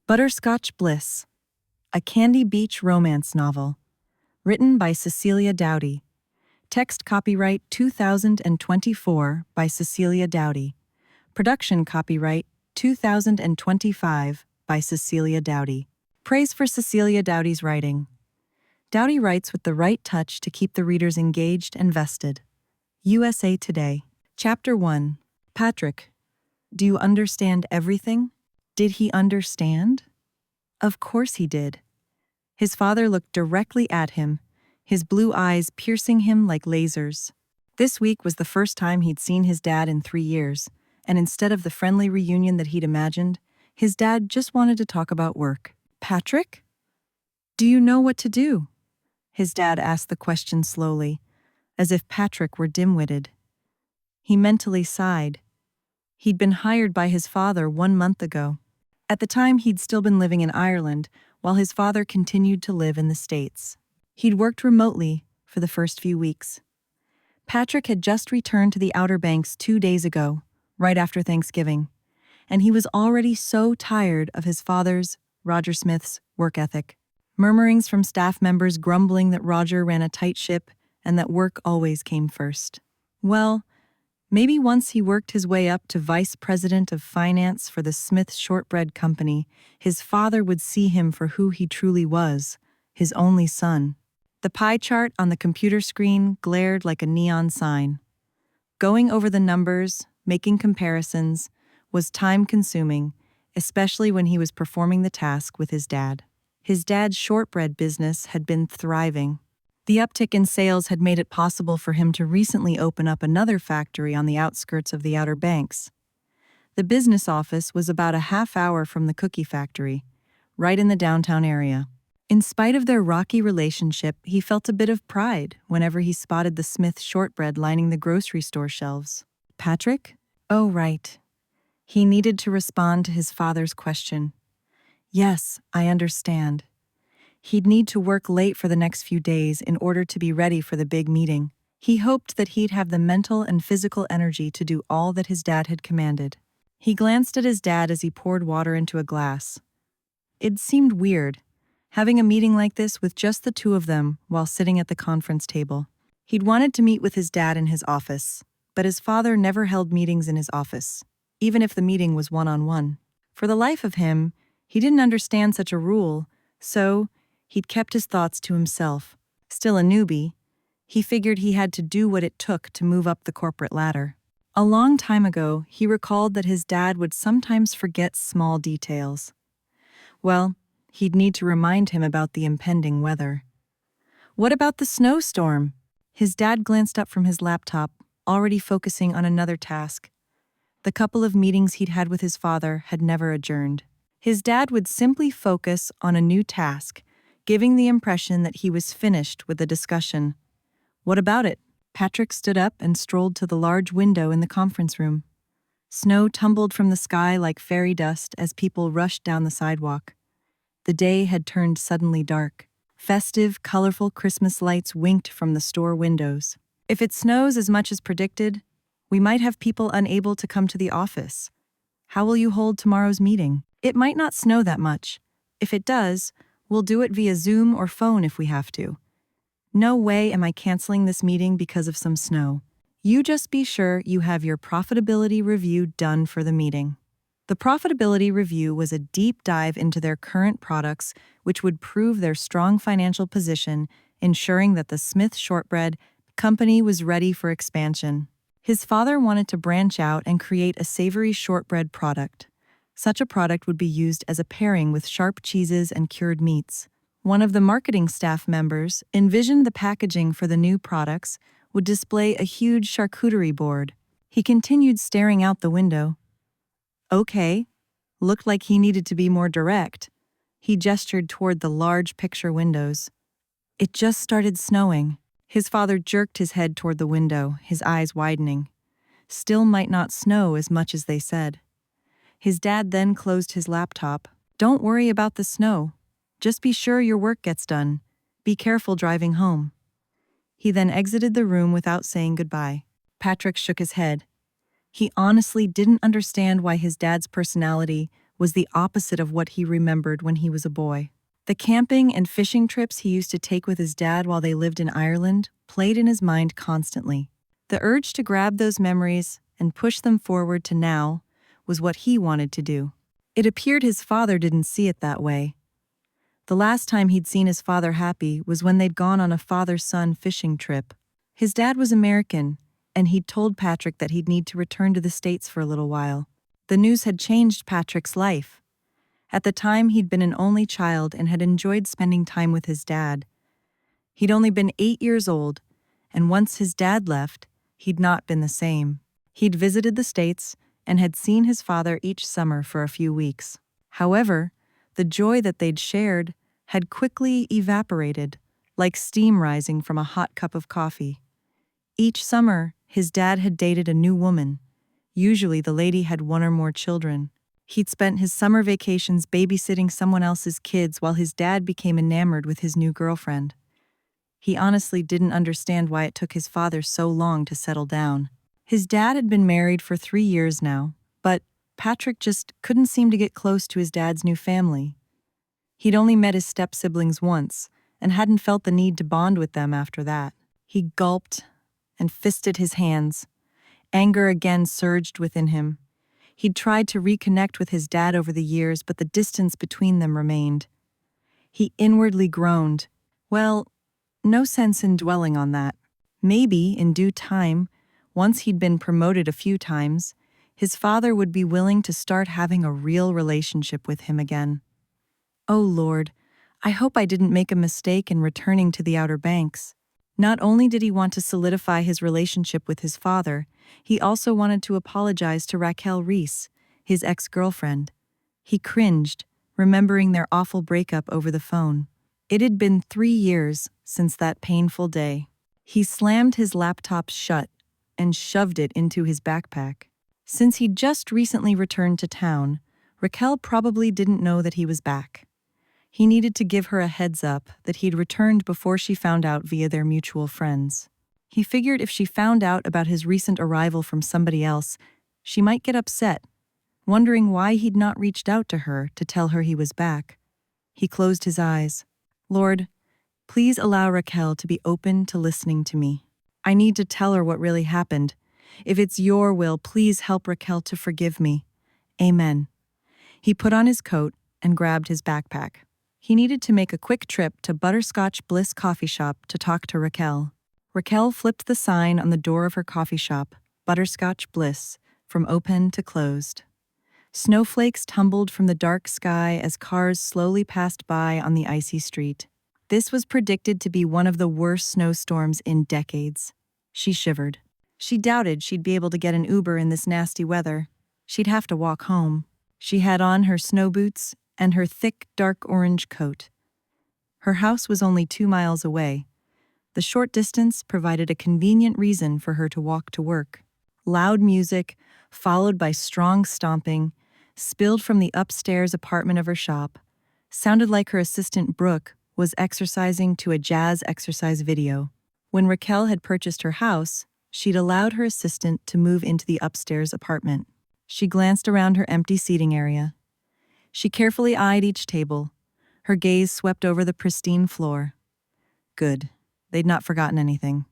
Butterscotch Bliss, a Candy Beach romance novel, written by Cecelia Dowdy. Text copyright 2024 by Cecelia Dowdy. Production copyright 2025 by Cecelia Dowdy. Praise for Cecelia Dowdy's writing. Dowdy writes with the right touch to keep the readers engaged and vested. USA Today. Chapter 1. Patrick, do you understand everything? Did he understand? Of course he did. His father looked directly at him, his blue eyes piercing him like lasers. This week was the first time he'd seen his dad in 3 years, and instead of the friendly reunion that he'd imagined, his dad just wanted to talk about work. Patrick? Do you know what to do? His dad asked the question slowly, as if Patrick were dim-witted. He mentally sighed. He'd been hired by his father 1 month ago. At the time, he'd still been living in Ireland, while his father continued to live in the States. He'd worked remotely for the first few weeks. Patrick had just returned to the Outer Banks 2 days ago, right after Thanksgiving, and he was already so tired of his father's, Roger Smith's, work ethic. Murmurings from staff members grumbling that Roger ran a tight ship and that work always came first. Well, maybe once he worked his way up to vice president of finance for the Smith Shortbread Company, his father would see him for who he truly was, his only son. The pie chart on the computer screen glared like a neon sign. Going over the numbers, making comparisons, was time-consuming, especially when he was performing the task with his dad. His dad's shortbread business had been thriving. The uptick in sales had made it possible for him to recently open up another factory on the outskirts of the Outer Banks. The business office was about a half hour from the cookie factory, right in the downtown area. In spite of their rocky relationship, he felt a bit of pride whenever he spotted the Smith shortbread lining the grocery store shelves. Patrick? Oh, right. He needed to respond to his father's question. Yes, I understand. He'd need to work late for the next few days in order to be ready for the big meeting. He hoped that he'd have the mental and physical energy to do all that his dad had commanded. He glanced at his dad as he poured water into a glass. It seemed weird, having a meeting like this with just the two of them while sitting at the conference table. He'd wanted to meet with his dad in his office, but his father never held meetings in his office, even if the meeting was one-on-one. For the life of him, he didn't understand such a rule, so he'd kept his thoughts to himself. Still a newbie, he figured he had to do what it took to move up the corporate ladder. A long time ago, he recalled that his dad would sometimes forget small details. Well, he'd need to remind him about the impending weather. What about the snowstorm? His dad glanced up from his laptop, already focusing on another task. The couple of meetings he'd had with his father had never adjourned. His dad would simply focus on a new task, giving the impression that he was finished with the discussion. What about it? Patrick stood up and strolled to the large window in the conference room. Snow tumbled from the sky like fairy dust as people rushed down the sidewalk. The day had turned suddenly dark. Festive, colorful Christmas lights winked from the store windows. If it snows as much as predicted, we might have people unable to come to the office. How will you hold tomorrow's meeting? It might not snow that much. If it does, we'll do it via Zoom or phone if we have to. No way am I canceling this meeting because of some snow. You just be sure you have your profitability review done for the meeting. The profitability review was a deep dive into their current products, which would prove their strong financial position, ensuring that the Smith Shortbread Company was ready for expansion. His father wanted to branch out and create a savory shortbread product. Such a product would be used as a pairing with sharp cheeses and cured meats. One of the marketing staff members envisioned the packaging for the new products would display a huge charcuterie board. He continued staring out the window. Okay, looked like he needed to be more direct. He gestured toward the large picture windows. It just started snowing. His father jerked his head toward the window, his eyes widening. Still might not snow as much as they said. His dad then closed his laptop. Don't worry about the snow. Just be sure your work gets done. Be careful driving home. He then exited the room without saying goodbye. Patrick shook his head. He honestly didn't understand why his dad's personality was the opposite of what he remembered when he was a boy. The camping and fishing trips he used to take with his dad while they lived in Ireland played in his mind constantly. The urge to grab those memories and push them forward to now was what he wanted to do. It appeared his father didn't see it that way. The last time he'd seen his father happy was when they'd gone on a father-son fishing trip. His dad was American, and he'd told Patrick that he'd need to return to the States for a little while. The news had changed Patrick's life. At the time, he'd been an only child and had enjoyed spending time with his dad. He'd only been 8 years old, and once his dad left, he'd not been the same. He'd visited the States and had seen his father each summer for a few weeks. However, the joy that they'd shared had quickly evaporated, like steam rising from a hot cup of coffee. Each summer, his dad had dated a new woman. Usually the lady had one or more children. He'd spent his summer vacations babysitting someone else's kids while his dad became enamored with his new girlfriend. He honestly didn't understand why it took his father so long to settle down. His dad had been married for 3 years now, but Patrick just couldn't seem to get close to his dad's new family. He'd only met his step-siblings once and hadn't felt the need to bond with them after that. He gulped and fisted his hands. Anger again surged within him. He'd tried to reconnect with his dad over the years, but the distance between them remained. He inwardly groaned. Well, no sense in dwelling on that. Maybe, in due time, once he'd been promoted a few times, his father would be willing to start having a real relationship with him again. Oh Lord, I hope I didn't make a mistake in returning to the Outer Banks. Not only did he want to solidify his relationship with his father, he also wanted to apologize to Raquel Reese, his ex-girlfriend. He cringed, remembering their awful breakup over the phone. It had been 3 years since that painful day. He slammed his laptop shut and shoved it into his backpack. Since he'd just recently returned to town, Raquel probably didn't know that he was back. He needed to give her a heads up that he'd returned before she found out via their mutual friends. He figured if she found out about his recent arrival from somebody else, she might get upset, wondering why he'd not reached out to her to tell her he was back. He closed his eyes. Lord, please allow Raquel to be open to listening to me. I need to tell her what really happened. If it's your will, please help Raquel to forgive me. Amen. He put on his coat and grabbed his backpack. He needed to make a quick trip to Butterscotch Bliss coffee shop to talk to Raquel. Raquel flipped the sign on the door of her coffee shop, Butterscotch Bliss, from open to closed. Snowflakes tumbled from the dark sky as cars slowly passed by on the icy street. This was predicted to be one of the worst snowstorms in decades. She shivered. She doubted she'd be able to get an Uber in this nasty weather. She'd have to walk home. She had on her snow boots and her thick, dark orange coat. Her house was only 2 miles away. The short distance provided a convenient reason for her to walk to work. Loud music, followed by strong stomping, spilled from the upstairs apartment of her shop, sounded like her assistant Brooke was exercising to a jazz exercise video. When Raquel had purchased her house, she'd allowed her assistant to move into the upstairs apartment. She glanced around her empty seating area. She carefully eyed each table. Her gaze swept over the pristine floor. Good. They'd not forgotten anything.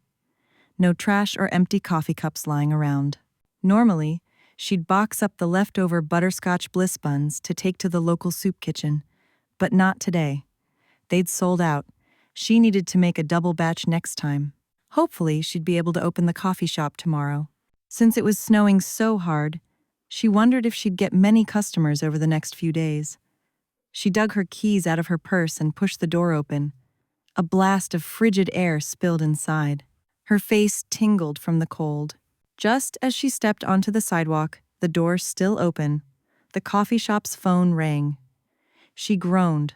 No trash or empty coffee cups lying around. Normally, she'd box up the leftover Butterscotch Bliss buns to take to the local soup kitchen, but not today. They'd sold out. She needed to make a double batch next time. Hopefully, she'd be able to open the coffee shop tomorrow. Since it was snowing so hard, she wondered if she'd get many customers over the next few days. She dug her keys out of her purse and pushed the door open. A blast of frigid air spilled inside. Her face tingled from the cold. Just as she stepped onto the sidewalk, the door still open, the coffee shop's phone rang. She groaned.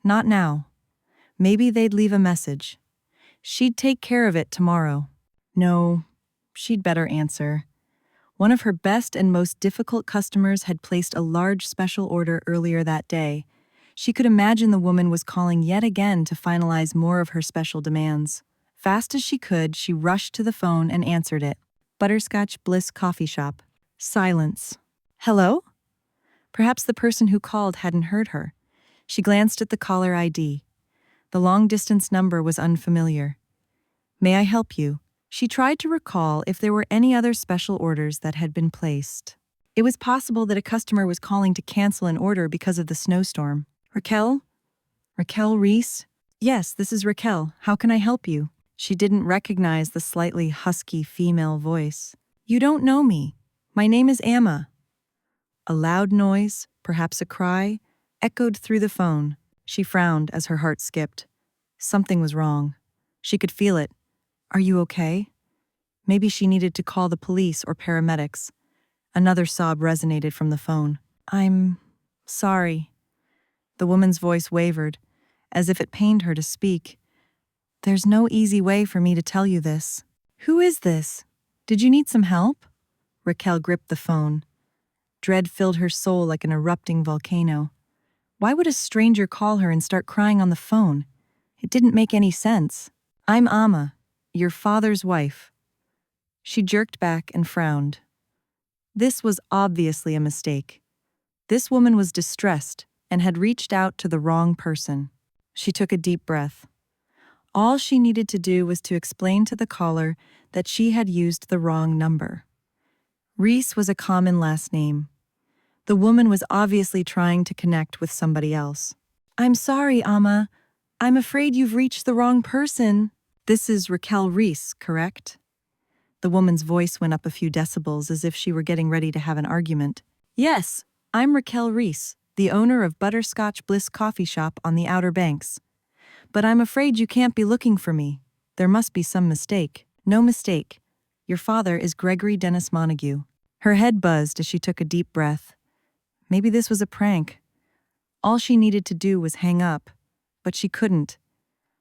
Not now. Maybe they'd leave a message. She'd take care of it tomorrow. No, she'd better answer. One of her best and most difficult customers had placed a large special order earlier that day. She could imagine the woman was calling yet again to finalize more of her special demands. Fast as she could, she rushed to the phone and answered it. Butterscotch Bliss Coffee Shop. Silence. Hello? Perhaps the person who called hadn't heard her. She glanced at the caller ID. The long-distance number was unfamiliar. "May I help you?" She tried to recall if there were any other special orders that had been placed. It was possible that a customer was calling to cancel an order because of the snowstorm. "Raquel? Raquel Reese?" "Yes, this is Raquel. How can I help you?" She didn't recognize the slightly husky female voice. "You don't know me. My name is Amma." A loud noise, perhaps a cry, echoed through the phone. She frowned as her heart skipped. Something was wrong. She could feel it. "Are you okay?" Maybe she needed to call the police or paramedics. Another sob resonated from the phone. "I'm sorry." The woman's voice wavered, as if it pained her to speak. "There's no easy way for me to tell you this." "Who is this? Did you need some help?" Raquel gripped the phone. Dread filled her soul like an erupting volcano. Why would a stranger call her and start crying on the phone? It didn't make any sense. "I'm Amma, your father's wife." She jerked back and frowned. This was obviously a mistake. This woman was distressed and had reached out to the wrong person. She took a deep breath. All she needed to do was to explain to the caller that she had used the wrong number. Reese was a common last name. The woman was obviously trying to connect with somebody else. "I'm sorry, Amma. I'm afraid you've reached the wrong person." "This is Raquel Reese, correct?" The woman's voice went up a few decibels as if she were getting ready to have an argument. "Yes, I'm Raquel Reese, the owner of Butterscotch Bliss coffee shop on the Outer Banks. But I'm afraid you can't be looking for me. There must be some mistake." "No mistake. Your father is Gregory Dennis Montague." Her head buzzed as she took a deep breath. Maybe this was a prank. All she needed to do was hang up, but she couldn't.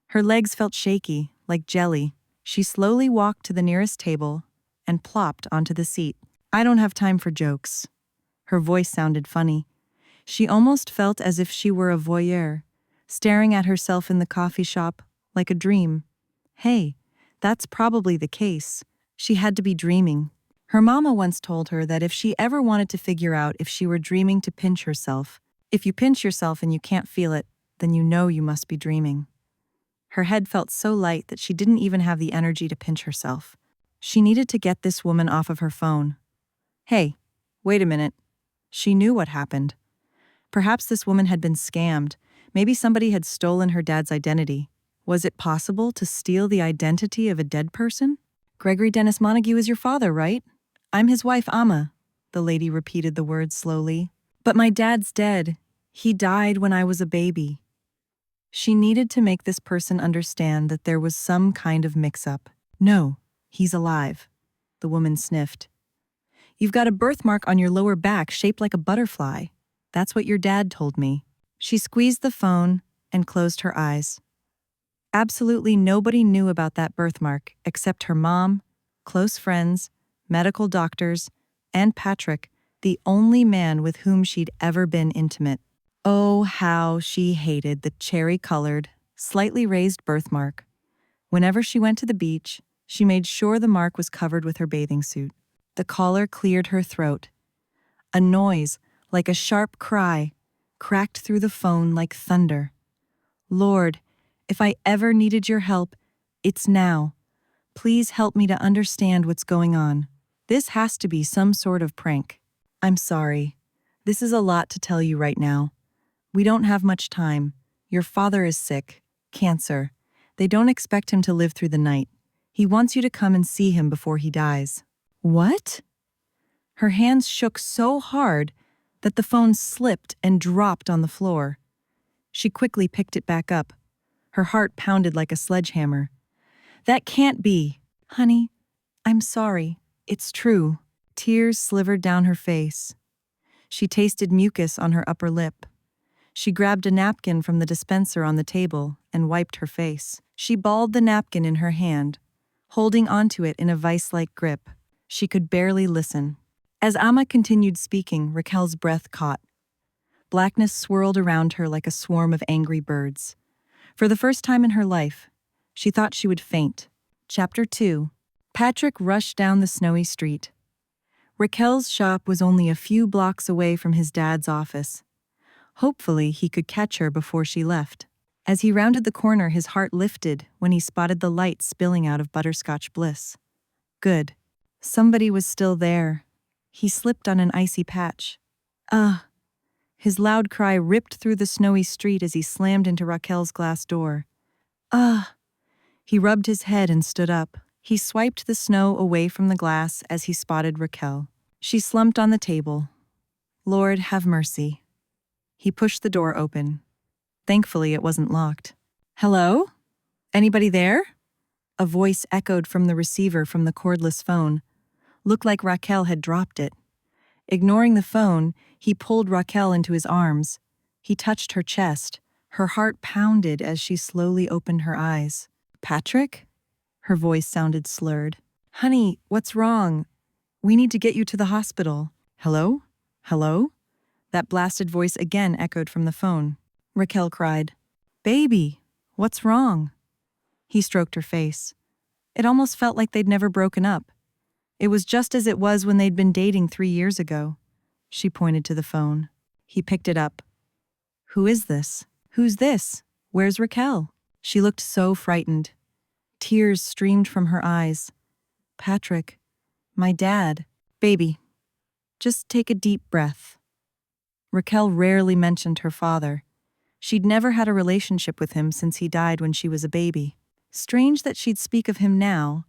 Her legs felt shaky, like jelly. She slowly walked to the nearest table and plopped onto the seat. "I don't have time for jokes." Her voice sounded funny. She almost felt as if she were a voyeur, staring at herself in the coffee shop like a dream. Hey, that's probably the case. She had to be dreaming. Her mama once told her that if she ever wanted to figure out if she were dreaming, to pinch herself. If you pinch yourself and you can't feel it, then you know you must be dreaming. Her head felt so light that she didn't even have the energy to pinch herself. She needed to get this woman off of her phone. "Hey, wait a minute." She knew what happened. Perhaps this woman had been scammed. Maybe somebody had stolen her dad's identity. Was it possible to steal the identity of a dead person? "Gregory Dennis Montague is your father, right?" "I'm his wife, Amma." The lady repeated the words slowly. "But my dad's dead. He died when I was a baby." She needed to make this person understand that there was some kind of mix-up. "No, he's alive." The woman sniffed. "You've got a birthmark on your lower back shaped like a butterfly. That's what your dad told me." She squeezed the phone and closed her eyes. Absolutely nobody knew about that birthmark except her mom, close friends, medical doctors, and Patrick, the only man with whom she'd ever been intimate. Oh, how she hated the cherry-colored, slightly raised birthmark. Whenever she went to the beach, she made sure the mark was covered with her bathing suit. The caller cleared her throat. A noise, like a sharp cry, cracked through the phone like thunder. "Lord, if I ever needed your help, it's now. Please help me to understand what's going on. This has to be some sort of prank. I'm sorry. This is a lot to tell you right now. We don't have much time. Your father is sick. Cancer. They don't expect him to live through the night. He wants you to come and see him before he dies." "What?" Her hands shook so hard that the phone slipped and dropped on the floor. She quickly picked it back up. Her heart pounded like a sledgehammer. "That can't be." "Honey, I'm sorry. It's true." Tears slivered down her face. She tasted mucus on her upper lip. She grabbed a napkin from the dispenser on the table and wiped her face. She balled the napkin in her hand, holding onto it in a vice-like grip. She could barely listen. As Amma continued speaking, Raquel's breath caught. Blackness swirled around her like a swarm of angry birds. For the first time in her life, she thought she would faint. Chapter 2. Patrick rushed down the snowy street. Raquel's shop was only a few blocks away from his dad's office. Hopefully, he could catch her before she left. As he rounded the corner, his heart lifted when he spotted the light spilling out of Butterscotch Bliss. Good. Somebody was still there. He slipped on an icy patch. Ugh. His loud cry ripped through the snowy street as he slammed into Raquel's glass door. Ugh. He rubbed his head and stood up. He swiped the snow away from the glass as he spotted Raquel. She slumped on the table. Lord, have mercy. He pushed the door open. Thankfully, it wasn't locked. Hello? Anybody there? A voice echoed from the receiver from the cordless phone. Looked like Raquel had dropped it. Ignoring the phone, he pulled Raquel into his arms. He touched her chest. Her heart pounded as she slowly opened her eyes. Patrick? Her voice sounded slurred. Honey, what's wrong? We need to get you to the hospital. Hello? Hello? That blasted voice again echoed from the phone. Raquel cried. Baby, what's wrong? He stroked her face. It almost felt like they'd never broken up. It was just as it was when they'd been dating 3 years ago. She pointed to the phone. He picked it up. Who is this? Who's this? Where's Raquel? She looked so frightened. Tears streamed from her eyes. Patrick, my dad. Baby, just take a deep breath. Raquel rarely mentioned her father. She'd never had a relationship with him since he died when she was a baby. Strange that she'd speak of him now.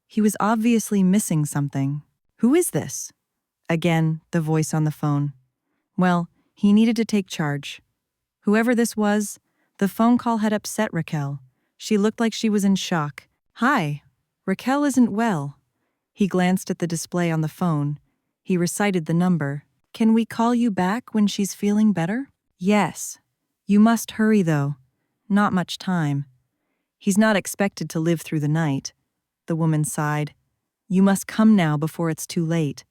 He was obviously missing something. Who is this? Again, the voice on the phone. Well, he needed to take charge. Whoever this was, the phone call had upset Raquel. She looked like she was in shock. Hi, Raquel isn't well. He glanced at the display on the phone. He recited the number. Can we call you back when she's feeling better? Yes. You must hurry, though. Not much time. He's not expected to live through the night. The woman sighed. You must come now before it's too late.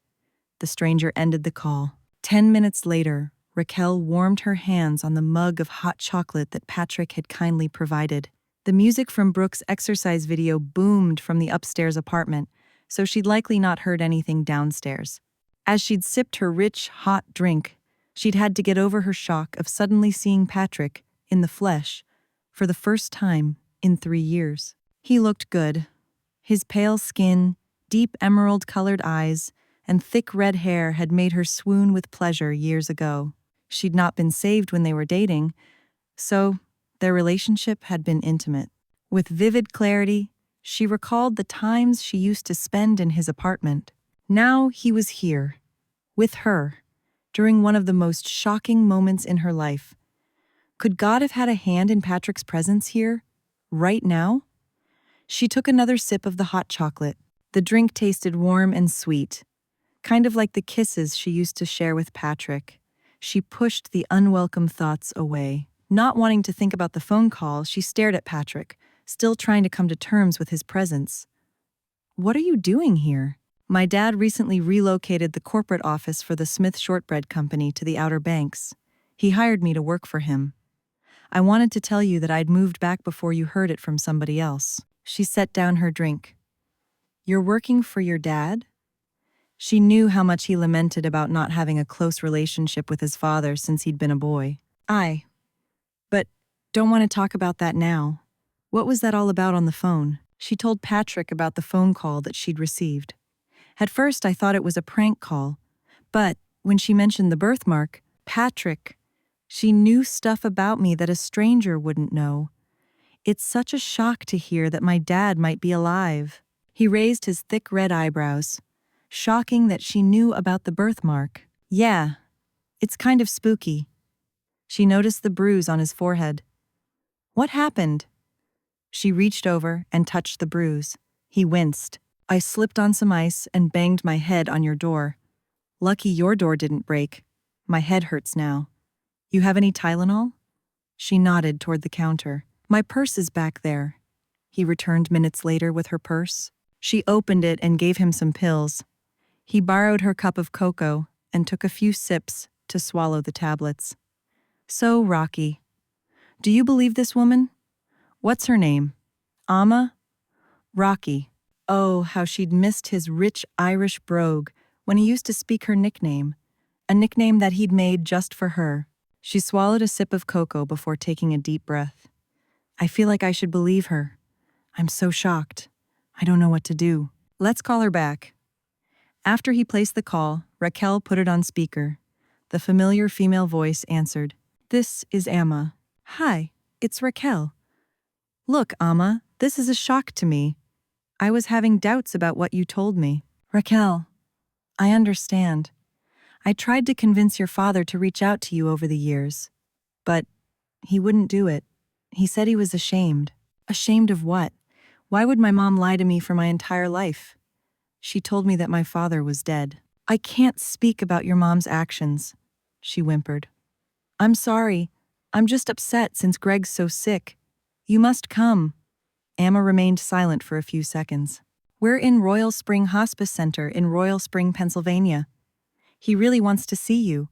The stranger ended the call. 10 minutes later, Raquel warmed her hands on the mug of hot chocolate that Patrick had kindly provided. The music from Brooke's exercise video boomed from the upstairs apartment, so she'd likely not heard anything downstairs. As she'd sipped her rich, hot drink, she'd had to get over her shock of suddenly seeing Patrick, in the flesh, for the first time in 3 years. He looked good. His pale skin, deep emerald-colored eyes, and thick red hair had made her swoon with pleasure years ago. She'd not been saved when they were dating, so their relationship had been intimate. With vivid clarity, she recalled the times she used to spend in his apartment. Now he was here, with her, during one of the most shocking moments in her life. Could God have had a hand in Patrick's presence here, right now? She took another sip of the hot chocolate. The drink tasted warm and sweet, kind of like the kisses she used to share with Patrick. She pushed the unwelcome thoughts away. Not wanting to think about the phone call, she stared at Patrick, still trying to come to terms with his presence. What are you doing here? My dad recently relocated the corporate office for the Smith Shortbread Company to the Outer Banks. He hired me to work for him. I wanted to tell you that I'd moved back before you heard it from somebody else. She set down her drink. You're working for your dad? She knew how much he lamented about not having a close relationship with his father since he'd been a boy. But don't want to talk about that now. What was that all about on the phone? She told Patrick about the phone call that she'd received. At first, I thought it was a prank call, but when she mentioned the birthmark, Patrick, she knew stuff about me that a stranger wouldn't know. It's such a shock to hear that my dad might be alive. He raised his thick red eyebrows. Shocking that she knew about the birthmark. Yeah, it's kind of spooky. She noticed the bruise on his forehead. What happened? She reached over and touched the bruise. He winced. I slipped on some ice and banged my head on your door. Lucky your door didn't break. My head hurts now. You have any Tylenol? She nodded toward the counter. My purse is back there. He returned minutes later with her purse. She opened it and gave him some pills. He borrowed her cup of cocoa and took a few sips to swallow the tablets. So, Rocky, do you believe this woman? What's her name? Amma? Rocky. Oh, how she'd missed his rich Irish brogue when he used to speak her nickname, a nickname that he'd made just for her. She swallowed a sip of cocoa before taking a deep breath. I feel like I should believe her. I'm so shocked. I don't know what to do. Let's call her back. After he placed the call, Raquel put it on speaker. The familiar female voice answered. This is Amma. Hi, it's Raquel. Look, Amma, this is a shock to me. I was having doubts about what you told me. Raquel, I understand. I tried to convince your father to reach out to you over the years, but he wouldn't do it. He said he was ashamed. Ashamed of what? Why would my mom lie to me for my entire life? She told me that my father was dead. I can't speak about your mom's actions, she whimpered. I'm sorry. I'm just upset since Greg's so sick. You must come. Amma remained silent for a few seconds. We're in Royal Spring Hospice Center in Royal Spring, Pennsylvania. He really wants to see you.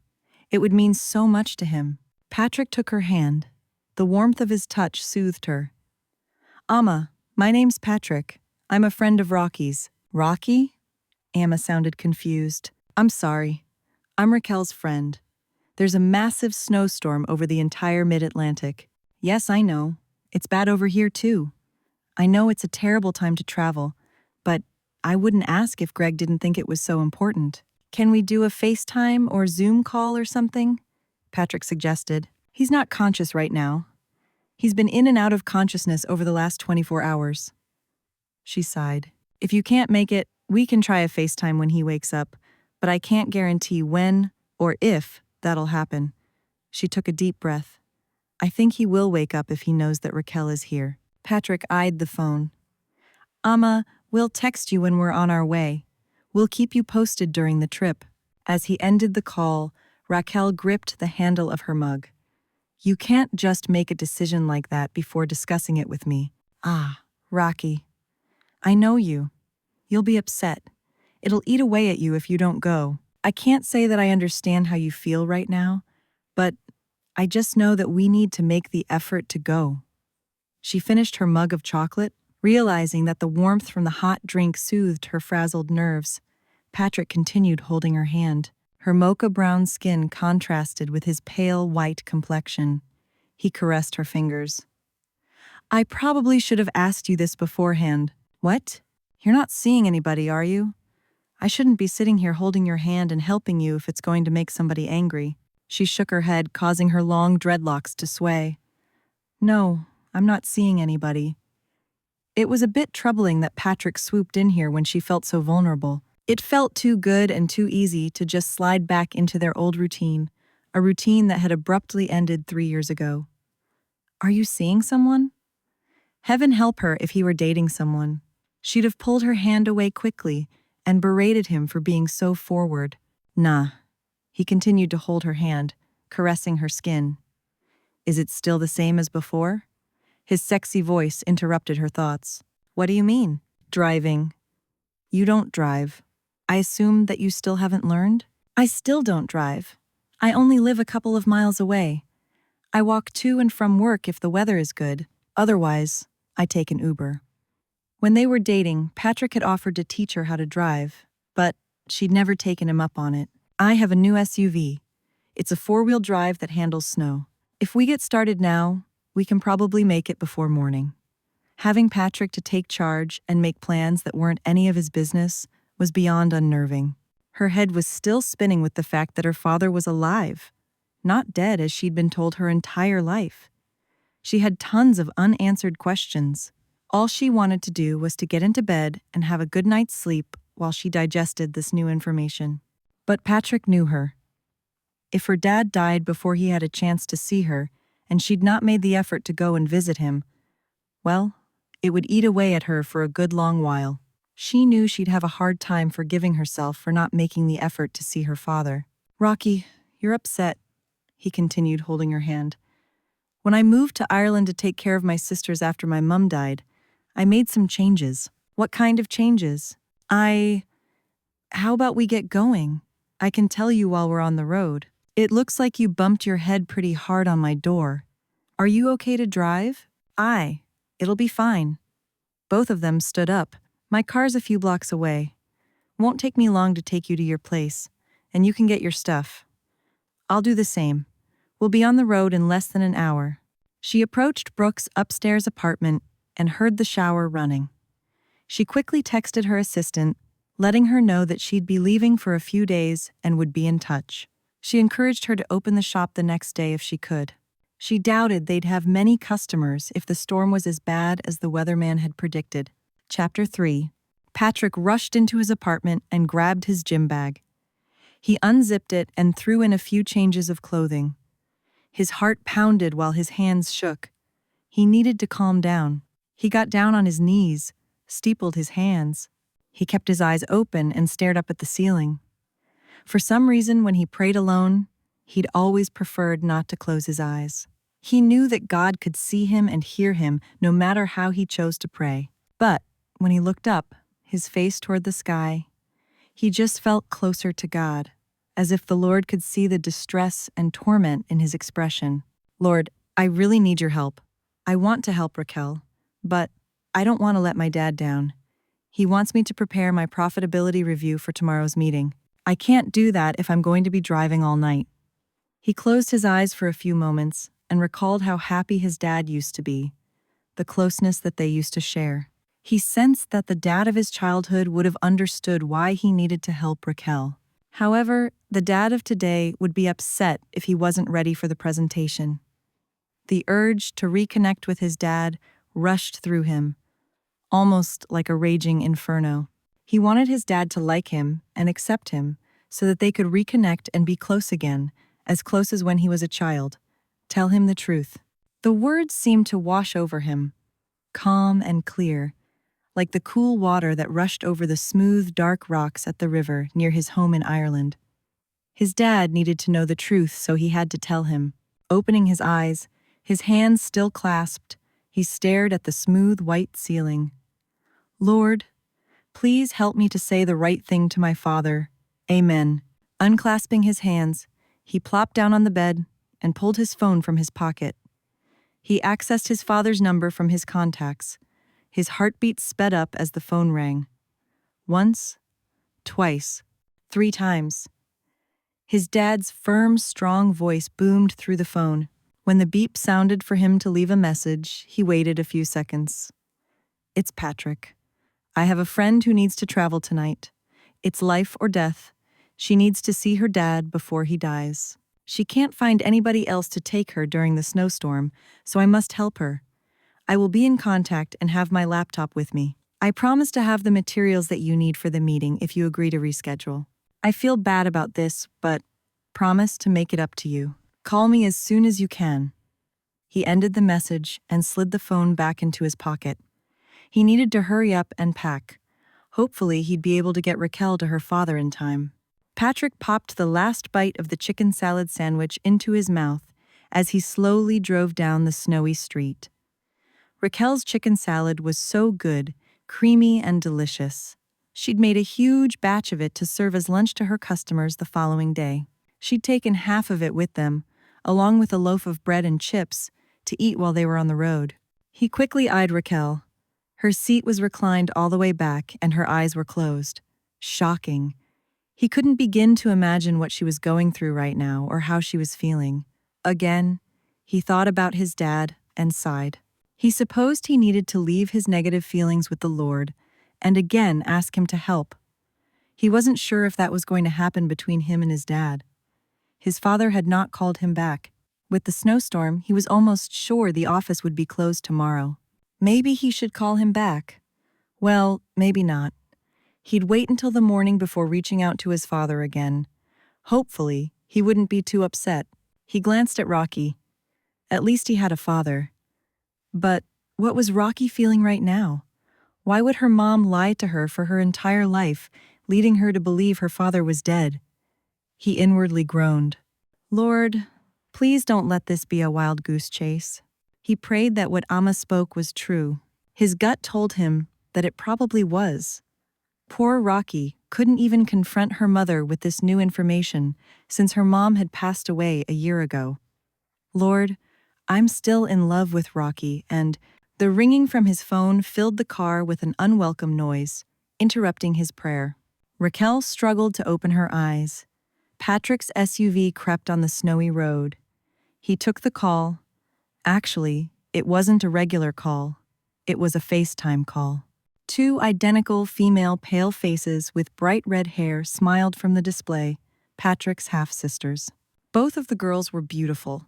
It would mean so much to him. Patrick took her hand. The warmth of his touch soothed her. Amma, my name's Patrick. I'm a friend of Rocky's. Rocky? Amma sounded confused. I'm sorry. I'm Raquel's friend. There's a massive snowstorm over the entire mid-Atlantic. Yes, I know. It's bad over here too. I know it's a terrible time to travel, but I wouldn't ask if Greg didn't think it was so important. Can we do a FaceTime or Zoom call or something? Patrick suggested. He's not conscious right now. He's been in and out of consciousness over the last 24 hours. She sighed. If you can't make it, we can try a FaceTime when he wakes up, but I can't guarantee when or if that'll happen. She took a deep breath. I think he will wake up if he knows that Raquel is here. Patrick eyed the phone. Amma, we'll text you when we're on our way. We'll keep you posted during the trip. As he ended the call, Raquel gripped the handle of her mug. You can't just make a decision like that before discussing it with me. Ah, Rocky. I know you. You'll be upset. It'll eat away at you if you don't go. I can't say that I understand how you feel right now, but I just know that we need to make the effort to go. She finished her mug of chocolate, realizing that the warmth from the hot drink soothed her frazzled nerves. Patrick continued holding her hand. Her mocha-brown skin contrasted with his pale white complexion. He caressed her fingers. I probably should have asked you this beforehand. What? You're not seeing anybody, are you? I shouldn't be sitting here holding your hand and helping you if it's going to make somebody angry. She shook her head, causing her long dreadlocks to sway. No, I'm not seeing anybody. It was a bit troubling that Patrick swooped in here when she felt so vulnerable. It felt too good and too easy to just slide back into their old routine, a routine that had abruptly ended 3 years ago. Are you seeing someone? Heaven help her if he were dating someone. She'd have pulled her hand away quickly and berated him for being so forward. Nah. He continued to hold her hand, caressing her skin. Is it still the same as before? His sexy voice interrupted her thoughts. What do you mean? Driving. You don't drive. I assume that you still haven't learned? I still don't drive. I only live a couple of miles away. I walk to and from work if the weather is good. Otherwise, I take an Uber. When they were dating, Patrick had offered to teach her how to drive, but she'd never taken him up on it. I have a new SUV. It's a 4-wheel drive that handles snow. If we get started now, we can probably make it before morning. Having Patrick to take charge and make plans that weren't any of his business was beyond unnerving. Her head was still spinning with the fact that her father was alive, not dead as she'd been told her entire life. She had tons of unanswered questions. All she wanted to do was to get into bed and have a good night's sleep while she digested this new information. But Patrick knew her. If her dad died before he had a chance to see her, and she'd not made the effort to go and visit him, well, it would eat away at her for a good long while. She knew she'd have a hard time forgiving herself for not making the effort to see her father. Rocky, you're upset, he continued, holding her hand. When I moved to Ireland to take care of my sisters after my mum died, I made some changes. What kind of changes? How about we get going? I can tell you while we're on the road. It looks like you bumped your head pretty hard on my door. Are you okay to drive? It'll be fine. Both of them stood up. My car's a few blocks away. Won't take me long to take you to your place, and you can get your stuff. I'll do the same. We'll be on the road in less than an hour. She approached Brooke's upstairs apartment and heard the shower running. She quickly texted her assistant, letting her know that she'd be leaving for a few days and would be in touch. She encouraged her to open the shop the next day if she could. She doubted they'd have many customers if the storm was as bad as the weatherman had predicted. Chapter 3. Patrick rushed into his apartment and grabbed his gym bag. He unzipped it and threw in a few changes of clothing. His heart pounded while his hands shook. He needed to calm down. He got down on his knees, steepled his hands. He kept his eyes open and stared up at the ceiling. For some reason, when he prayed alone, he'd always preferred not to close his eyes. He knew that God could see him and hear him no matter how he chose to pray. But when he looked up, his face toward the sky, he just felt closer to God, as if the Lord could see the distress and torment in his expression. Lord, I really need your help. I want to help Raquel, but I don't want to let my dad down. He wants me to prepare my profitability review for tomorrow's meeting. I can't do that if I'm going to be driving all night. He closed his eyes for a few moments and recalled how happy his dad used to be, the closeness that they used to share. He sensed that the dad of his childhood would have understood why he needed to help Raquel. However, the dad of today would be upset if he wasn't ready for the presentation. The urge to reconnect with his dad rushed through him, almost like a raging inferno. He wanted his dad to like him and accept him so that they could reconnect and be close again, as close as when he was a child. Tell him the truth. The words seemed to wash over him, calm and clear, like the cool water that rushed over the smooth, dark rocks at the river near his home in Ireland. His dad needed to know the truth, so he had to tell him. Opening his eyes, his hands still clasped, he stared at the smooth white ceiling. Lord, please help me to say the right thing to my father. Amen. Unclasping his hands, he plopped down on the bed and pulled his phone from his pocket. He accessed his father's number from his contacts. His heartbeat sped up as the phone rang. Once, twice, 3 times. His dad's firm, strong voice boomed through the phone. When the beep sounded for him to leave a message, he waited a few seconds. It's Patrick. I have a friend who needs to travel tonight. It's life or death. She needs to see her dad before he dies. She can't find anybody else to take her during the snowstorm, so I must help her. I will be in contact and have my laptop with me. I promise to have the materials that you need for the meeting if you agree to reschedule. I feel bad about this, but promise to make it up to you. Call me as soon as you can. He ended the message and slid the phone back into his pocket. He needed to hurry up and pack. Hopefully, he'd be able to get Raquel to her father in time. Patrick popped the last bite of the chicken salad sandwich into his mouth as he slowly drove down the snowy street. Raquel's chicken salad was so good, creamy and delicious. She'd made a huge batch of it to serve as lunch to her customers the following day. She'd taken half of it with them, along with a loaf of bread and chips, to eat while they were on the road. He quickly eyed Raquel. Her seat was reclined all the way back and her eyes were closed. Shocking. He couldn't begin to imagine what she was going through right now or how she was feeling. Again, he thought about his dad and sighed. He supposed he needed to leave his negative feelings with the Lord and again ask him to help. He wasn't sure if that was going to happen between him and his dad. His father had not called him back. With the snowstorm, he was almost sure the office would be closed tomorrow. Maybe he should call him back. Well, maybe not. He'd wait until the morning before reaching out to his father again. Hopefully, he wouldn't be too upset. He glanced at Rocky. At least he had a father. But what was Rocky feeling right now? Why would her mom lie to her for her entire life, leading her to believe her father was dead? He inwardly groaned. Lord, please don't let this be a wild goose chase. He prayed that what Amma spoke was true. His gut told him that it probably was. Poor Rocky couldn't even confront her mother with this new information since her mom had passed away a year ago. Lord, I'm still in love with Rocky, and the ringing from his phone filled the car with an unwelcome noise, interrupting his prayer. Raquel struggled to open her eyes. Patrick's SUV crept on the snowy road. He took the call. Actually, it wasn't a regular call. It was a FaceTime call. Two identical female pale faces with bright red hair smiled from the display, Patrick's half-sisters. Both of the girls were beautiful.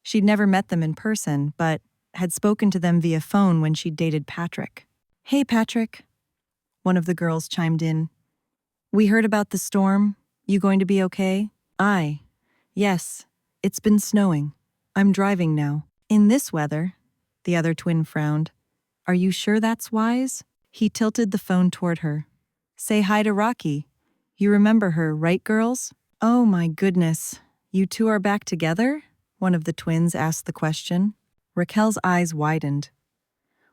She'd never met them in person, but had spoken to them via phone when she'd dated Patrick. "Hey, Patrick," one of the girls chimed in. "We heard about the storm. You going to be okay?" Yes, it's been snowing. I'm driving now." "In this weather?" The other twin frowned. "Are you sure that's wise?" He tilted the phone toward her. "Say hi to Rocky. You remember her, right, girls?" "Oh my goodness, you two are back together?" One of the twins asked the question. Raquel's eyes widened.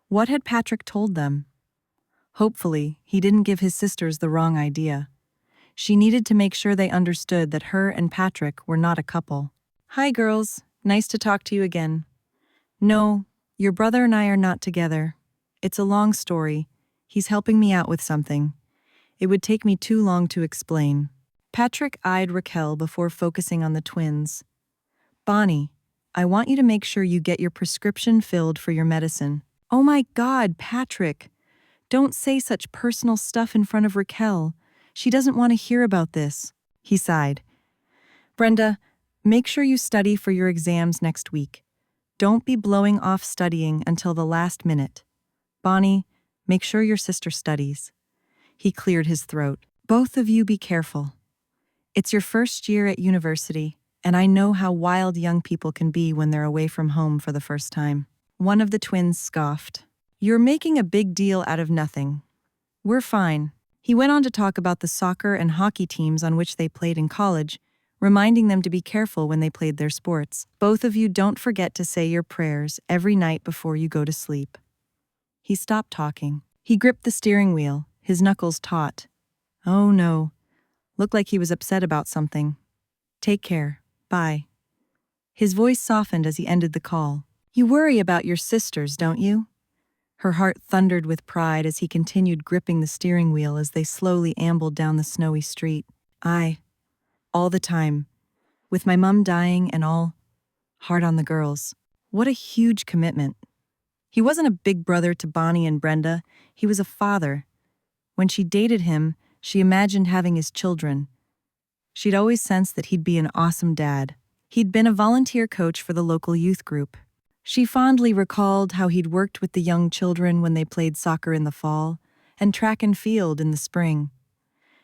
What had Patrick told them? Hopefully, he didn't give his sisters the wrong idea. She needed to make sure they understood that her and Patrick were not a couple. "Hi, girls. Nice to talk to you again." "No, your brother and I are not together. It's a long story. He's helping me out with something. It would take me too long to explain." Patrick eyed Raquel before focusing on the twins. "Bonnie, I want you to make sure you get your prescription filled for your medicine." "Oh my God, Patrick! Don't say such personal stuff in front of Raquel. She doesn't want to hear about this." He sighed. "Brenda, make sure you study for your exams next week. Don't be blowing off studying until the last minute. Bonnie, make sure your sister studies." He cleared his throat. "Both of you be careful. It's your first year at university, and I know how wild young people can be when they're away from home for the first time." One of the twins scoffed. "You're making a big deal out of nothing. We're fine." He went on to talk about the soccer and hockey teams on which they played in college, reminding them to be careful when they played their sports. "Both of you don't forget to say your prayers every night before you go to sleep." He stopped talking. He gripped the steering wheel, his knuckles taut. "Oh no." Looked like he was upset about something. "Take care. Bye." His voice softened as he ended the call. "You worry about your sisters, don't you?" Her heart thundered with pride as he continued gripping the steering wheel as they slowly ambled down the snowy street. "I. All the time. With my mom dying and all. Hard on the girls." What a huge commitment. He wasn't a big brother to Bonnie and Brenda. He was a father. When she dated him, she imagined having his children. She'd always sensed that he'd be an awesome dad. He'd been a volunteer coach for the local youth group. She fondly recalled how he'd worked with the young children when they played soccer in the fall and track and field in the spring.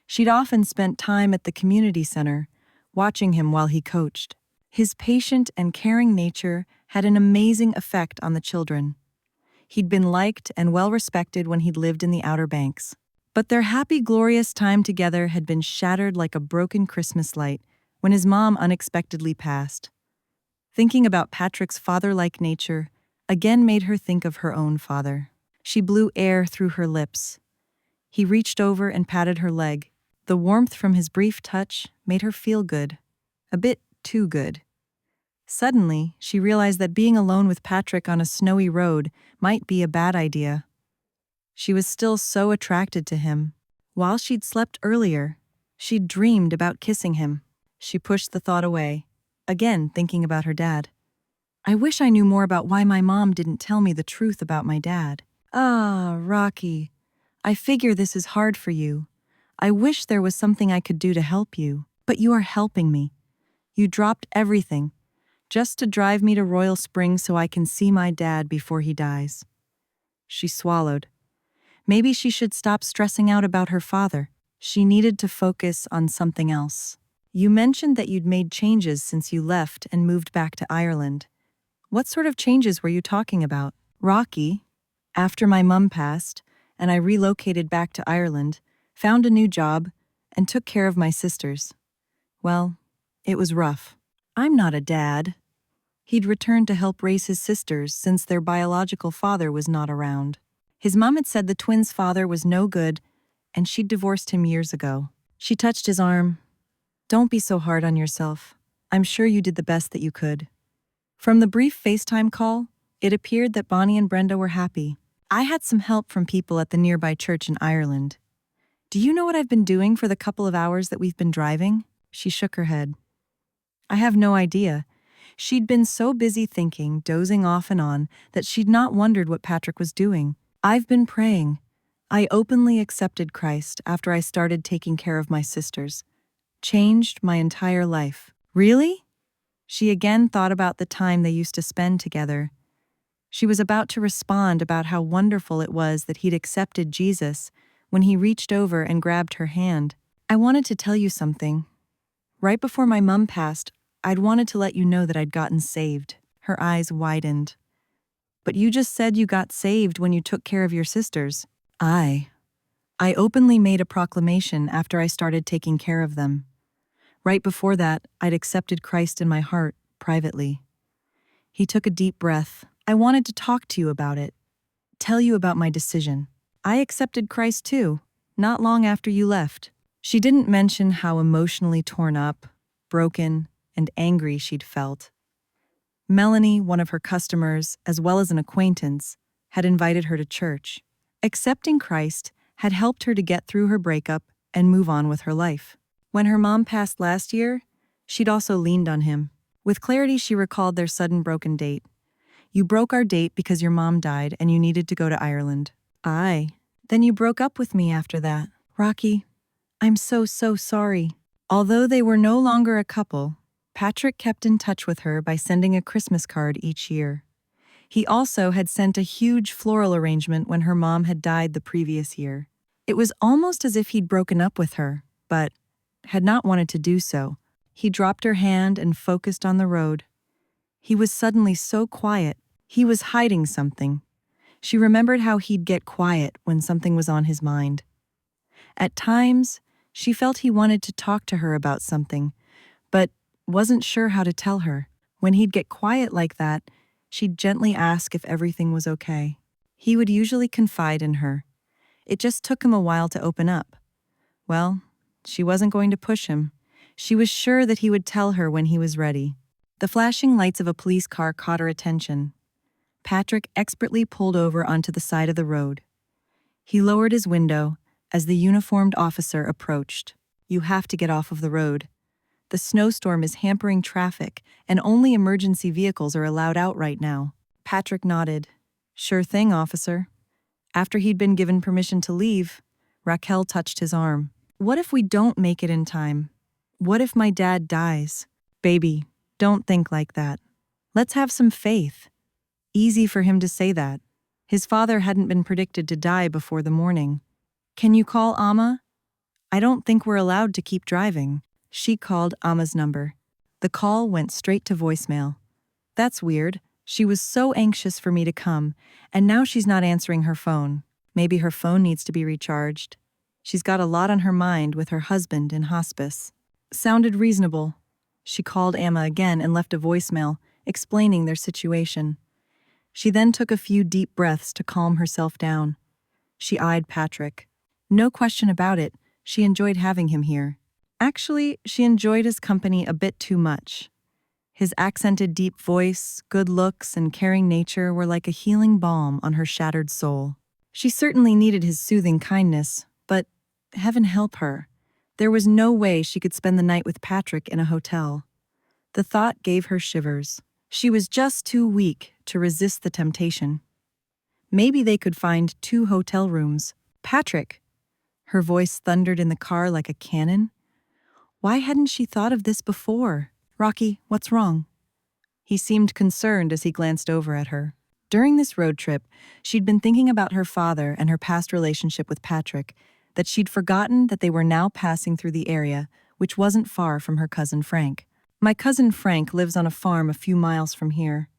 She'd often spent time at the community center, watching him while he coached. His patient and caring nature had an amazing effect on the children. He'd been liked and well-respected when he'd lived in the Outer Banks. But their happy, glorious time together had been shattered like a broken Christmas light when his mom unexpectedly passed. Thinking about Patrick's father-like nature again made her think of her own father. She blew air through her lips. He reached over and patted her leg. The warmth from his brief touch made her feel good. A bit too good. Suddenly, she realized that being alone with Patrick on a snowy road might be a bad idea. She was still so attracted to him. While she'd slept earlier, she'd dreamed about kissing him. She pushed the thought away, again thinking about her dad. "I wish I knew more about why my mom didn't tell me the truth about my dad." "Ah, Rocky, I figure this is hard for you. I wish there was something I could do to help you. But you are helping me. You dropped everything, just to drive me to Royal Springs so I can see my dad before he dies." She swallowed. Maybe she should stop stressing out about her father. She needed to focus on something else. "You mentioned that you'd made changes since you left and moved back to Ireland. What sort of changes were you talking about?" "Rocky, after my mum passed, and I relocated back to Ireland, found a new job, and took care of my sisters. Well, it was rough. I'm not a dad." He'd returned to help raise his sisters since their biological father was not around. His mom had said the twins' father was no good, and she'd divorced him years ago. She touched his arm. "Don't be so hard on yourself. I'm sure you did the best that you could." From the brief FaceTime call, it appeared that Bonnie and Brenda were happy. "I had some help from people at the nearby church in Ireland. Do you know what I've been doing for the couple of hours that we've been driving? She shook her head. I have no idea. She'd been so busy thinking, dozing off and on, that she'd not wondered what Patrick was doing. I've been praying. I openly accepted Christ after I started taking care of my sisters. Changed my entire life. Really? She again thought about the time they used to spend together. She was about to respond about how wonderful it was that he'd accepted Jesus when he reached over and grabbed her hand. I wanted to tell you something. Right before my mom passed, I'd wanted to let you know that I'd gotten saved. Her eyes widened. But you just said you got saved when you took care of your sisters. I openly made a proclamation after I started taking care of them. Right before that, I'd accepted Christ in my heart, privately. He took a deep breath. I wanted to talk to you about it. Tell you about my decision. I accepted Christ too, not long after you left. She didn't mention how emotionally torn up, broken, and angry she'd felt. Melanie, one of her customers, as well as an acquaintance, had invited her to church. Accepting Christ had helped her to get through her breakup and move on with her life. When her mom passed last year, she'd also leaned on him. With clarity, she recalled their sudden broken date. You broke our date because your mom died and you needed to go to Ireland. Then you broke up with me after that. Rocky, I'm so sorry. Although they were no longer a couple, Patrick kept in touch with her by sending a Christmas card each year. He also had sent a huge floral arrangement when her mom had died the previous year. It was almost as if he'd broken up with her, but had not wanted to do so. He dropped her hand and focused on the road. He was suddenly so quiet. He was hiding something. She remembered how he'd get quiet when something was on his mind. At times, she felt he wanted to talk to her about something, but wasn't sure how to tell her. When he'd get quiet like that, she'd gently ask if everything was okay. He would usually confide in her. It just took him a while to open up. Well, she wasn't going to push him. She was sure that he would tell her when he was ready. The flashing lights of a police car caught her attention. Patrick expertly pulled over onto the side of the road. He lowered his window as the uniformed officer approached. You have to get off of the road. The snowstorm is hampering traffic, and only emergency vehicles are allowed out right now. Patrick nodded. Sure thing, officer. After he'd been given permission to leave, Raquel touched his arm. What if we don't make it in time? What if my dad dies? Baby, don't think like that. Let's have some faith. Easy for him to say that. His father hadn't been predicted to die before the morning. Can you call Amma? I don't think we're allowed to keep driving. She called Amma's number. The call went straight to voicemail. That's weird. She was so anxious for me to come, and now she's not answering her phone. Maybe her phone needs to be recharged. She's got a lot on her mind with her husband in hospice. Sounded reasonable. She called Amma again and left a voicemail, explaining their situation. She then took a few deep breaths to calm herself down. She eyed Patrick. No question about it, she enjoyed having him here. Actually, she enjoyed his company a bit too much. His accented deep voice, good looks, and caring nature were like a healing balm on her shattered soul. She certainly needed his soothing kindness, but heaven help her. There was no way she could spend the night with Patrick in a hotel. The thought gave her shivers. She was just too weak to resist the temptation. Maybe they could find 2 hotel rooms. Patrick! Her voice thundered in the car like a cannon. Why hadn't she thought of this before? Rocky, what's wrong? He seemed concerned as he glanced over at her. During this road trip, she'd been thinking about her father and her past relationship with Patrick, that she'd forgotten that they were now passing through the area, which wasn't far from her cousin Frank. My cousin Frank lives on a farm a few miles from here.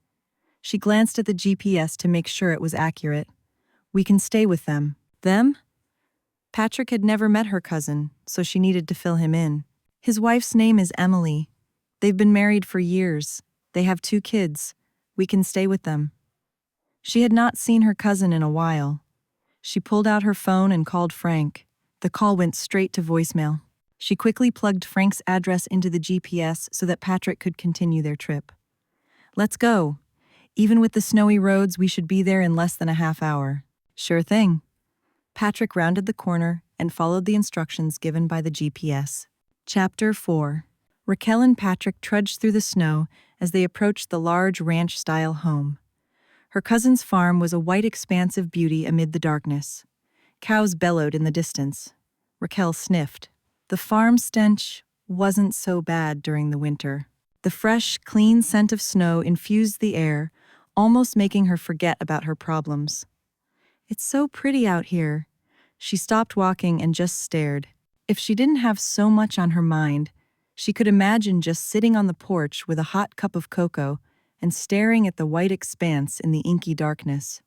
She glanced at the GPS to make sure it was accurate. We can stay with them. Them? Patrick had never met her cousin, so she needed to fill him in. His wife's name is Emily. They've been married for years. They have 2 kids. We can stay with them. She had not seen her cousin in a while. She pulled out her phone and called Frank. The call went straight to voicemail. She quickly plugged Frank's address into the GPS so that Patrick could continue their trip. Let's go. Even with the snowy roads, we should be there in less than a half hour. Sure thing. Patrick rounded the corner and followed the instructions given by the GPS. Chapter 4. Raquel and Patrick trudged through the snow as they approached the large ranch-style home. Her cousin's farm was a white expanse of beauty amid the darkness. Cows bellowed in the distance. Raquel sniffed. The farm stench wasn't so bad during the winter. The fresh, clean scent of snow infused the air, almost making her forget about her problems. It's so pretty out here. She stopped walking and just stared. If she didn't have so much on her mind, she could imagine just sitting on the porch with a hot cup of cocoa and staring at the white expanse in the inky darkness.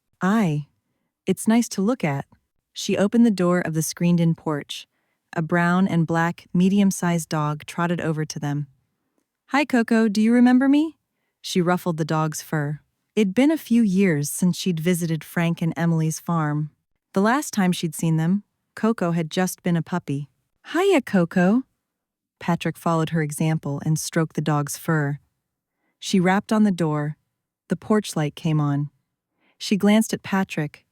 It's nice to look at. She opened the door of the screened-in porch. A brown and black, medium-sized dog trotted over to them. "Hi, Coco, do you remember me?" She ruffled the dog's fur. It'd been a few years since she'd visited Frank and Emily's farm. The last time she'd seen them, Coco had just been a puppy. "Hiya, Coco." Patrick followed her example and stroked the dog's fur. She rapped on the door. The porch light came on. She glanced at Patrick.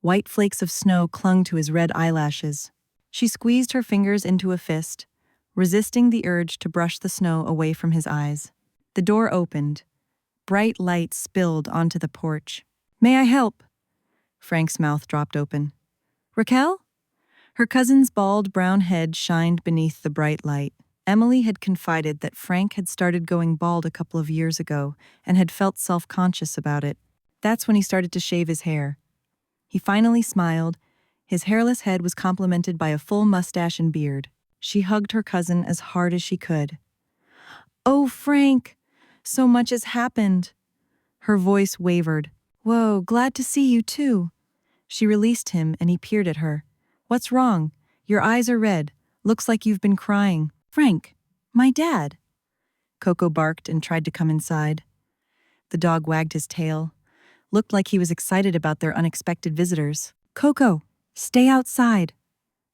White flakes of snow clung to his red eyelashes. She squeezed her fingers into a fist, resisting the urge to brush the snow away from his eyes. The door opened. Bright light spilled onto the porch. "May I help?" Frank's mouth dropped open. "Raquel?" Her cousin's bald brown head shined beneath the bright light. Emily had confided that Frank had started going bald a couple of years ago and had felt self-conscious about it. That's when he started to shave his hair. He finally smiled. His hairless head was complemented by a full mustache and beard. She hugged her cousin as hard as she could. "Oh, Frank, so much has happened." Her voice wavered. "Whoa, glad to see you too." She released him and he peered at her. "What's wrong? Your eyes are red. Looks like you've been crying." "Frank, my dad." Coco barked and tried to come inside. The dog wagged his tail. Looked like he was excited about their unexpected visitors. "Coco, stay outside."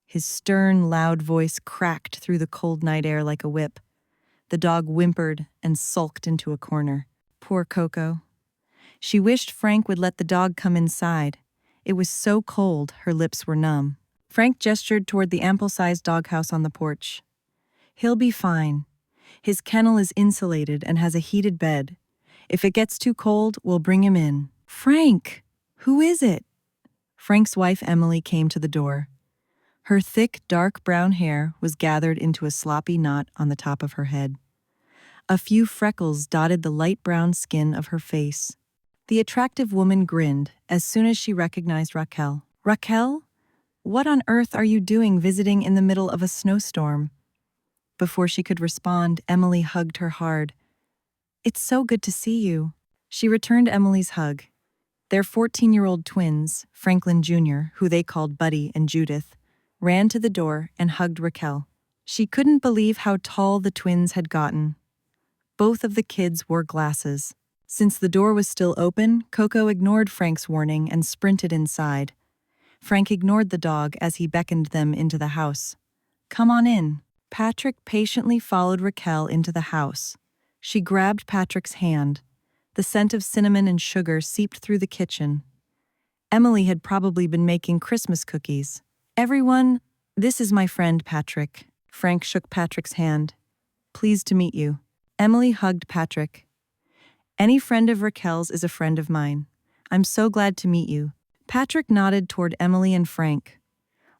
His stern, loud voice cracked through the cold night air like a whip. The dog whimpered and sulked into a corner. Poor Coco. She wished Frank would let the dog come inside. It was so cold, her lips were numb. Frank gestured toward the ample-sized doghouse on the porch. "He'll be fine. His kennel is insulated and has a heated bed. If it gets too cold, we'll bring him in." "Frank, who is it?" Frank's wife Emily came to the door. Her thick, dark brown hair was gathered into a sloppy knot on the top of her head. A few freckles dotted the light brown skin of her face. The attractive woman grinned as soon as she recognized Raquel. "Raquel? What on earth are you doing visiting in the middle of a snowstorm?" Before she could respond, Emily hugged her hard. "It's so good to see you." She returned Emily's hug. Their 14-year-old twins, Franklin Jr., who they called Buddy and Judith, ran to the door and hugged Raquel. She couldn't believe how tall the twins had gotten. Both of the kids wore glasses. Since the door was still open, Coco ignored Frank's warning and sprinted inside. Frank ignored the dog as he beckoned them into the house. "Come on in." Patrick patiently followed Raquel into the house. She grabbed Patrick's hand. The scent of cinnamon and sugar seeped through the kitchen. Emily had probably been making Christmas cookies. "Everyone, this is my friend Patrick." Frank shook Patrick's hand. "Pleased to meet you." Emily hugged Patrick. "Any friend of Raquel's is a friend of mine. I'm so glad to meet you." Patrick nodded toward Emily and Frank.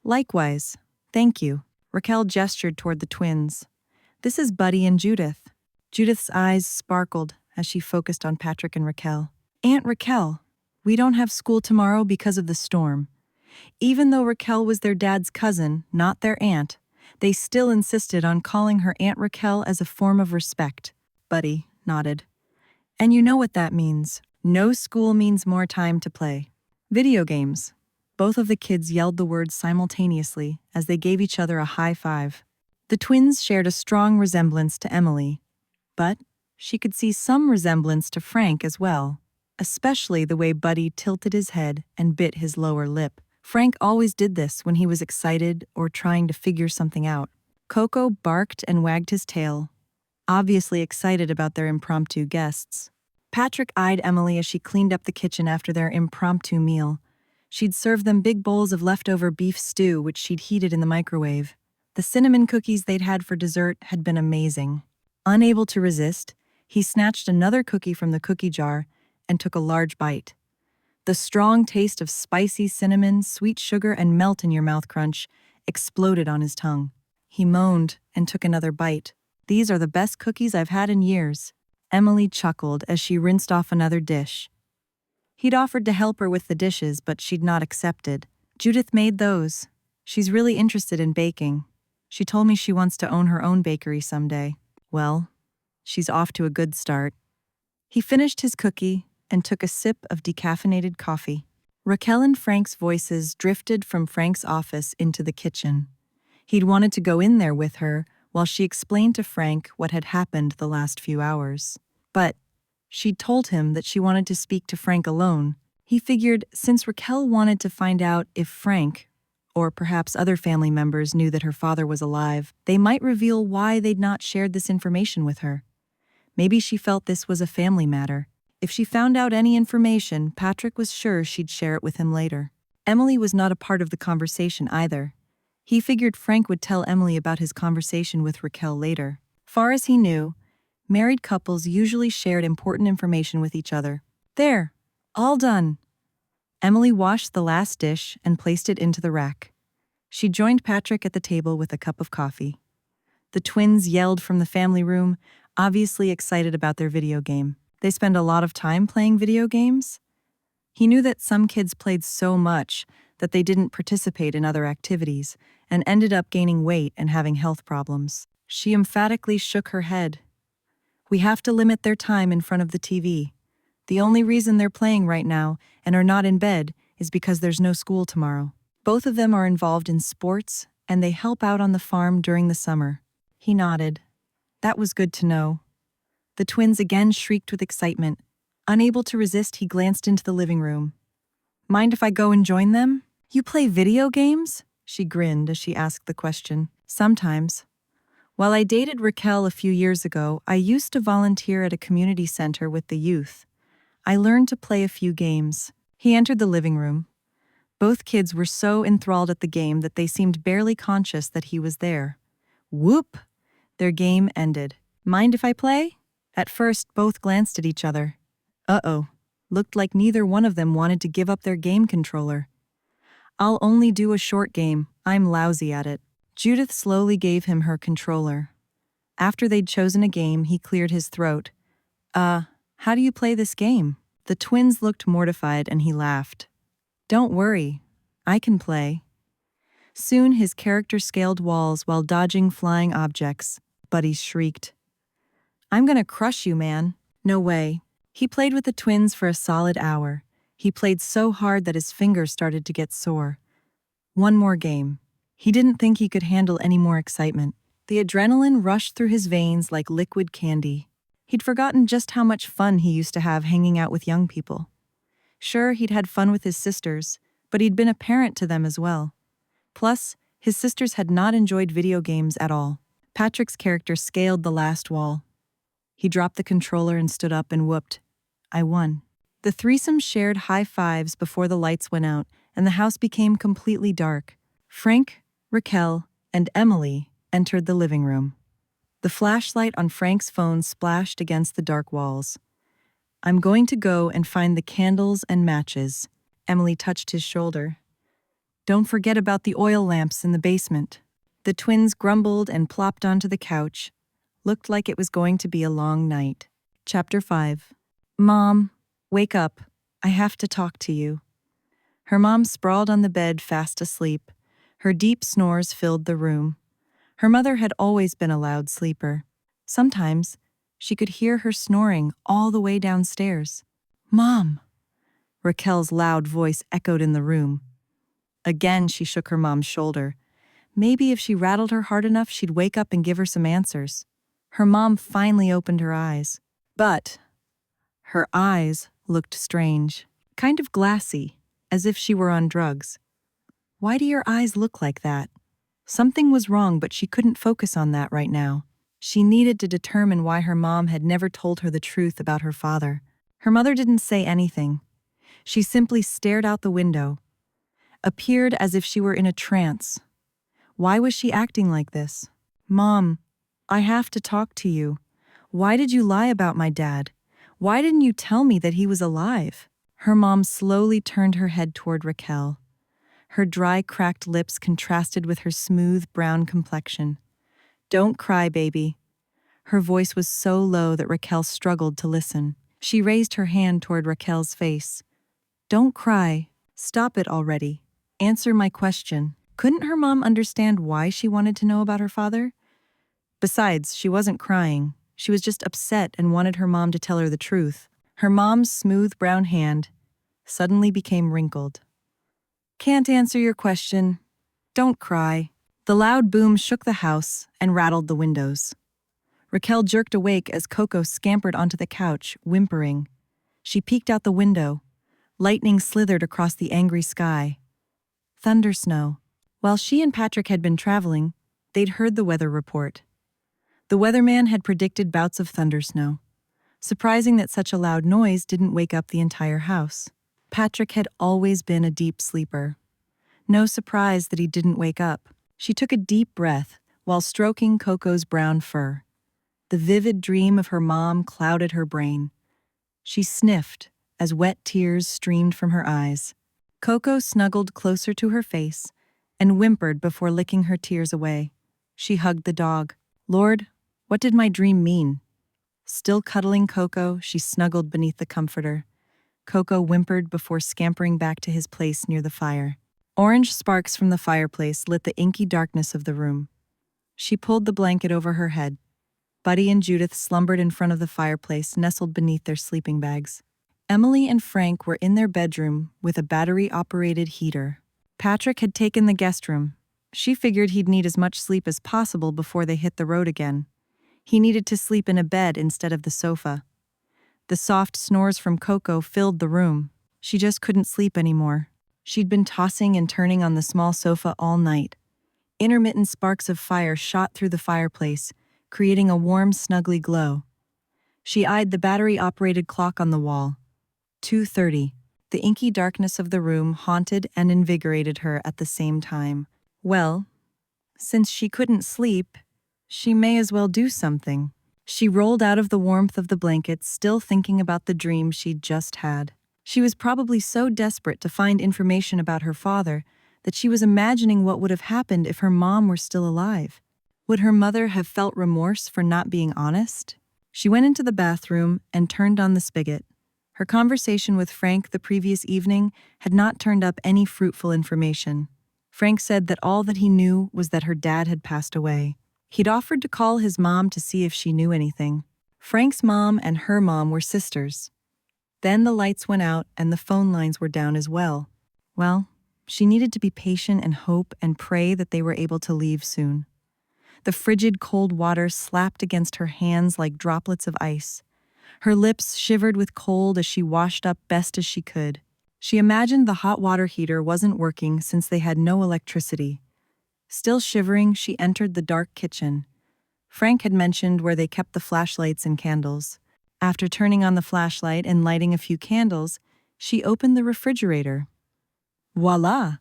"Likewise. Thank you." Raquel gestured toward the twins. "This is Buddy and Judith." Judith's eyes sparkled as she focused on Patrick and Raquel. "Aunt Raquel, we don't have school tomorrow because of the storm." Even though Raquel was their dad's cousin, not their aunt, they still insisted on calling her Aunt Raquel as a form of respect. Buddy nodded. "And you know what that means. No school means more time to play." Video games. Both of the kids yelled the words simultaneously as they gave each other a high five. The twins shared a strong resemblance to Emily, but she could see some resemblance to Frank as well, especially the way Buddy tilted his head and bit his lower lip. Frank always did this when he was excited or trying to figure something out. Coco barked and wagged his tail, obviously excited about their impromptu guests. Patrick eyed Emily as she cleaned up the kitchen after their impromptu meal. She'd serve them big bowls of leftover beef stew, which she'd heated in the microwave. The cinnamon cookies they'd had for dessert had been amazing. Unable to resist, he snatched another cookie from the cookie jar and took a large bite. The strong taste of spicy cinnamon, sweet sugar, and melt-in-your-mouth crunch exploded on his tongue. He moaned and took another bite. "These are the best cookies I've had in years." Emily chuckled as she rinsed off another dish. He'd offered to help her with the dishes, but she'd not accepted. "Judith made those. She's really interested in baking. She told me she wants to own her own bakery someday." Well, she's off to a good start. He finished his cookie and took a sip of decaffeinated coffee. Raquel and Frank's voices drifted from Frank's office into the kitchen. He'd wanted to go in there with her while she explained to Frank what had happened the last few hours. But she'd told him that she wanted to speak to Frank alone. He figured since Raquel wanted to find out if Frank, or perhaps other family members, knew that her father was alive, they might reveal why they'd not shared this information with her. Maybe she felt this was a family matter. If she found out any information, Patrick was sure she'd share it with him later. Emily was not a part of the conversation either. He figured Frank would tell Emily about his conversation with Raquel later. Far as he knew, married couples usually shared important information with each other. There, all done. Emily washed the last dish and placed it into the rack. She joined Patrick at the table with a cup of coffee. The twins yelled from the family room, obviously excited about their video game. They spend a lot of time playing video games? He knew that some kids played so much that they didn't participate in other activities and ended up gaining weight and having health problems. She emphatically shook her head. "We have to limit their time in front of the TV. The only reason they're playing right now and are not in bed is because there's no school tomorrow. Both of them are involved in sports and they help out on the farm during the summer." He nodded. That was good to know. The twins again shrieked with excitement. Unable to resist, he glanced into the living room. "Mind if I go and join them?" "You play video games?" She grinned as she asked the question. "Sometimes. While I dated Raquel a few years ago, I used to volunteer at a community center with the youth. I learned to play a few games." He entered the living room. Both kids were so enthralled at the game that they seemed barely conscious that he was there. Whoop! Their game ended. "Mind if I play?" At first, both glanced at each other. Uh-oh. Looked like neither one of them wanted to give up their game controller. "I'll only do a short game. I'm lousy at it." Judith slowly gave him her controller. After they'd chosen a game, he cleared his throat. How do you play this game?" The twins looked mortified and he laughed. "Don't worry. I can play." Soon his character scaled walls while dodging flying objects. Buddy shrieked. "I'm gonna crush you, man." "No way." He played with the twins for a solid hour. He played so hard that his fingers started to get sore. One more game. He didn't think he could handle any more excitement. The adrenaline rushed through his veins like liquid candy. He'd forgotten just how much fun he used to have hanging out with young people. Sure, he'd had fun with his sisters, but he'd been a parent to them as well. Plus, his sisters had not enjoyed video games at all. Patrick's character scaled the last wall. He dropped the controller and stood up and whooped. "I won." The threesome shared high fives before the lights went out and the house became completely dark. Frank, Raquel, and Emily entered the living room. The flashlight on Frank's phone splashed against the dark walls. "I'm going to go and find the candles and matches." Emily touched his shoulder. "Don't forget about the oil lamps in the basement." The twins grumbled and plopped onto the couch. Looked like it was going to be a long night. Chapter 5. "Mom, wake up. I have to talk to you." Her mom sprawled on the bed fast asleep. Her deep snores filled the room. Her mother had always been a loud sleeper. Sometimes, she could hear her snoring all the way downstairs. "Mom!" Raquel's loud voice echoed in the room. Again, she shook her mom's shoulder. Maybe if she rattled her hard enough, she'd wake up and give her some answers. Her mom finally opened her eyes. But her eyes looked strange, kind of glassy, as if she were on drugs. "Why do your eyes look like that?" Something was wrong, but she couldn't focus on that right now. She needed to determine why her mom had never told her the truth about her father. Her mother didn't say anything. She simply stared out the window. appeared as if she were in a trance. Why was she acting like this? "Mom, I have to talk to you. Why did you lie about my dad? Why didn't you tell me that he was alive?" Her mom slowly turned her head toward Raquel. Her dry, cracked lips contrasted with her smooth, brown complexion. "Don't cry, baby." Her voice was so low that Raquel struggled to listen. She raised her hand toward Raquel's face. "Don't cry. Stop it already. Answer my question." Couldn't her mom understand why she wanted to know about her father? Besides, she wasn't crying. She was just upset and wanted her mom to tell her the truth. Her mom's smooth brown hand suddenly became wrinkled. "Can't answer your question. Don't cry." The loud boom shook the house and rattled the windows. Raquel jerked awake as Coco scampered onto the couch, whimpering. She peeked out the window. Lightning slithered across the angry sky. Thunder snow. While she and Patrick had been traveling, they'd heard the weather report. The weatherman had predicted bouts of thundersnow. Surprising that such a loud noise didn't wake up the entire house. Patrick had always been a deep sleeper. No surprise that he didn't wake up. She took a deep breath while stroking Coco's brown fur. The vivid dream of her mom clouded her brain. She sniffed as wet tears streamed from her eyes. Coco snuggled closer to her face and whimpered before licking her tears away. She hugged the dog. "Lord, what did my dream mean?" Still cuddling Coco, she snuggled beneath the comforter. Coco whimpered before scampering back to his place near the fire. Orange sparks from the fireplace lit the inky darkness of the room. She pulled the blanket over her head. Buddy and Judith slumbered in front of the fireplace, nestled beneath their sleeping bags. Emily and Frank were in their bedroom with a battery-operated heater. Patrick had taken the guest room. She figured he'd need as much sleep as possible before they hit the road again. He needed to sleep in a bed instead of the sofa. The soft snores from Coco filled the room. She just couldn't sleep anymore. She'd been tossing and turning on the small sofa all night. Intermittent sparks of fire shot through the fireplace, creating a warm, snuggly glow. She eyed the battery-operated clock on the wall. 2:30. The inky darkness of the room haunted and invigorated her at the same time. Well, since she couldn't sleep, she may as well do something. She rolled out of the warmth of the blankets, still thinking about the dream she'd just had. She was probably so desperate to find information about her father that she was imagining what would have happened if her mom were still alive. Would her mother have felt remorse for not being honest? She went into the bathroom and turned on the spigot. Her conversation with Frank the previous evening had not turned up any fruitful information. Frank said that all that he knew was that her dad had passed away. He'd offered to call his mom to see if she knew anything. Frank's mom and her mom were sisters. Then the lights went out and the phone lines were down as well. Well, she needed to be patient and hope and pray that they were able to leave soon. The frigid cold water slapped against her hands like droplets of ice. Her lips shivered with cold as she washed up best as she could. She imagined the hot water heater wasn't working since they had no electricity. Still shivering, she entered the dark kitchen. Frank had mentioned where they kept the flashlights and candles. After turning on the flashlight and lighting a few candles, she opened the refrigerator. Voila!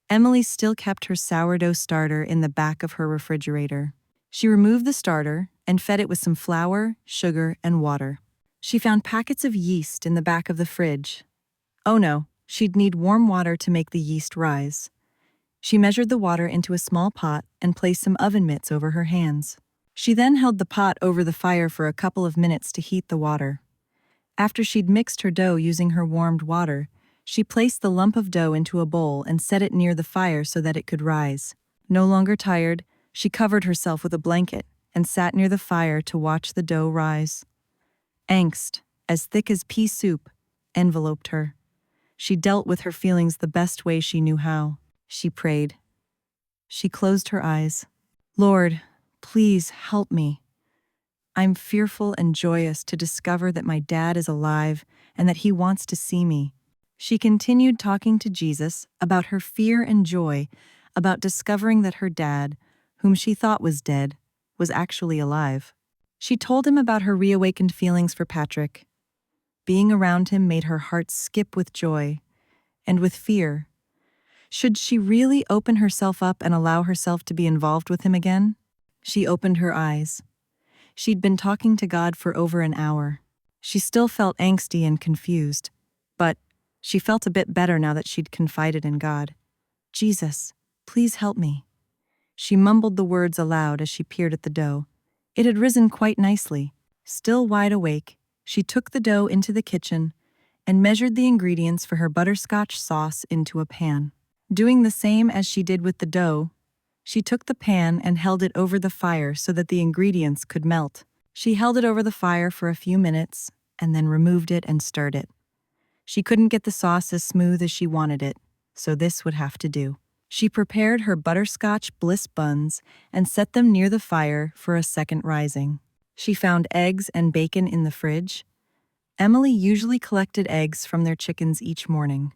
Emily still kept her sourdough starter in the back of her refrigerator. She removed the starter and fed it with some flour, sugar, and water. She found packets of yeast in the back of the fridge. Oh no, she'd need warm water to make the yeast rise. She measured the water into a small pot and placed some oven mitts over her hands. She then held the pot over the fire for a couple of minutes to heat the water. After she'd mixed her dough using her warmed water, she placed the lump of dough into a bowl and set it near the fire so that it could rise. No longer tired, she covered herself with a blanket and sat near the fire to watch the dough rise. Angst, as thick as pea soup, enveloped her. She dealt with her feelings the best way she knew how. She prayed. She closed her eyes. Lord, please help me. I'm fearful and joyous to discover that my dad is alive and that he wants to see me. She continued talking to Jesus about her fear and joy about discovering that her dad, whom she thought was dead, was actually alive. She told him about her reawakened feelings for Patrick. Being around him made her heart skip with joy and with fear. Should she really open herself up and allow herself to be involved with him again? She opened her eyes. She'd been talking to God for over an hour. She still felt angsty and confused, but she felt a bit better now that she'd confided in God. Jesus, please help me. She mumbled the words aloud as she peered at the dough. It had risen quite nicely. Still wide awake, she took the dough into the kitchen and measured the ingredients for her butterscotch sauce into a pan. Doing the same as she did with the dough, she took the pan and held it over the fire so that the ingredients could melt. She held it over the fire for a few minutes and then removed it and stirred it. She couldn't get the sauce as smooth as she wanted it, so this would have to do. She prepared her Butterscotch Bliss buns and set them near the fire for a second rising. She found eggs and bacon in the fridge. Emily usually collected eggs from their chickens each morning.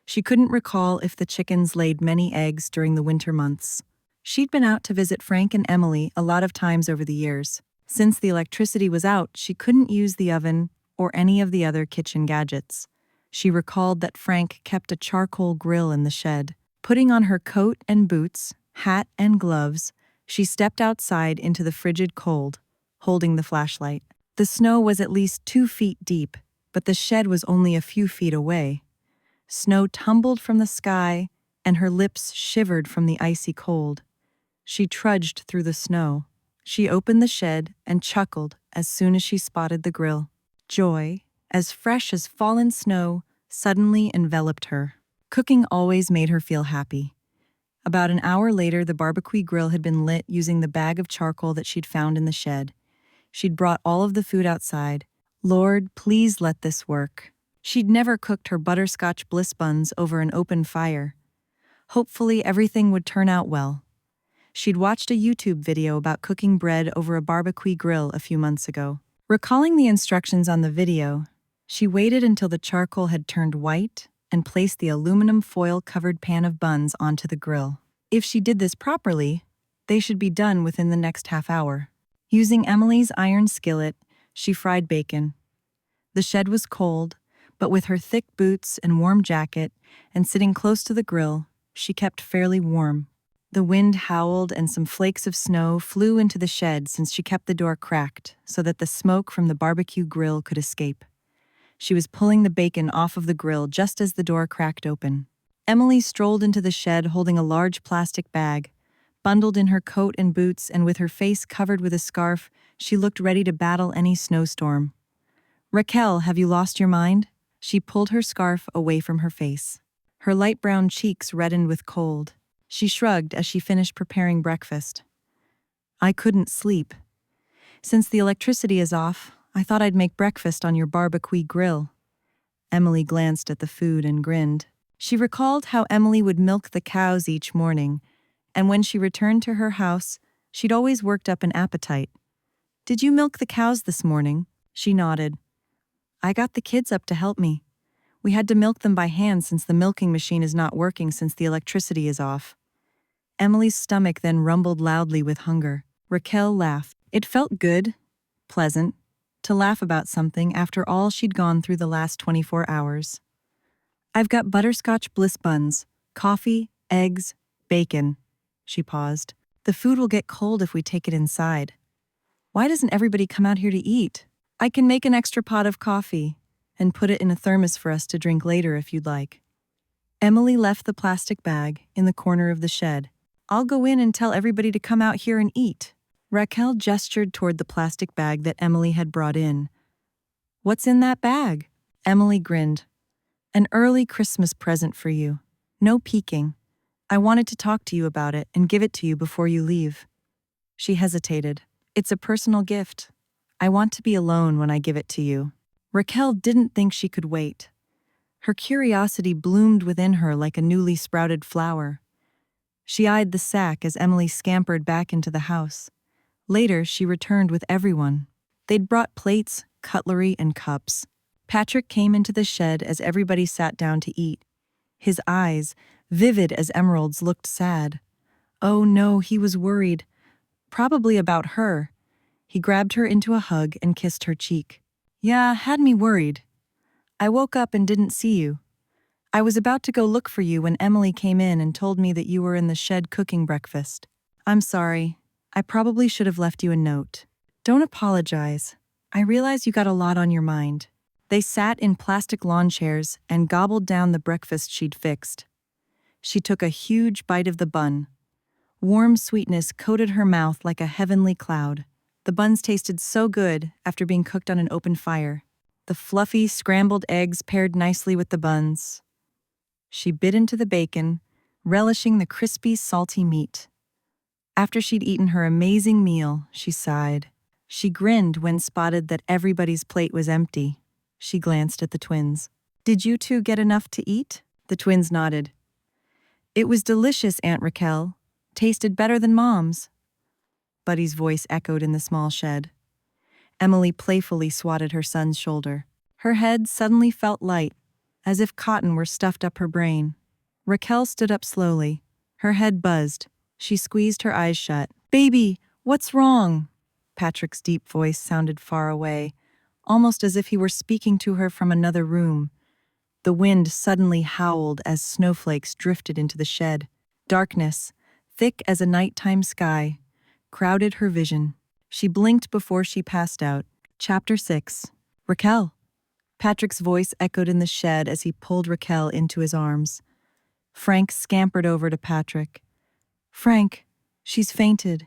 She couldn't recall if the chickens laid many eggs during the winter months. She'd been out to visit Frank and Emily a lot of times over the years. Since the electricity was out, she couldn't use the oven or any of the other kitchen gadgets. She recalled that Frank kept a charcoal grill in the shed. Putting on her coat and boots, hat and gloves, she stepped outside into the frigid cold, holding the flashlight. The snow was at least 2 feet deep, but the shed was only a few feet away. Snow tumbled from the sky, and her lips shivered from the icy cold. She trudged through the snow. She opened the shed and chuckled as soon as she spotted the grill. Joy, as fresh as fallen snow, suddenly enveloped her. Cooking always made her feel happy. About an hour later, the barbecue grill had been lit using the bag of charcoal that she'd found in the shed. She'd brought all of the food outside. Lord, please let this work. She'd never cooked her Butterscotch Bliss buns over an open fire. Hopefully, everything would turn out well. She'd watched a YouTube video about cooking bread over a barbecue grill a few months ago. Recalling the instructions on the video, she waited until the charcoal had turned white and placed the aluminum foil-covered pan of buns onto the grill. If she did this properly, they should be done within the next half hour. Using Emily's iron skillet, she fried bacon. The shed was cold, but with her thick boots and warm jacket and sitting close to the grill, she kept fairly warm. The wind howled and some flakes of snow flew into the shed since she kept the door cracked so that the smoke from the barbecue grill could escape. She was pulling the bacon off of the grill just as the door cracked open. Emily strolled into the shed holding a large plastic bag. Bundled in her coat and boots and with her face covered with a scarf, she looked ready to battle any snowstorm. "Raquel, have you lost your mind?" She pulled her scarf away from her face. Her light brown cheeks reddened with cold. She shrugged as she finished preparing breakfast. "I couldn't sleep. Since the electricity is off, I thought I'd make breakfast on your barbecue grill." Emily glanced at the food and grinned. She recalled how Emily would milk the cows each morning, and when she returned to her house, she'd always worked up an appetite. "Did you milk the cows this morning?" She nodded. "I got the kids up to help me. We had to milk them by hand since the milking machine is not working since the electricity is off." Emily's stomach then rumbled loudly with hunger. Raquel laughed. It felt good, pleasant, to laugh about something after all she'd gone through the last 24 hours. "I've got Butterscotch Bliss buns, coffee, eggs, bacon." She paused. "The food will get cold if we take it inside. Why doesn't everybody come out here to eat? I can make an extra pot of coffee and put it in a thermos for us to drink later if you'd like." Emily left the plastic bag in the corner of the shed. "I'll go in and tell everybody to come out here and eat." Raquel gestured toward the plastic bag that Emily had brought in. "What's in that bag?" Emily grinned. "An early Christmas present for you. No peeking. I wanted to talk to you about it and give it to you before you leave." She hesitated. "It's a personal gift. I want to be alone when I give it to you." Raquel didn't think she could wait. Her curiosity bloomed within her like a newly sprouted flower. She eyed the sack as Emily scampered back into the house. Later, she returned with everyone. They'd brought plates, cutlery, and cups. Patrick came into the shed as everybody sat down to eat. His eyes, vivid as emeralds, looked sad. Oh no, he was worried. Probably about her. He grabbed her into a hug and kissed her cheek. "Yeah, had me worried. I woke up and didn't see you. I was about to go look for you when Emily came in and told me that you were in the shed cooking breakfast. I'm sorry. I probably should have left you a note. Don't apologize. I realize you got a lot on your mind. They sat in plastic lawn chairs and gobbled down the breakfast she'd fixed. She took a huge bite of the bun. Warm sweetness coated her mouth like a heavenly cloud. The buns tasted so good after being cooked on an open fire. The fluffy, scrambled eggs paired nicely with the buns. She bit into the bacon, relishing the crispy, salty meat. After she'd eaten her amazing meal, she sighed. She grinned when spotted that everybody's plate was empty. She glanced at the twins. Did you two get enough to eat? The twins nodded. It was delicious, Aunt Raquel. Tasted better than Mom's. Buddy's voice echoed in the small shed. Emily playfully swatted her son's shoulder. Her head suddenly felt light, as if cotton were stuffed up her brain. Raquel stood up slowly. Her head buzzed. She squeezed her eyes shut. Baby, what's wrong? Patrick's deep voice sounded far away, almost as if he were speaking to her from another room. The wind suddenly howled as snowflakes drifted into the shed. Darkness, thick as a nighttime sky, crowded her vision. She blinked before she passed out. Chapter 6. Raquel. Patrick's voice echoed in the shed as he pulled Raquel into his arms. Frank scampered over to Patrick. Frank, she's fainted.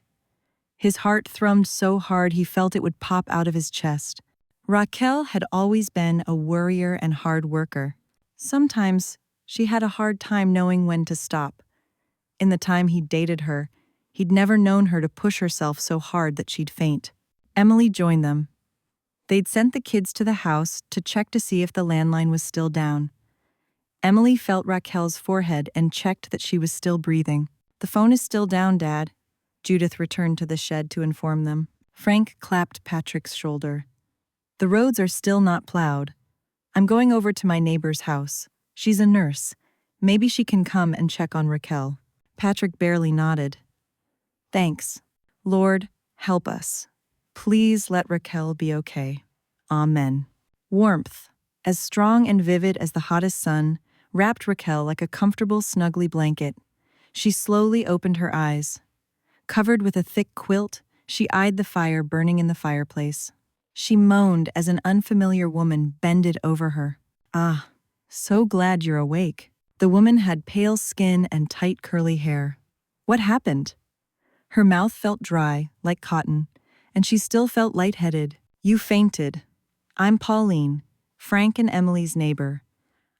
His heart thrummed so hard he felt it would pop out of his chest. Raquel had always been a worrier and hard worker. Sometimes she had a hard time knowing when to stop. In the time he'd dated her, he'd never known her to push herself so hard that she'd faint. Emily joined them. They'd sent the kids to the house to check to see if the landline was still down. Emily felt Raquel's forehead and checked that she was still breathing. The phone is still down, Dad. Judith returned to the shed to inform them. Frank clapped Patrick's shoulder. The roads are still not plowed. I'm going over to my neighbor's house. She's a nurse. Maybe she can come and check on Raquel. Patrick barely nodded. Thanks. Lord, help us. Please let Raquel be okay. Amen. Warmth, as strong and vivid as the hottest sun, wrapped Raquel like a comfortable, snuggly blanket. She slowly opened her eyes. Covered with a thick quilt, she eyed the fire burning in the fireplace. She moaned as an unfamiliar woman bended over her. Ah, so glad you're awake. The woman had pale skin and tight curly hair. What happened? Her mouth felt dry, like cotton, and she still felt lightheaded. You fainted. I'm Pauline, Frank and Emily's neighbor.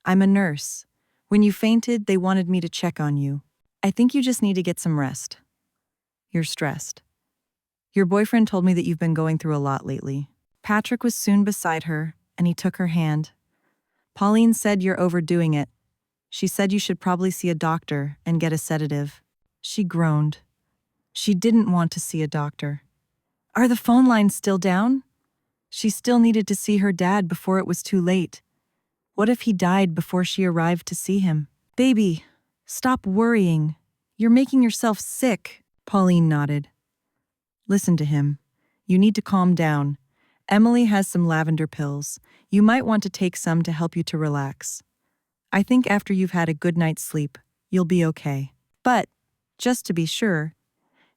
I'm a nurse. When you fainted, they wanted me to check on you. I think you just need to get some rest. You're stressed. Your boyfriend told me that you've been going through a lot lately. Patrick was soon beside her, and he took her hand. Pauline said you're overdoing it. She said you should probably see a doctor and get a sedative. She groaned. She didn't want to see a doctor. Are the phone lines still down? She still needed to see her dad before it was too late. What if he died before she arrived to see him? Baby, stop worrying. You're making yourself sick. Pauline nodded. Listen to him. You need to calm down. Emily has some lavender pills. You might want to take some to help you to relax. I think after you've had a good night's sleep, you'll be okay. But, just to be sure,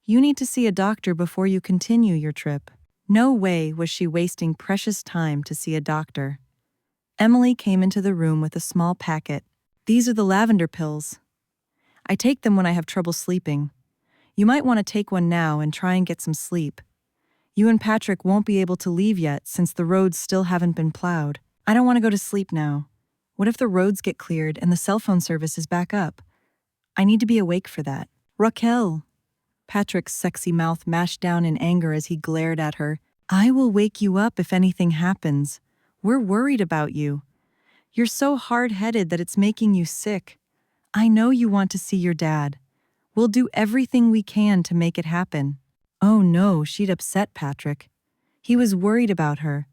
you need to see a doctor before you continue your trip. No way was she wasting precious time to see a doctor. Emily came into the room with a small packet. These are the lavender pills. I take them when I have trouble sleeping. You might want to take one now and try and get some sleep. You and Patrick won't be able to leave yet since the roads still haven't been plowed. I don't want to go to sleep now. What if the roads get cleared and the cell phone service is back up? I need to be awake for that. Raquel. Patrick's sexy mouth mashed down in anger as he glared at her. I will wake you up if anything happens. We're worried about you. You're so hard-headed that it's making you sick. I know you want to see your dad. We'll do everything we can to make it happen. Oh no, she'd upset Patrick. He was worried about her.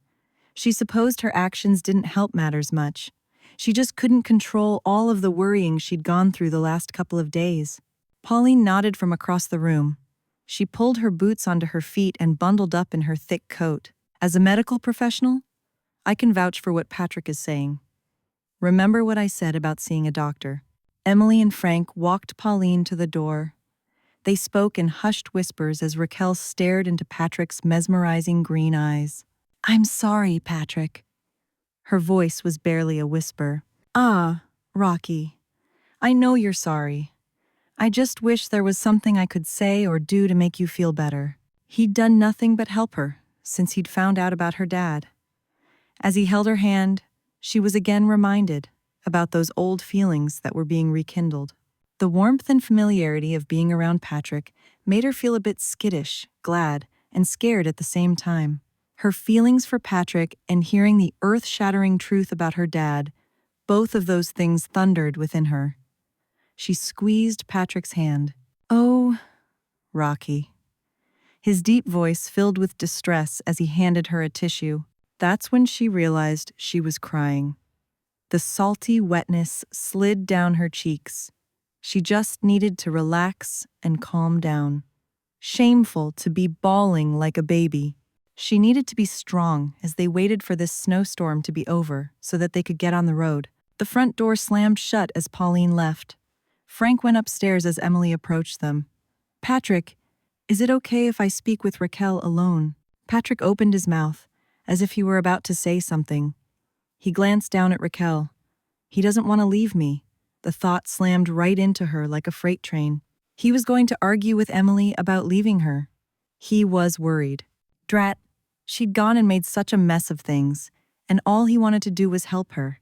She supposed her actions didn't help matters much. She just couldn't control all of the worrying she'd gone through the last couple of days. Pauline nodded from across the room. She pulled her boots onto her feet and bundled up in her thick coat. As a medical professional, I can vouch for what Patrick is saying. Remember what I said about seeing a doctor. Emily and Frank walked Pauline to the door. They spoke in hushed whispers as Raquel stared into Patrick's mesmerizing green eyes. I'm sorry, Patrick. Her voice was barely a whisper. Ah, Rocky. I know you're sorry. I just wish there was something I could say or do to make you feel better. He'd done nothing but help her since he'd found out about her dad. As he held her hand, she was again reminded about those old feelings that were being rekindled. The warmth and familiarity of being around Patrick made her feel a bit skittish, glad, and scared at the same time. Her feelings for Patrick and hearing the earth-shattering truth about her dad, both of those things thundered within her. She squeezed Patrick's hand. Oh, Rocky. His deep voice filled with distress as he handed her a tissue. That's when she realized she was crying. The salty wetness slid down her cheeks. She just needed to relax and calm down. Shameful to be bawling like a baby. She needed to be strong as they waited for this snowstorm to be over so that they could get on the road. The front door slammed shut as Pauline left. Frank went upstairs as Emily approached them. Patrick, is it okay if I speak with Raquel alone? Patrick opened his mouth, as if he were about to say something. He glanced down at Raquel. He doesn't want to leave me. The thought slammed right into her like a freight train. He was going to argue with Emily about leaving her. He was worried. Drat, she'd gone and made such a mess of things, and all he wanted to do was help her.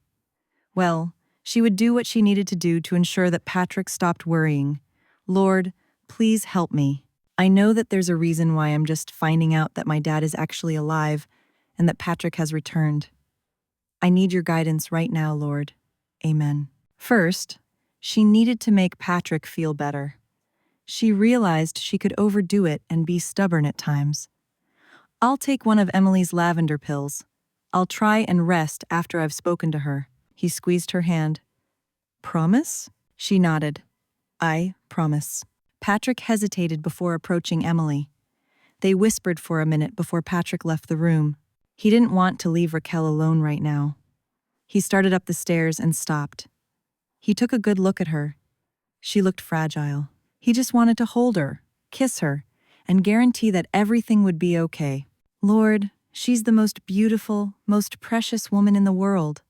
Well, she would do what she needed to do to ensure that Patrick stopped worrying. Lord, please help me. I know that there's a reason why I'm just finding out that my dad is actually alive and that Patrick has returned. I need your guidance right now, Lord. Amen. First, she needed to make Patrick feel better. She realized she could overdo it and be stubborn at times. I'll take one of Emily's lavender pills. I'll try and rest after I've spoken to her. He squeezed her hand. Promise? She nodded. I promise. Patrick hesitated before approaching Emily. They whispered for a minute before Patrick left the room. He didn't want to leave Raquel alone right now. He started up the stairs and stopped. He took a good look at her. She looked fragile. He just wanted to hold her, kiss her, and guarantee that everything would be okay. Lord, she's the most beautiful, most precious woman in the world.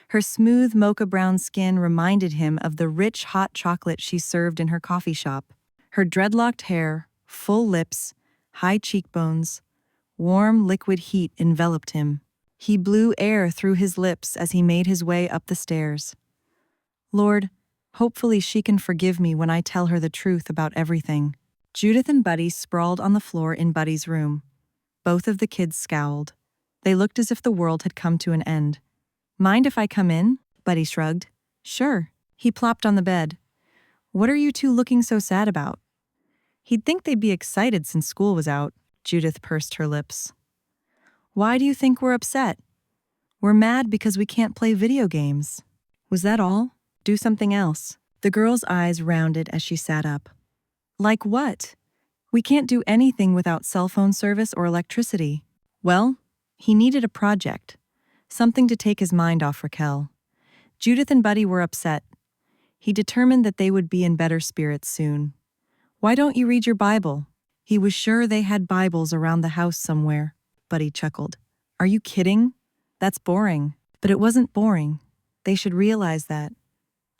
Her smooth mocha-brown skin reminded him of the rich hot chocolate she served in her coffee shop. Her dreadlocked hair, full lips, high cheekbones, warm liquid heat enveloped him. He blew air through his lips as he made his way up the stairs. Lord, hopefully she can forgive me when I tell her the truth about everything. Judith and Buddy sprawled on the floor in Buddy's room. Both of the kids scowled. They looked as if the world had come to an end. Mind if I come in? Buddy shrugged. Sure. He plopped on the bed. What are you two looking so sad about? He'd think they'd be excited since school was out. Judith pursed her lips. Why do you think we're upset? We're mad because we can't play video games. Was that all? Do something else. The girl's eyes rounded as she sat up. Like what? We can't do anything without cell phone service or electricity. Well, he needed a project. Something to take his mind off Raquel. Judith and Buddy were upset. He determined that they would be in better spirits soon. Why don't you read your Bible? He was sure they had Bibles around the house somewhere. Buddy chuckled. Are you kidding? That's boring. But it wasn't boring. They should realize that.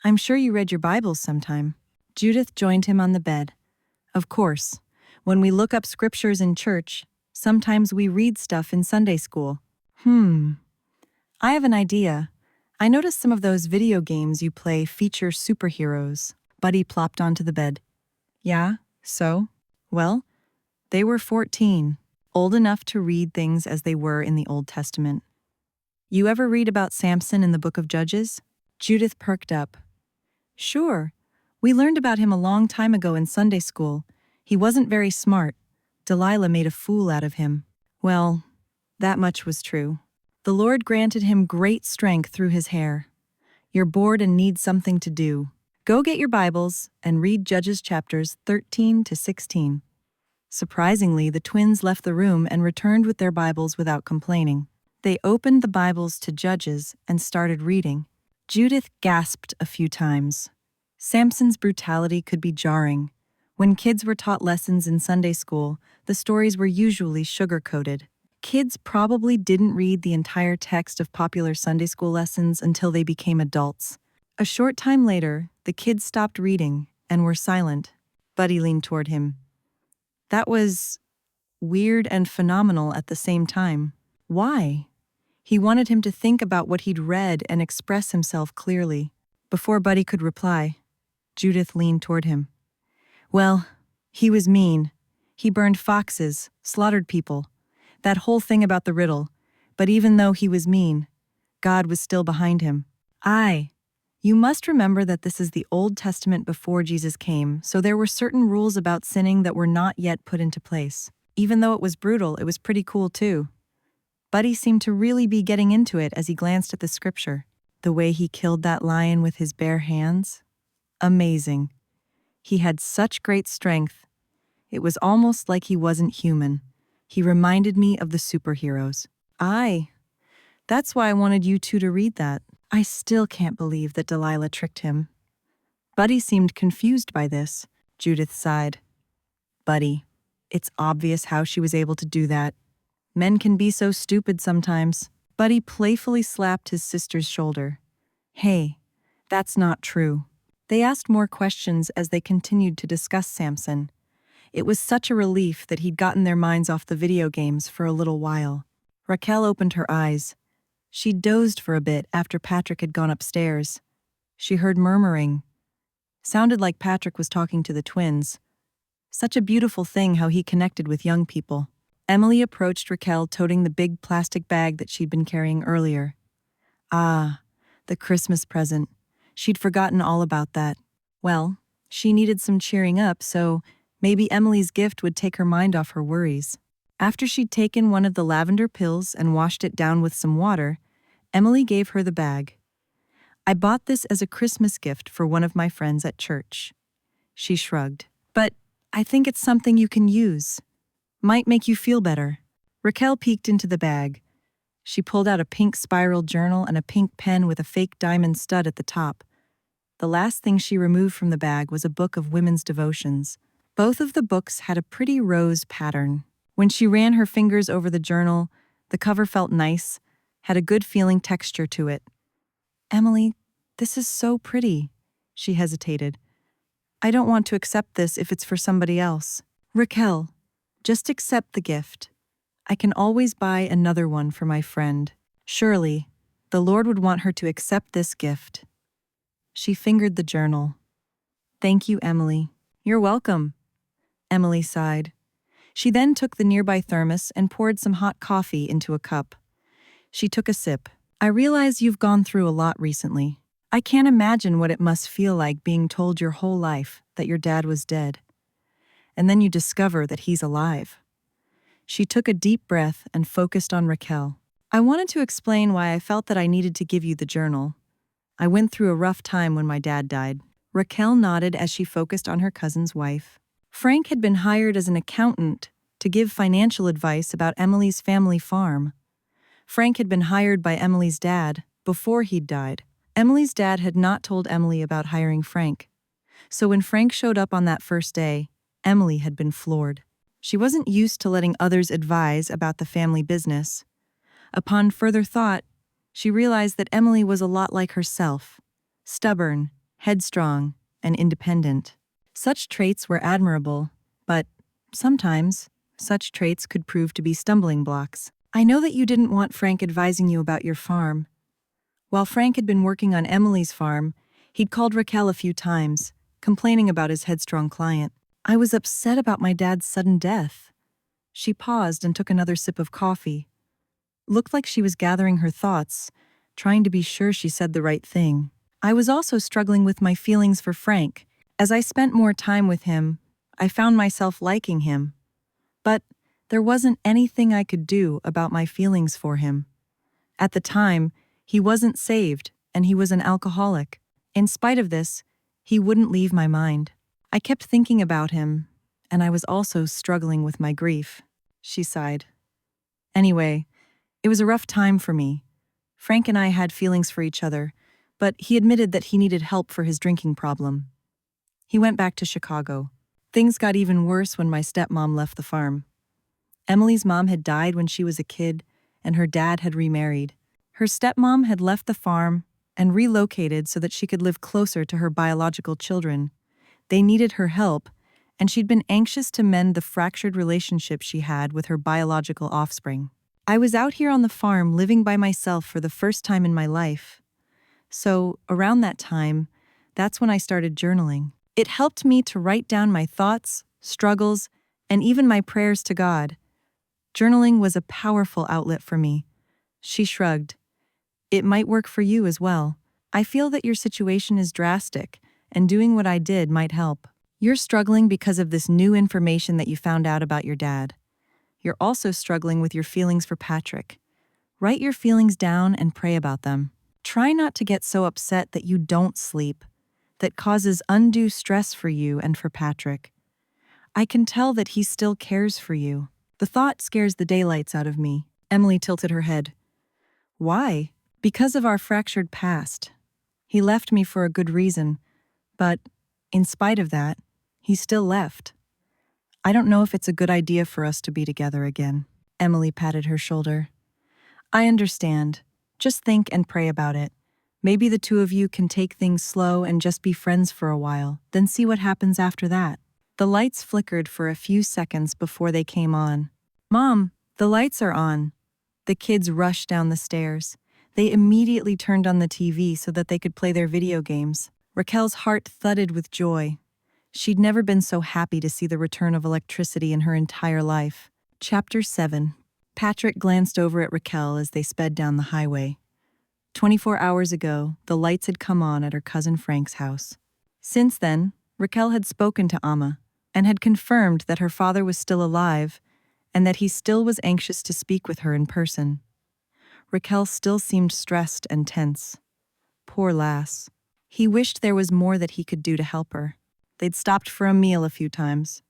I'm sure you read your Bibles sometime. Judith joined him on the bed. Of course, when we look up scriptures in church, sometimes we read stuff in Sunday school. I have an idea. I noticed some of those video games you play feature superheroes. Buddy plopped onto the bed. Yeah, so? Well, they were 14, old enough to read things as they were in the Old Testament. You ever read about Samson in the Book of Judges? Judith perked up. Sure. We learned about him a long time ago in Sunday school. He wasn't very smart. Delilah made a fool out of him. Well, that much was true. The Lord granted him great strength through his hair. You're bored and need something to do. Go get your Bibles and read Judges chapters 13 to 16. Surprisingly, the twins left the room and returned with their Bibles without complaining. They opened the Bibles to Judges and started reading. Judith gasped a few times. Samson's brutality could be jarring. When kids were taught lessons in Sunday school, the stories were usually sugar-coated. Kids probably didn't read the entire text of popular Sunday school lessons until they became adults. A short time later, the kids stopped reading and were silent. Buddy leaned toward him. That was weird and phenomenal at the same time. Why? He wanted him to think about what he'd read and express himself clearly. Before Buddy could reply, Judith leaned toward him. Well, he was mean. He burned foxes, slaughtered people. That whole thing about the riddle. But even though he was mean, God was still behind him. You must remember that this is the Old Testament before Jesus came, so there were certain rules about sinning that were not yet put into place. Even though it was brutal, it was pretty cool too. Buddy seemed to really be getting into it as he glanced at the scripture. The way he killed that lion with his bare hands? Amazing. He had such great strength. It was almost like he wasn't human. He reminded me of the superheroes. That's why I wanted you two to read that. I still can't believe that Delilah tricked him. Buddy seemed confused by this. Judith sighed. Buddy, it's obvious how she was able to do that. Men can be so stupid sometimes. Buddy playfully slapped his sister's shoulder. Hey, that's not true. They asked more questions as they continued to discuss Samson. It was such a relief that he'd gotten their minds off the video games for a little while. Raquel opened her eyes. She dozed for a bit after Patrick had gone upstairs. She heard murmuring. Sounded like Patrick was talking to the twins. Such a beautiful thing how he connected with young people. Emily approached Raquel toting the big plastic bag that she'd been carrying earlier. The Christmas present. She'd forgotten all about that. Well, she needed some cheering up, so maybe Emily's gift would take her mind off her worries. After she'd taken one of the lavender pills and washed it down with some water, Emily gave her the bag. I bought this as a Christmas gift for one of my friends at church. She shrugged. But I think it's something you can use. Might make you feel better. Raquel peeked into the bag. She pulled out a pink spiral journal and a pink pen with a fake diamond stud at the top. The last thing she removed from the bag was a book of women's devotions. Both of the books had a pretty rose pattern. When she ran her fingers over the journal, the cover felt nice, had a good feeling texture to it. Emily, this is so pretty, she hesitated. I don't want to accept this if it's for somebody else. Raquel, just accept the gift. I can always buy another one for my friend. Surely, the Lord would want her to accept this gift. She fingered the journal. Thank you, Emily. You're welcome. Emily sighed. She then took the nearby thermos and poured some hot coffee into a cup. She took a sip. I realize you've gone through a lot recently. I can't imagine what it must feel like being told your whole life that your dad was dead. And then you discover that he's alive. She took a deep breath and focused on Raquel. I wanted to explain why I felt that I needed to give you the journal. I went through a rough time when my dad died. Raquel nodded as she focused on her cousin's wife. Frank had been hired as an accountant to give financial advice about Emily's family farm. Frank had been hired by Emily's dad before he'd died. Emily's dad had not told Emily about hiring Frank. So when Frank showed up on that first day, Emily had been floored. She wasn't used to letting others advise about the family business. Upon further thought, she realized that Emily was a lot like herself, stubborn, headstrong, and independent. Such traits were admirable, but sometimes such traits could prove to be stumbling blocks. I know that you didn't want Frank advising you about your farm. While Frank had been working on Emily's farm, he'd called Raquel a few times, complaining about his headstrong client. I was upset about my dad's sudden death. She paused and took another sip of coffee. Looked like she was gathering her thoughts, trying to be sure she said the right thing. I was also struggling with my feelings for Frank. As I spent more time with him, I found myself liking him. But there wasn't anything I could do about my feelings for him. At the time, he wasn't saved, and he was an alcoholic. In spite of this, he wouldn't leave my mind. I kept thinking about him, and I was also struggling with my grief. She sighed. Anyway, it was a rough time for me. Frank and I had feelings for each other, but he admitted that he needed help for his drinking problem. He went back to Chicago. Things got even worse when my stepmom left the farm. Emily's mom had died when she was a kid, and her dad had remarried. Her stepmom had left the farm and relocated so that she could live closer to her biological children. They needed her help, and she'd been anxious to mend the fractured relationship she had with her biological offspring. I was out here on the farm living by myself for the first time in my life. So, around that time, that's when I started journaling. It helped me to write down my thoughts, struggles, and even my prayers to God. Journaling was a powerful outlet for me. She shrugged. It might work for you as well. I feel that your situation is drastic, and doing what I did might help. You're struggling because of this new information that you found out about your dad. You're also struggling with your feelings for Patrick. Write your feelings down and pray about them. Try not to get so upset that you don't sleep. That causes undue stress for you and for Patrick. I can tell that he still cares for you. The thought scares the daylights out of me. Emily tilted her head. Why? Because of our fractured past. He left me for a good reason, but in spite of that, he still left. I don't know if it's a good idea for us to be together again. Emily patted her shoulder. I understand. Just think and pray about it. Maybe the two of you can take things slow and just be friends for a while, then see what happens after that. The lights flickered for a few seconds before they came on. Mom, the lights are on. The kids rushed down the stairs. They immediately turned on the TV so that they could play their video games. Raquel's heart thudded with joy. She'd never been so happy to see the return of electricity in her entire life. Chapter 7. Patrick glanced over at Raquel as they sped down the highway. 24 hours ago, the lights had come on at her cousin Frank's house. Since then, Raquel had spoken to Amma and had confirmed that her father was still alive and that he still was anxious to speak with her in person. Raquel still seemed stressed and tense. Poor lass. He wished there was more that he could do to help her. They'd stopped for a meal a few times.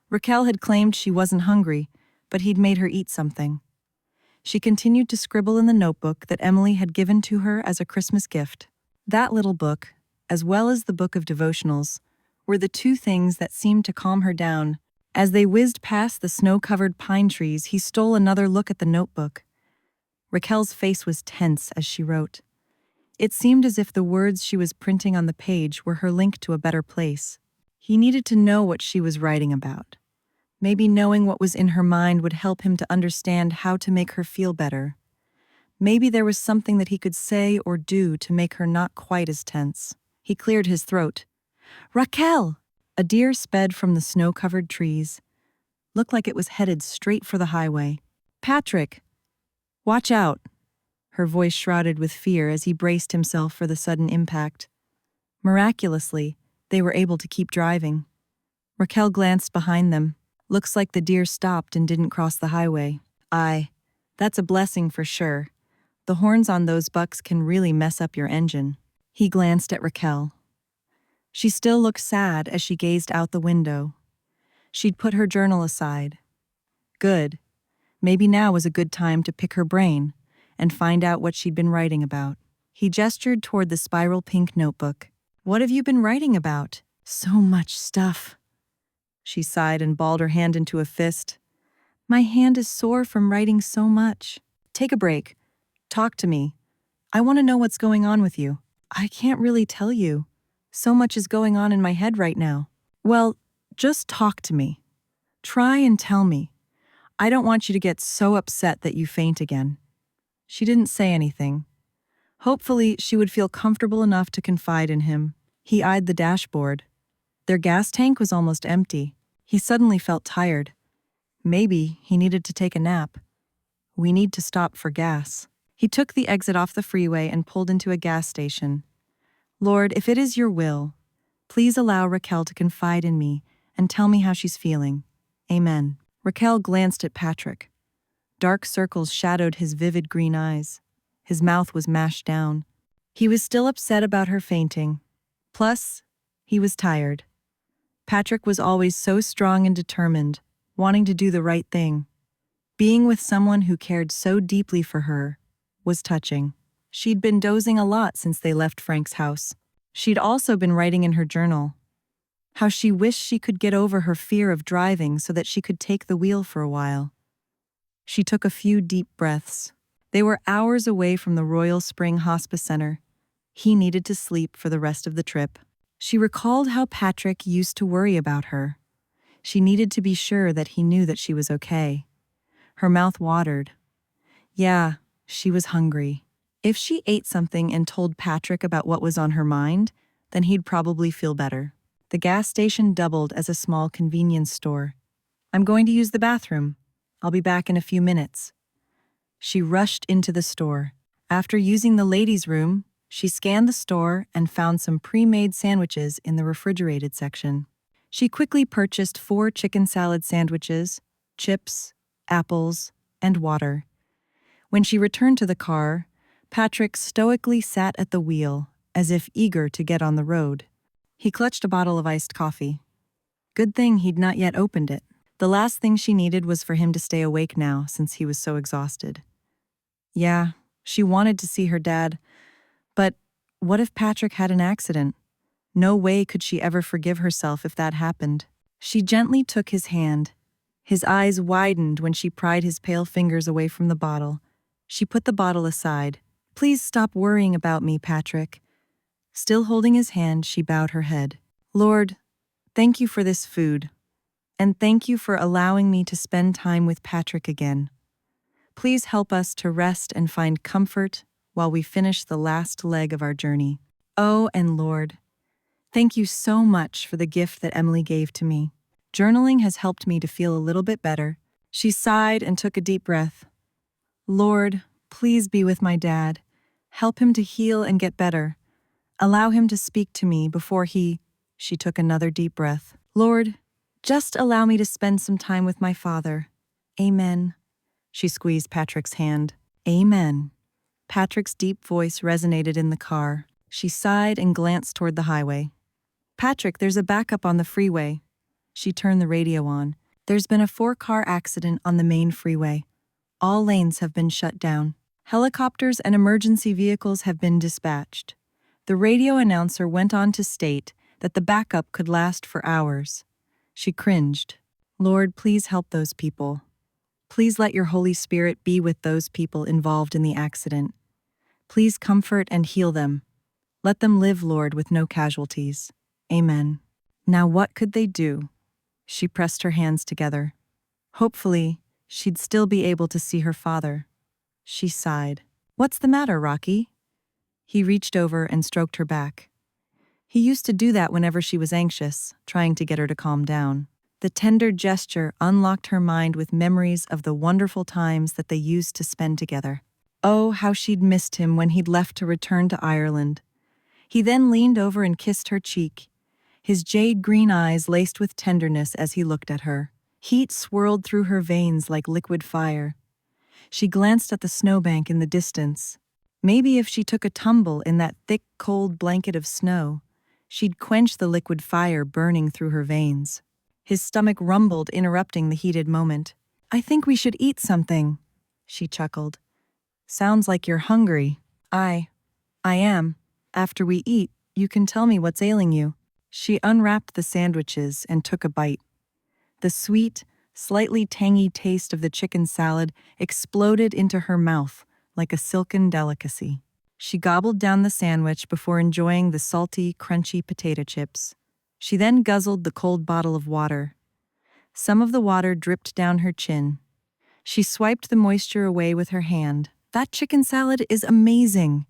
Raquel had claimed she wasn't hungry, but he'd made her eat something. She continued to scribble in the notebook that Emily had given to her as a Christmas gift. That little book, as well as the book of devotionals, were the two things that seemed to calm her down. As they whizzed past the snow-covered pine trees, he stole another look at the notebook. Raquel's face was tense as she wrote. It seemed as if the words she was printing on the page were her link to a better place. He needed to know what she was writing about. Maybe knowing what was in her mind would help him to understand how to make her feel better. Maybe there was something that he could say or do to make her not quite as tense. He cleared his throat. Raquel! A deer sped from the snow-covered trees. Looked like it was headed straight for the highway. Patrick! Watch out! Her voice shrouded with fear as he braced himself for the sudden impact. Miraculously, they were able to keep driving. Raquel glanced behind them. Looks like the deer stopped and didn't cross the highway. That's a blessing for sure. The horns on those bucks can really mess up your engine. He glanced at Raquel. She still looked sad as she gazed out the window. She'd put her journal aside. Good. Maybe now was a good time to pick her brain and find out what she'd been writing about. He gestured toward the spiral pink notebook. What have you been writing about? So much stuff. She sighed and balled her hand into a fist. My hand is sore from writing so much. Take a break. Talk to me. I want to know what's going on with you. I can't really tell you. So much is going on in my head right now. Well, just talk to me. Try and tell me. I don't want you to get so upset that you faint again. She didn't say anything. Hopefully, she would feel comfortable enough to confide in him. He eyed the dashboard. Their gas tank was almost empty. He suddenly felt tired. Maybe he needed to take a nap. We need to stop for gas. He took the exit off the freeway and pulled into a gas station. Lord, if it is your will, please allow Raquel to confide in me and tell me how she's feeling. Amen. Raquel glanced at Patrick. Dark circles shadowed his vivid green eyes. His mouth was mashed down. He was still upset about her fainting. Plus, he was tired. Patrick was always so strong and determined, wanting to do the right thing. Being with someone who cared so deeply for her was touching. She'd been dozing a lot since they left Frank's house. She'd also been writing in her journal how she wished she could get over her fear of driving so that she could take the wheel for a while. She took a few deep breaths. They were hours away from the Royal Spring Hospice Center. He needed to sleep for the rest of the trip. She recalled how Patrick used to worry about her. She needed to be sure that he knew that she was okay. Her mouth watered. Yeah, she was hungry. If she ate something and told Patrick about what was on her mind, then he'd probably feel better. The gas station doubled as a small convenience store. I'm going to use the bathroom. I'll be back in a few minutes. She rushed into the store. After using the ladies' room, she scanned the store and found some pre-made sandwiches in the refrigerated section. She quickly purchased 4 chicken salad sandwiches, chips, apples, and water. When she returned to the car, Patrick stoically sat at the wheel, as if eager to get on the road. He clutched a bottle of iced coffee. Good thing he'd not yet opened it. The last thing she needed was for him to stay awake now, since he was so exhausted. Yeah, she wanted to see her dad, but what if Patrick had an accident? No way could she ever forgive herself if that happened. She gently took his hand. His eyes widened when she pried his pale fingers away from the bottle. She put the bottle aside. Please stop worrying about me, Patrick. Still holding his hand, she bowed her head. Lord, thank you for this food, and thank you for allowing me to spend time with Patrick again. Please help us to rest and find comfort while we finish the last leg of our journey. Oh, and Lord, thank you so much for the gift that Emily gave to me. Journaling has helped me to feel a little bit better. She sighed and took a deep breath. Lord, please be with my dad. Help him to heal and get better. Allow him to speak to me before she took another deep breath. Lord, just allow me to spend some time with my father. Amen. She squeezed Patrick's hand. Amen. Patrick's deep voice resonated in the car. She sighed and glanced toward the highway. Patrick, there's a backup on the freeway. She turned the radio on. There's been a 4-car accident on the main freeway. All lanes have been shut down. Helicopters and emergency vehicles have been dispatched. The radio announcer went on to state that the backup could last for hours. She cringed. Lord, please help those people. Please let your Holy Spirit be with those people involved in the accident. Please comfort and heal them. Let them live, Lord, with no casualties. Amen. Now what could they do? She pressed her hands together. Hopefully, she'd still be able to see her father. She sighed. What's the matter, Rocky? He reached over and stroked her back. He used to do that whenever she was anxious, trying to get her to calm down. The tender gesture unlocked her mind with memories of the wonderful times that they used to spend together. Oh, how she'd missed him when he'd left to return to Ireland. He then leaned over and kissed her cheek, his jade-green eyes laced with tenderness as he looked at her. Heat swirled through her veins like liquid fire. She glanced at the snowbank in the distance. Maybe if she took a tumble in that thick, cold blanket of snow, she'd quench the liquid fire burning through her veins. His stomach rumbled, interrupting the heated moment. I think we should eat something, she chuckled. Sounds like you're hungry. I am. After we eat, you can tell me what's ailing you. She unwrapped the sandwiches and took a bite. The sweet, slightly tangy taste of the chicken salad exploded into her mouth like a silken delicacy. She gobbled down the sandwich before enjoying the salty, crunchy potato chips. She then guzzled the cold bottle of water. Some of the water dripped down her chin. She swiped the moisture away with her hand. That chicken salad is amazing.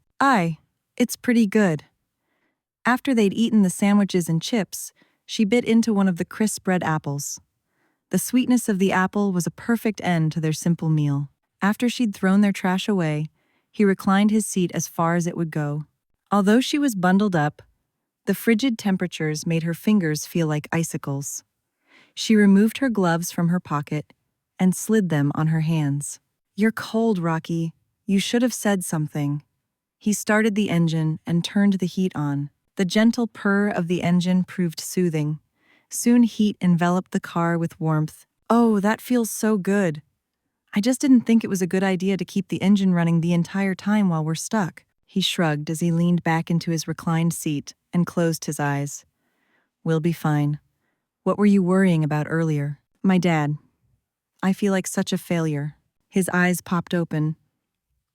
It's pretty good. After they'd eaten the sandwiches and chips, she bit into one of the crisp red apples. The sweetness of the apple was a perfect end to their simple meal. After she'd thrown their trash away, he reclined his seat as far as it would go. Although she was bundled up, the frigid temperatures made her fingers feel like icicles. She removed her gloves from her pocket and slid them on her hands. You're cold, Rocky. You should have said something. He started the engine and turned the heat on. The gentle purr of the engine proved soothing. Soon heat enveloped the car with warmth. Oh, that feels so good. I just didn't think it was a good idea to keep the engine running the entire time while we're stuck. He shrugged as he leaned back into his reclined seat and closed his eyes. We'll be fine. What were you worrying about earlier? My dad. I feel like such a failure. His eyes popped open.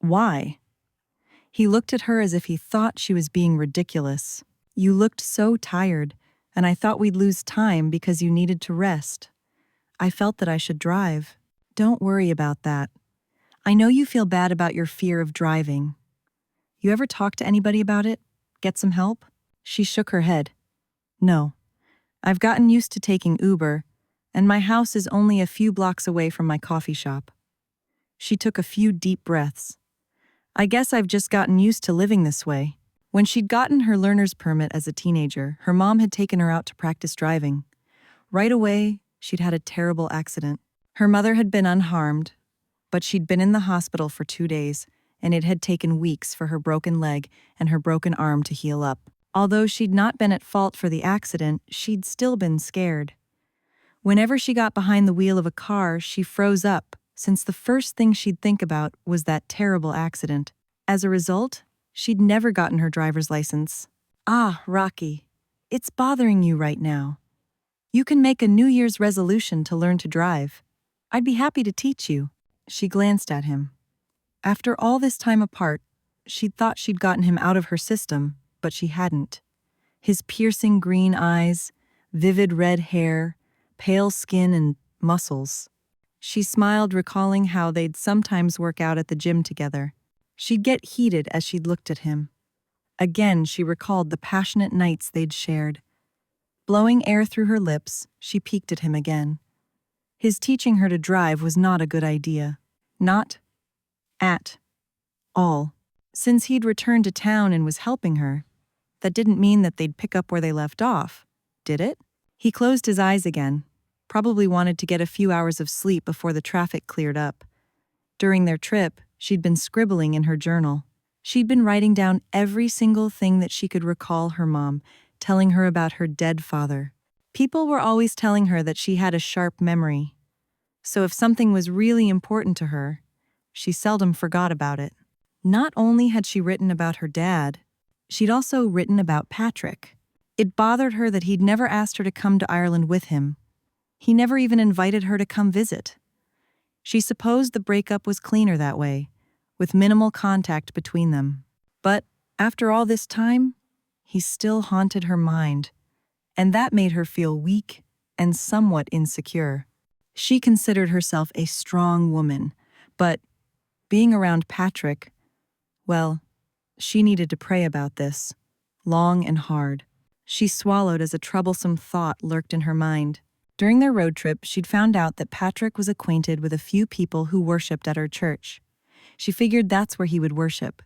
Why? He looked at her as if he thought she was being ridiculous. You looked so tired, and I thought we'd lose time because you needed to rest. I felt that I should drive. Don't worry about that. I know you feel bad about your fear of driving. You ever talk to anybody about it? Get some help? She shook her head. No. I've gotten used to taking Uber, and my house is only a few blocks away from my coffee shop. She took a few deep breaths. I guess I've just gotten used to living this way. When she'd gotten her learner's permit as a teenager, her mom had taken her out to practice driving. Right away, she'd had a terrible accident. Her mother had been unharmed, but she'd been in the hospital for 2 days, and it had taken weeks for her broken leg and her broken arm to heal up. Although she'd not been at fault for the accident, she'd still been scared. Whenever she got behind the wheel of a car, she froze up, since the first thing she'd think about was that terrible accident. As a result, she'd never gotten her driver's license. Ah, Rocky, it's bothering you right now. You can make a New Year's resolution to learn to drive. I'd be happy to teach you. She glanced at him. After all this time apart, she'd thought she'd gotten him out of her system, but she hadn't. His piercing green eyes, vivid red hair, pale skin and muscles. She smiled, recalling how they'd sometimes work out at the gym together. She'd get heated as she'd looked at him. Again, she recalled the passionate nights they'd shared. Blowing air through her lips, she peeked at him again. His teaching her to drive was not a good idea. Not at all. Since he'd returned to town and was helping her, that didn't mean that they'd pick up where they left off, did it? He closed his eyes again, probably wanted to get a few hours of sleep before the traffic cleared up. During their trip, she'd been scribbling in her journal. She'd been writing down every single thing that she could recall her mom telling her about her dead father. People were always telling her that she had a sharp memory. So if something was really important to her, she seldom forgot about it. Not only had she written about her dad, she'd also written about Patrick. It bothered her that he'd never asked her to come to Ireland with him. He never even invited her to come visit. She supposed the breakup was cleaner that way, with minimal contact between them. But after all this time, he still haunted her mind, and that made her feel weak and somewhat insecure. She considered herself a strong woman, but being around Patrick, well, she needed to pray about this, long and hard. She swallowed as a troublesome thought lurked in her mind. During their road trip, she'd found out that Patrick was acquainted with a few people who worshipped at her church. She figured that's where he would worship.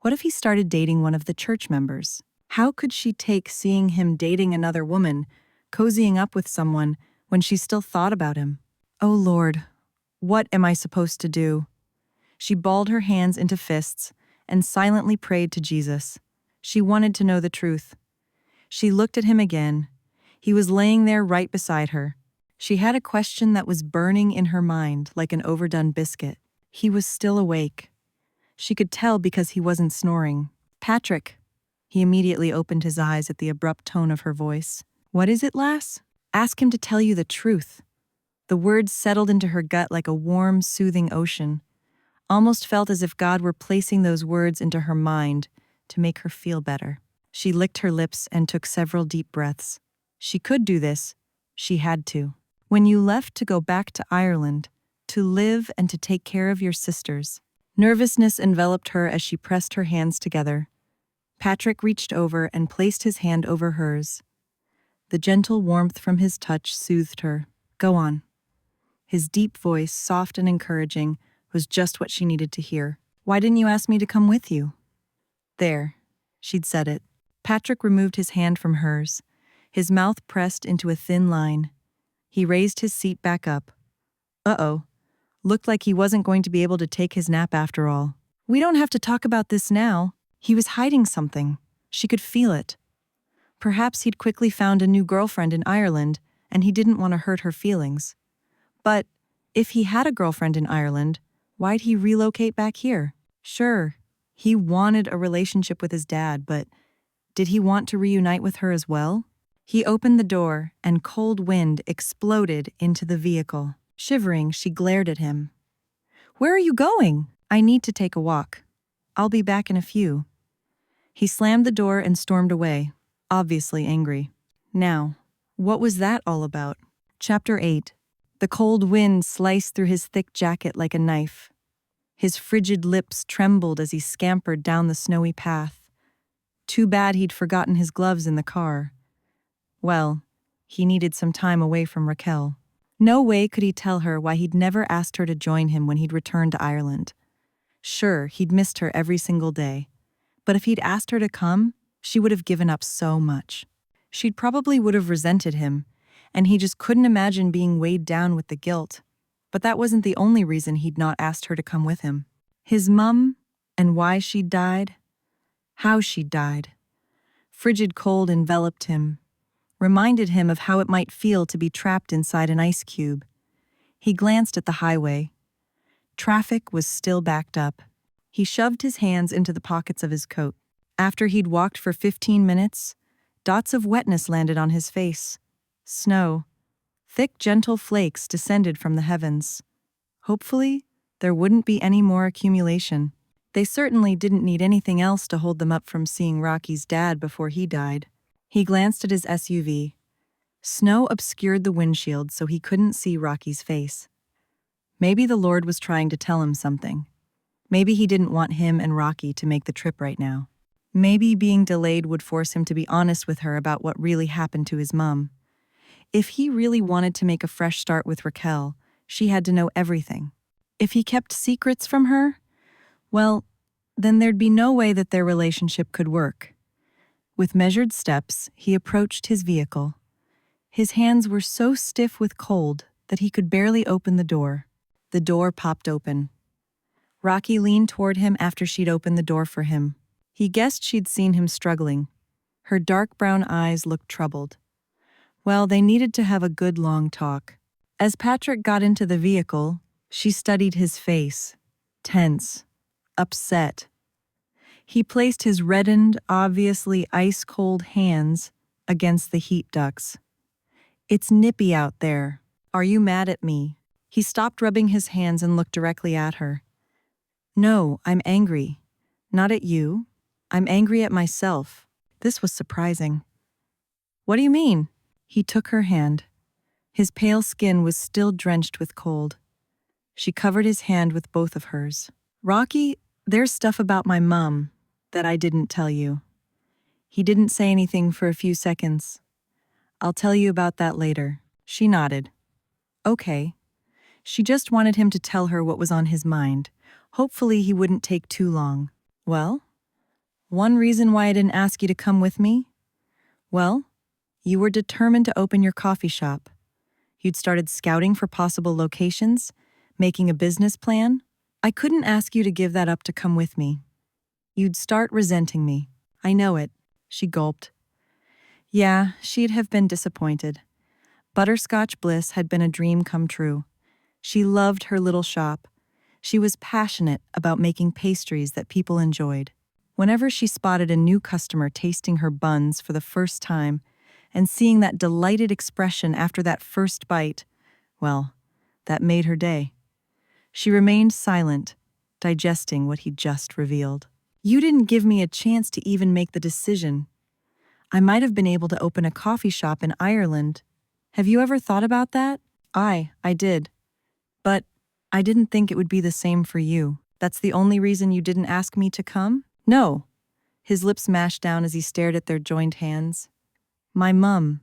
What if he started dating one of the church members? How could she take seeing him dating another woman, cozying up with someone, when she still thought about him? Oh Lord, what am I supposed to do? She balled her hands into fists and silently prayed to Jesus. She wanted to know the truth. She looked at him again. He was laying there right beside her. She had a question that was burning in her mind like an overdone biscuit. He was still awake. She could tell because he wasn't snoring. Patrick. He immediately opened his eyes at the abrupt tone of her voice. What is it, lass? Ask him to tell you the truth. The words settled into her gut like a warm, soothing ocean. Almost felt as if God were placing those words into her mind to make her feel better. She licked her lips and took several deep breaths. She could do this. She had to. When you left to go back to Ireland, to live and to take care of your sisters. Nervousness enveloped her as she pressed her hands together. Patrick reached over and placed his hand over hers. The gentle warmth from his touch soothed her. Go on. His deep voice, soft and encouraging, was just what she needed to hear. Why didn't you ask me to come with you? There. She'd said it. Patrick removed his hand from hers. His mouth pressed into a thin line. He raised his seat back up. Uh-oh. Looked like he wasn't going to be able to take his nap after all. We don't have to talk about this now. He was hiding something. She could feel it. Perhaps he'd quickly found a new girlfriend in Ireland, and he didn't want to hurt her feelings. But if he had a girlfriend in Ireland, why'd he relocate back here? Sure, He wanted a relationship with his dad, but did he want to reunite with her as well? He opened the door, and cold wind exploded into the vehicle. Shivering, she glared at him. "Where are you going?" "I need to take a walk. I'll be back in a few." He slammed the door and stormed away, obviously angry. Now, what was that all about? Chapter 8. The cold wind sliced through his thick jacket like a knife. His frigid lips trembled as he scampered down the snowy path. Too bad he'd forgotten his gloves in the car. Well, he needed some time away from Raquel. No way could he tell her why he'd never asked her to join him when he'd returned to Ireland. Sure, he'd missed her every single day. But if he'd asked her to come, she would have given up so much. She'd probably would have resented him, and he just couldn't imagine being weighed down with the guilt. But that wasn't the only reason he'd not asked her to come with him. His mum, and why she'd died, how she'd died. Frigid cold enveloped him, reminded him of how it might feel to be trapped inside an ice cube. He glanced at the highway. Traffic was still backed up. He shoved his hands into the pockets of his coat. After he'd walked for 15 minutes, dots of wetness landed on his face. Snow. Thick, gentle flakes descended from the heavens. Hopefully, there wouldn't be any more accumulation. They certainly didn't need anything else to hold them up from seeing Rocky's dad before he died. He glanced at his SUV. Snow obscured the windshield so he couldn't see Rocky's face. Maybe the Lord was trying to tell him something. Maybe he didn't want him and Rocky to make the trip right now. Maybe being delayed would force him to be honest with her about what really happened to his mum. If he really wanted to make a fresh start with Raquel, she had to know everything. If he kept secrets from her, well, then there'd be no way that their relationship could work. With measured steps, he approached his vehicle. His hands were so stiff with cold that he could barely open the door. The door popped open. Rocky leaned toward him after she'd opened the door for him. He guessed she'd seen him struggling. Her dark brown eyes looked troubled. Well, they needed to have a good long talk. As Patrick got into the vehicle, she studied his face. Tense. Upset. He placed his reddened, obviously ice-cold hands against the heat ducts. "It's nippy out there. Are you mad at me?" He stopped rubbing his hands and looked directly at her. "No, I'm angry. Not at you. I'm angry at myself." This was surprising. "What do you mean?" He took her hand. His pale skin was still drenched with cold. She covered his hand with both of hers. "Rocky, there's stuff about my mum that I didn't tell you." He didn't say anything for a few seconds. "I'll tell you about that later." She nodded. Okay. She just wanted him to tell her what was on his mind. Hopefully he wouldn't take too long. "Well, one reason why I didn't ask you to come with me? Well, you were determined to open your coffee shop. You'd started scouting for possible locations, making a business plan. I couldn't ask you to give that up to come with me. You'd start resenting me. I know it." She gulped. Yeah, she'd have been disappointed. Butterscotch Bliss had been a dream come true. She loved her little shop. She was passionate about making pastries that people enjoyed. Whenever she spotted a new customer tasting her buns for the first time and seeing that delighted expression after that first bite, well, that made her day. She remained silent, digesting what he'd just revealed. "You didn't give me a chance to even make the decision. I might have been able to open a coffee shop in Ireland. Have you ever thought about that?" I did. But I didn't think it would be the same for you. That's the only reason you didn't ask me to come?" "No." His lips mashed down as he stared at their joined hands. "My mum.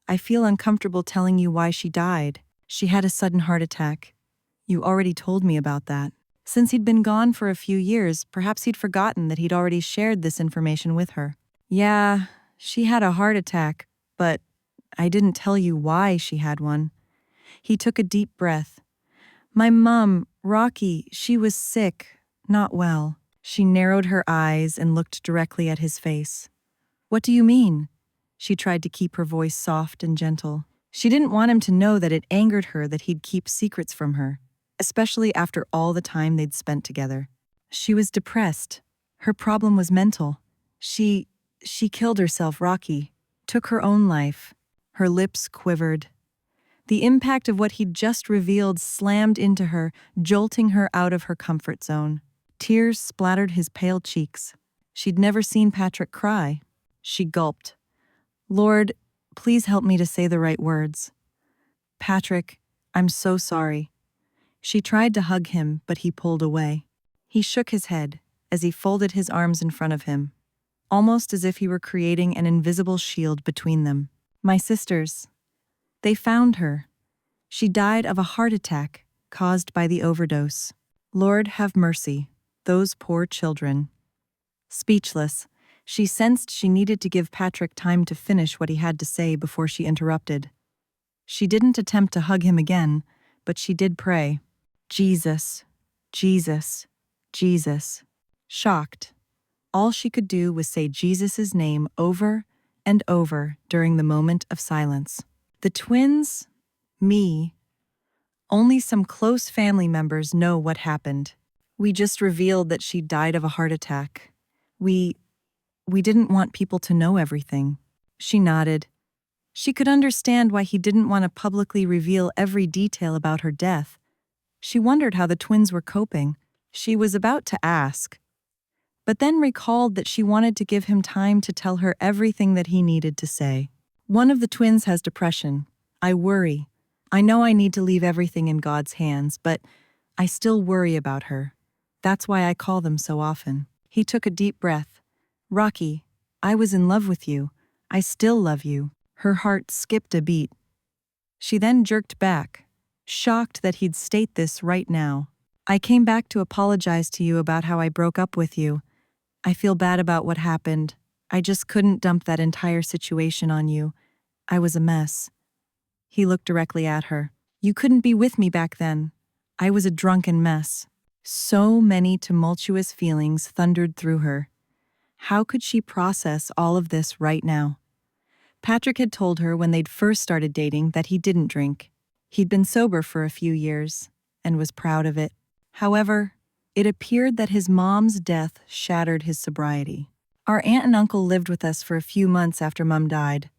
I feel uncomfortable telling you why she died. She had a sudden heart attack. You already told me about that." Since he'd been gone for a few years, perhaps he'd forgotten that he'd already shared this information with her. "Yeah, she had a heart attack, but I didn't tell you why she had one." He took a deep breath. "My mum, Rocky, she was sick, not well." She narrowed her eyes and looked directly at his face. "What do you mean?" She tried to keep her voice soft and gentle. She didn't want him to know that it angered her that he'd keep secrets from her, especially after all the time they'd spent together. "She was depressed. Her problem was mental. She killed herself, Rocky. Took her own life. Her lips quivered. The impact of what he'd just revealed slammed into her, jolting her out of her comfort zone. Tears splattered his pale cheeks. She'd never seen Patrick cry. She gulped. Lord, please help me to say the right words. Patrick, I'm so sorry. She tried to hug him, but he pulled away. He shook his head as he folded his arms in front of him, almost as if he were creating an invisible shield between them. My sisters. They found her. She died of a heart attack caused by the overdose. Lord, have mercy. Those poor children. Speechless, she sensed she needed to give Patrick time to finish what he had to say before she interrupted. She didn't attempt to hug him again, but she did pray. Jesus, Jesus, Jesus. Shocked, all she could do was say Jesus' name over and over during the moment of silence. The twins, me, only some close family members know what happened. We just revealed that she died of a heart attack. We didn't want people to know everything. She nodded. She could understand why he didn't want to publicly reveal every detail about her death. She wondered how the twins were coping. She was about to ask, but then recalled that she wanted to give him time to tell her everything that he needed to say. One of the twins has depression. I worry. I know I need to leave everything in God's hands, but I still worry about her. That's why I call them so often. He took a deep breath. Rocky, I was in love with you. I still love you. Her heart skipped a beat. She then jerked back, shocked that he'd state this right now. I came back to apologize to you about how I broke up with you. I feel bad about what happened. I just couldn't dump that entire situation on you. I was a mess. He looked directly at her. You couldn't be with me back then. I was a drunken mess. So many tumultuous feelings thundered through her. How could she process all of this right now? Patrick had told her when they'd first started dating that he didn't drink. He'd been sober for a few years and was proud of it. However, it appeared that his mom's death shattered his sobriety. Our aunt and uncle lived with us for a few months after Mom died,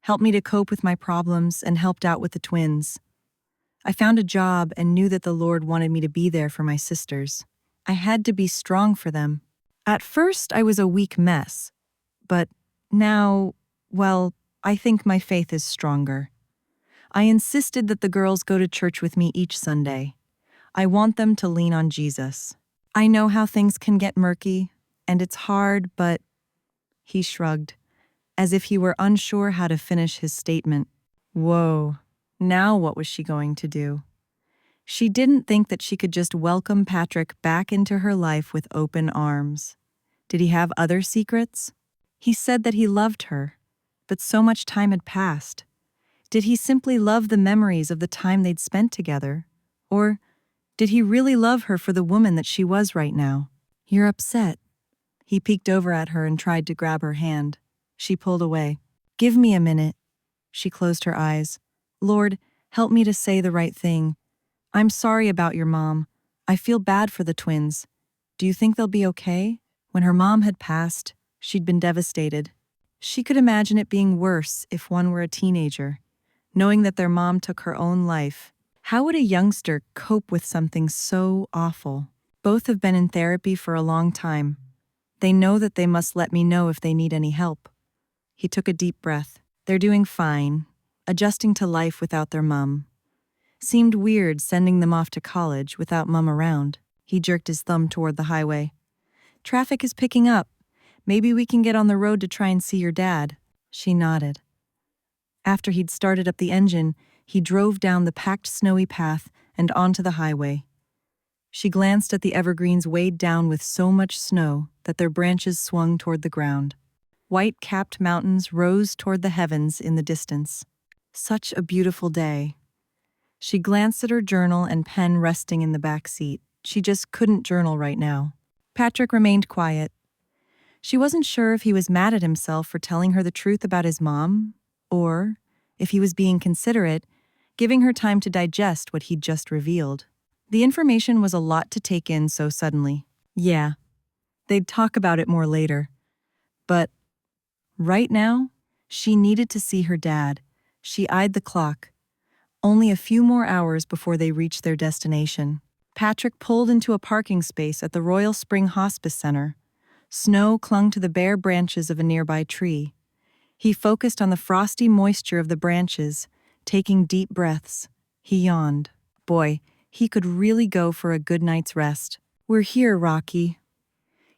helped me to cope with my problems, and helped out with the twins. I found a job and knew that the Lord wanted me to be there for my sisters. I had to be strong for them. At first, I was a weak mess, but now, well, I think my faith is stronger. I insisted that the girls go to church with me each Sunday. I want them to lean on Jesus. I know how things can get murky, and it's hard, but... He shrugged, as if he were unsure how to finish his statement. Whoa, now what was she going to do? She didn't think that she could just welcome Patrick back into her life with open arms. Did he have other secrets? He said that he loved her, but so much time had passed. Did he simply love the memories of the time they'd spent together? Or did he really love her for the woman that she was right now? You're upset. He peeked over at her and tried to grab her hand. She pulled away. Give me a minute. She closed her eyes. Lord, help me to say the right thing. I'm sorry about your mom. I feel bad for the twins. Do you think they'll be okay? When her mom had passed, she'd been devastated. She could imagine it being worse if one were a teenager, knowing that their mom took her own life. How would a youngster cope with something so awful? Both have been in therapy for a long time. They know that they must let me know if they need any help. He took a deep breath. They're doing fine, adjusting to life without their mom. Seemed weird sending them off to college without Mom around. He jerked his thumb toward the highway. Traffic is picking up. Maybe we can get on the road to try and see your dad. She nodded. After he'd started up the engine, he drove down the packed snowy path and onto the highway. She glanced at the evergreens weighed down with so much snow that their branches swung toward the ground. White-capped mountains rose toward the heavens in the distance. Such a beautiful day. She glanced at her journal and pen resting in the back seat. She just couldn't journal right now. Patrick remained quiet. She wasn't sure if he was mad at himself for telling her the truth about his mom, or if he was being considerate, giving her time to digest what he'd just revealed. The information was a lot to take in so suddenly. Yeah, They'd talk about it more later. But right now, she needed to see her dad. She eyed the clock. Only a few more hours before they reached their destination. Patrick pulled into a parking space at the Royal Spring Hospice Center. Snow clung to the bare branches of a nearby tree. He focused on the frosty moisture of the branches, taking deep breaths. He yawned. Boy, he could really go for a good night's rest. "We're here, Rocky."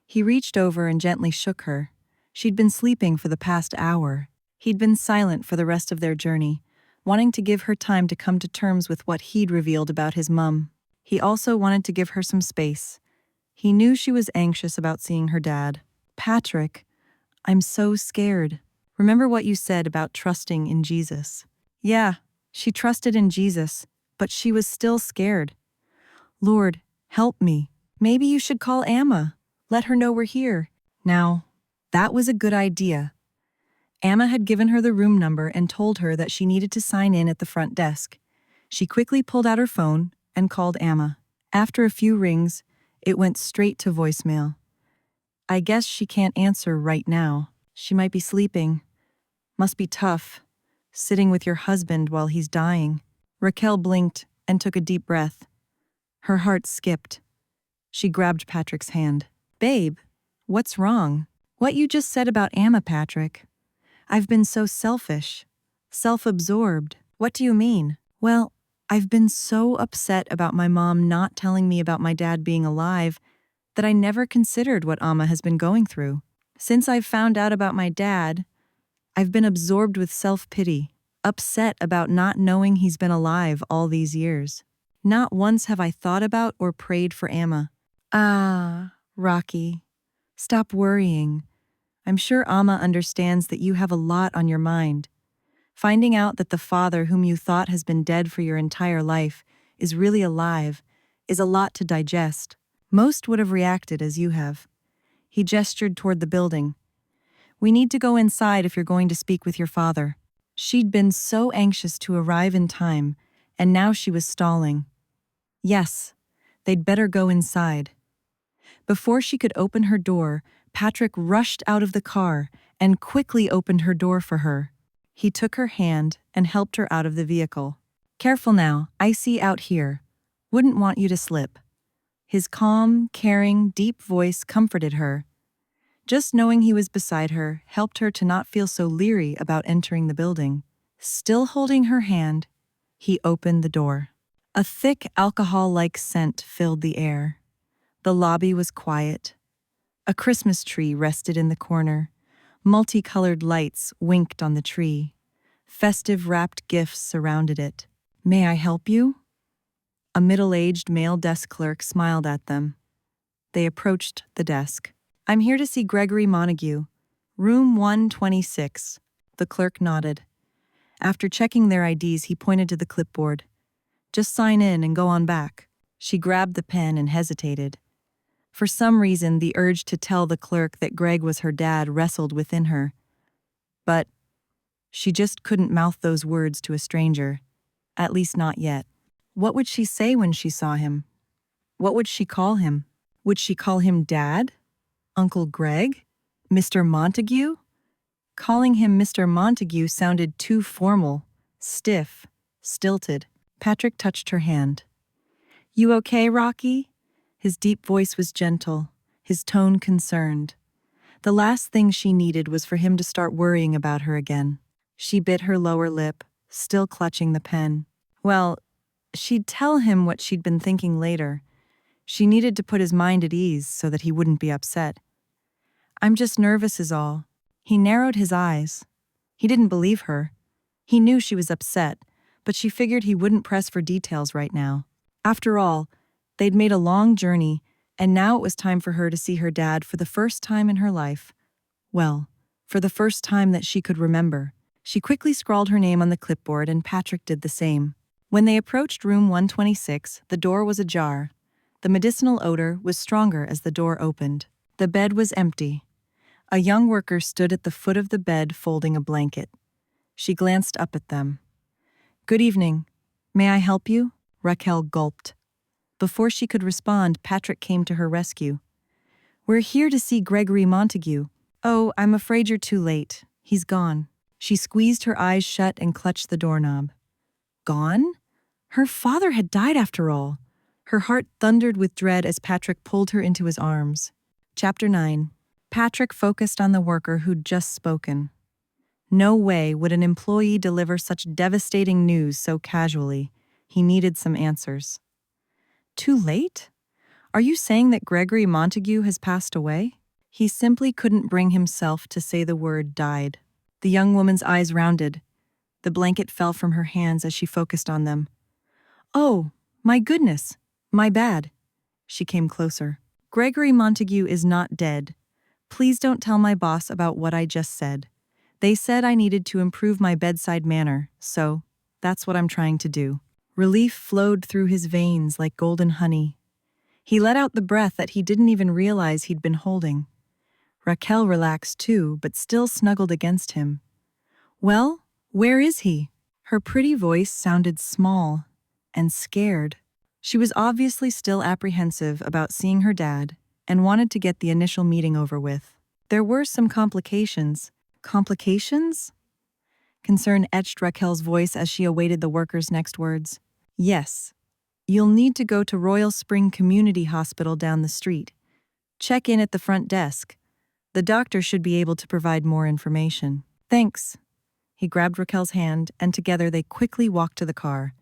He reached over and gently shook her. She'd been sleeping for the past hour. He'd been silent for the rest of their journey, wanting to give her time to come to terms with what he'd revealed about his mum. He also wanted to give her some space. He knew she was anxious about seeing her dad. "Patrick, I'm so scared. Remember what you said about trusting in Jesus?" Yeah, she trusted in Jesus, but she was still scared. "Lord, help me. Maybe you should call Amma. Let her know we're here." Now, that was a good idea. Amma had given her the room number and told her that she needed to sign in at the front desk. She quickly pulled out her phone and called Amma. After a few rings, it went straight to voicemail. "I guess she can't answer right now. She might be sleeping. Must be tough, sitting with your husband while he's dying." Raquel blinked and took a deep breath. Her heart skipped. She grabbed Patrick's hand. "Babe, what's wrong?" "What you just said about Amma, Patrick. I've been so selfish, self-absorbed." "What do you mean?" "Well, I've been so upset about my mom not telling me about my dad being alive that I never considered what Amma has been going through. Since I've found out about my dad, I've been absorbed with self-pity, upset about not knowing he's been alive all these years. Not once have I thought about or prayed for Amma." "Ah, Rocky, stop worrying. I'm sure Amma understands that you have a lot on your mind. Finding out that the father whom you thought has been dead for your entire life is really alive is a lot to digest. Most would have reacted as you have." He gestured toward the building. "We need to go inside if you're going to speak with your father." She'd been so anxious to arrive in time, and now she was stalling. Yes, they'd better go inside. Before she could open her door, Patrick rushed out of the car and quickly opened her door for her. He took her hand and helped her out of the vehicle. "Careful now, icy out here. Wouldn't want you to slip." His calm, caring, deep voice comforted her. Just knowing he was beside her helped her to not feel so leery about entering the building. Still holding her hand, he opened the door. A thick alcohol-like scent filled the air. The lobby was quiet. A Christmas tree rested in the corner. Multicolored lights winked on the tree. Festive wrapped gifts surrounded it. "May I help you?" A middle-aged male desk clerk smiled at them. They approached the desk. "I'm here to see Gregory Montague, room 126. The clerk nodded. After checking their IDs, he pointed to the clipboard. "Just sign in and go on back." She grabbed the pen and hesitated. For some reason, the urge to tell the clerk that Greg was her dad wrestled within her. But she just couldn't mouth those words to a stranger, at least not yet. What would she say when she saw him? What would she call him? Would she call him Dad? Uncle Greg? Mr. Montague? Calling him Mr. Montague sounded too formal, stiff, stilted. Patrick touched her hand. "You okay, Rocky?" His deep voice was gentle, his tone concerned. The last thing she needed was for him to start worrying about her again. She bit her lower lip, still clutching the pen. Well, she'd tell him what she'd been thinking later. She needed to put his mind at ease so that he wouldn't be upset. "I'm just nervous is all." He narrowed his eyes. He didn't believe her. He knew she was upset, but she figured he wouldn't press for details right now. After all, they'd made a long journey, and now it was time for her to see her dad for the first time in her life. Well, for the first time that she could remember. She quickly scrawled her name on the clipboard, and Patrick did the same. When they approached room 126, the door was ajar. The medicinal odor was stronger as the door opened. The bed was empty. A young worker stood at the foot of the bed folding a blanket. She glanced up at them. "Good evening. May I help you?" Raquel gulped. Before she could respond, Patrick came to her rescue. "We're here to see Gregory Montague." "Oh, I'm afraid you're too late. He's gone." She squeezed her eyes shut and clutched the doorknob. Gone? Her father had died after all. Her heart thundered with dread as Patrick pulled her into his arms. Chapter 9. Patrick focused on the worker who'd just spoken. No way would an employee deliver such devastating news so casually. He needed some answers. Too late? Are you saying that Gregory Montague has passed away? He simply couldn't bring himself to say the word died. The young woman's eyes rounded. The blanket fell from her hands as she focused on them. "Oh, my goodness, my bad." She came closer. "Gregory Montague is not dead. Please don't tell my boss about what I just said. They said I needed to improve my bedside manner, so that's what I'm trying to do." Relief flowed through his veins like golden honey. He let out the breath that he didn't even realize he'd been holding. Raquel relaxed too, but still snuggled against him. "Well, where is he?" Her pretty voice sounded small and scared. She was obviously still apprehensive about seeing her dad and wanted to get the initial meeting over with. There were some complications. Complications? Concern etched Raquel's voice as she awaited the worker's next words. "Yes. You'll need to go to Royal Spring Community Hospital down the street. Check in at the front desk. The doctor should be able to provide more information." "Thanks." He grabbed Raquel's hand, and together they quickly walked to the car.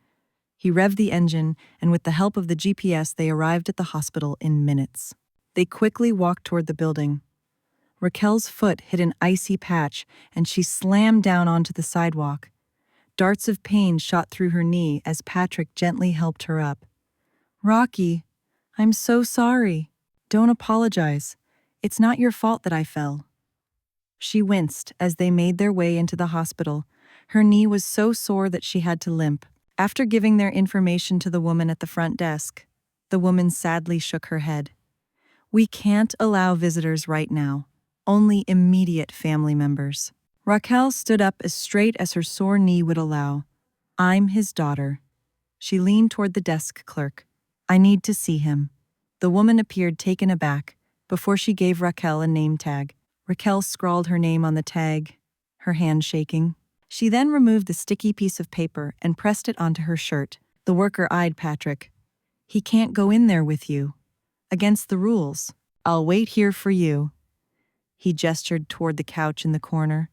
He revved the engine, and with the help of the GPS, they arrived at the hospital in minutes. They quickly walked toward the building. Raquel's foot hit an icy patch, and she slammed down onto the sidewalk. Darts of pain shot through her knee as Patrick gently helped her up. "Rocky, I'm so sorry." "Don't apologize. It's not your fault that I fell." She winced as they made their way into the hospital. Her knee was so sore that she had to limp. After giving their information to the woman at the front desk, the woman sadly shook her head. "We can't allow visitors right now. Only immediate family members." Raquel stood up as straight as her sore knee would allow. "I'm his daughter." She leaned toward the desk clerk. "I need to see him." The woman appeared taken aback before she gave Raquel a name tag. Raquel scrawled her name on the tag, her hand shaking. She then removed the sticky piece of paper and pressed it onto her shirt. The worker eyed Patrick. "He can't go in there with you. Against the rules. I'll wait here for you." He gestured toward the couch in the corner.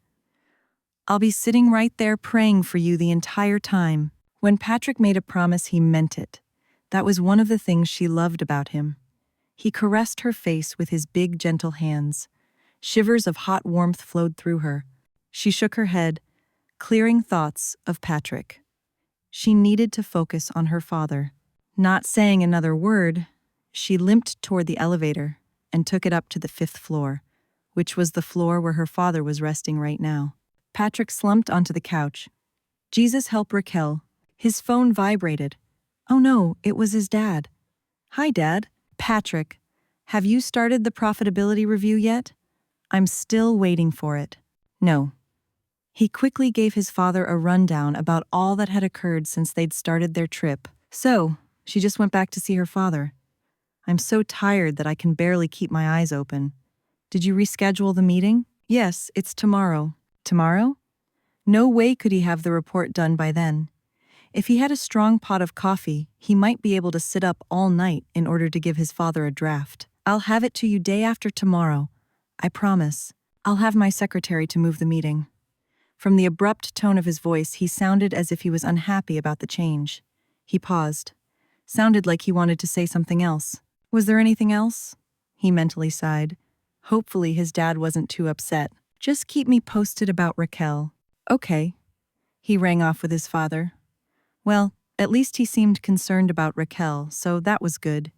"I'll be sitting right there praying for you the entire time." When Patrick made a promise, he meant it. That was one of the things she loved about him. He caressed her face with his big, gentle hands. Shivers of hot warmth flowed through her. She shook her head, clearing thoughts of Patrick. She needed to focus on her father. Not saying another word, she limped toward the elevator and took it up to the 5th floor, which was the floor where her father was resting right now. Patrick slumped onto the couch. "Jesus help Raquel." His phone vibrated. Oh no, it was his dad. "Hi, Dad." "Patrick, have you started the profitability review yet?" "I'm still waiting for it." "No." He quickly gave his father a rundown about all that had occurred since they'd started their trip. "So, she just went back to see her father. I'm so tired that I can barely keep my eyes open. Did you reschedule the meeting?" "Yes, it's tomorrow." "Tomorrow?" No way could he have the report done by then. If he had a strong pot of coffee, he might be able to sit up all night in order to give his father a draft. "I'll have it to you day after tomorrow. I promise. I'll have my secretary to move the meeting." From the abrupt tone of his voice, he sounded as if he was unhappy about the change. He paused. Sounded like he wanted to say something else. Was there anything else? He mentally sighed. Hopefully his dad wasn't too upset. "Just keep me posted about Raquel." "Okay." He rang off with his father. Well, at least he seemed concerned about Raquel, so that was good.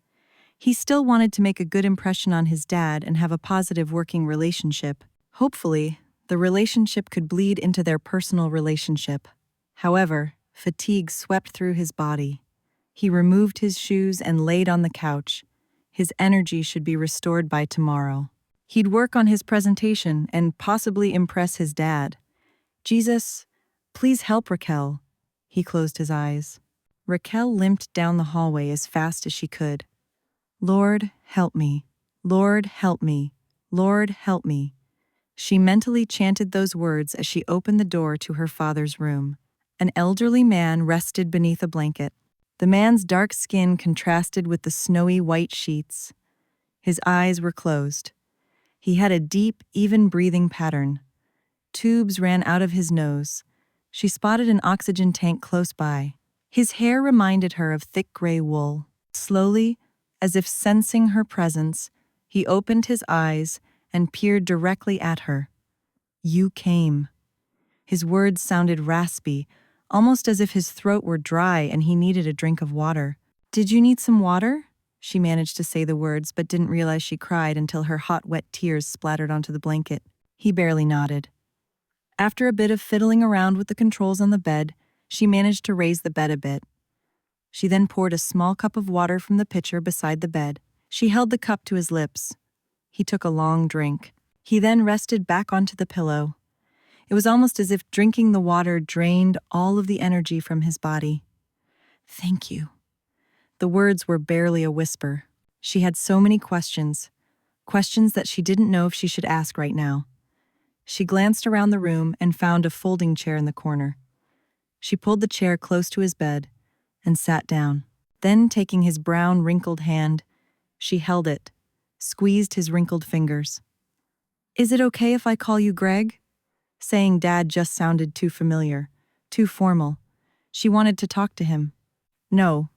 He still wanted to make a good impression on his dad and have a positive working relationship. Hopefully, the relationship could bleed into their personal relationship. However, fatigue swept through his body. He removed his shoes and laid on the couch. His energy should be restored by tomorrow. He'd work on his presentation and possibly impress his dad. "Jesus, please help Raquel." He closed his eyes. Raquel limped down the hallway as fast as she could. "Lord, help me. Lord, help me. Lord, help me. She mentally chanted those words as she opened the door to her father's room. An elderly man rested beneath a blanket. The man's dark skin contrasted with the snowy white sheets. His eyes were closed. He had a deep, even breathing pattern. Tubes ran out of his nose. She spotted an oxygen tank close by. His hair reminded her of thick gray wool. Slowly, as if sensing her presence, he opened his eyes and peered directly at her. You came. His words sounded raspy, almost as if his throat were dry and he needed a drink of water. Did you need some water? She managed to say the words, but didn't realize she cried until her hot, wet tears splattered onto the blanket. He barely nodded. After a bit of fiddling around with the controls on the bed, she managed to raise the bed a bit. She then poured a small cup of water from the pitcher beside the bed. She held the cup to his lips. He took a long drink. He then rested back onto the pillow. It was almost as if drinking the water drained all of the energy from his body. Thank you. The words were barely a whisper. She had so many questions that she didn't know if she should ask right now. She glanced around the room and found a folding chair in the corner. She pulled the chair close to his bed and sat down. Then, taking his brown, wrinkled hand, she held it, squeezed his wrinkled fingers. Is it okay if I call you Greg? Saying Dad just sounded too familiar, too formal. She wanted to talk to him. No,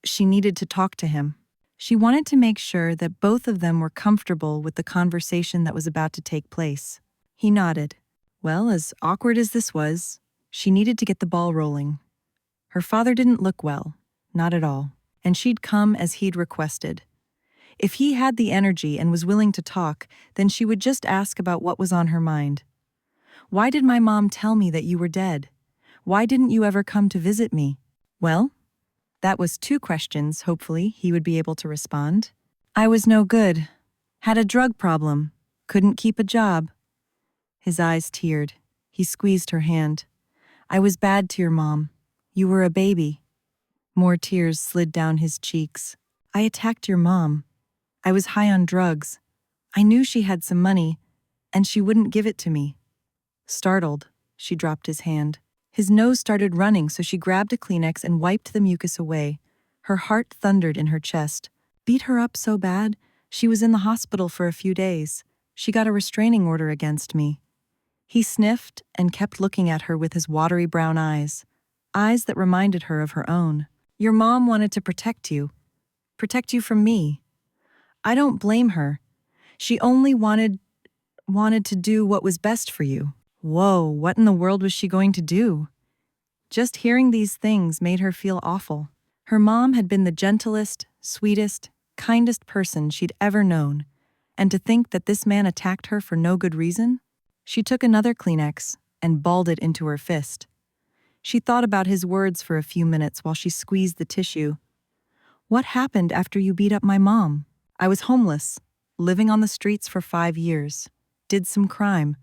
she needed to talk to him. She wanted to make sure that both of them were comfortable with the conversation that was about to take place. He nodded. Well, as awkward as this was, she needed to get the ball rolling. Her father didn't look well, not at all, and she'd come as he'd requested. If he had the energy and was willing to talk, then she would just ask about what was on her mind. Why did my mom tell me that you were dead? Why didn't you ever come to visit me? Well, that was 2 questions, hopefully, he would be able to respond. I was no good. Had a drug problem. Couldn't keep a job. His eyes teared. He squeezed her hand. I was bad to your mom. You were a baby. More tears slid down his cheeks. I attacked your mom. I was high on drugs. I knew she had some money, and she wouldn't give it to me. Startled, she dropped his hand. His nose started running, so she grabbed a Kleenex and wiped the mucus away. Her heart thundered in her chest. Beat her up so bad, she was in the hospital for a few days. She got a restraining order against me. He sniffed and kept looking at her with his watery brown eyes that reminded her of her own. Your mom wanted to protect you from me. I don't blame her. She only wanted to do what was best for you. Whoa, what in the world was she going to do? Just hearing these things made her feel awful. Her mom had been the gentlest, sweetest, kindest person she'd ever known, and to think that this man attacked her for no good reason? She took another Kleenex and balled it into her fist. She thought about his words for a few minutes while she squeezed the tissue. What happened after you beat up my mom? I was homeless, living on the streets for 5 years. Did some crime.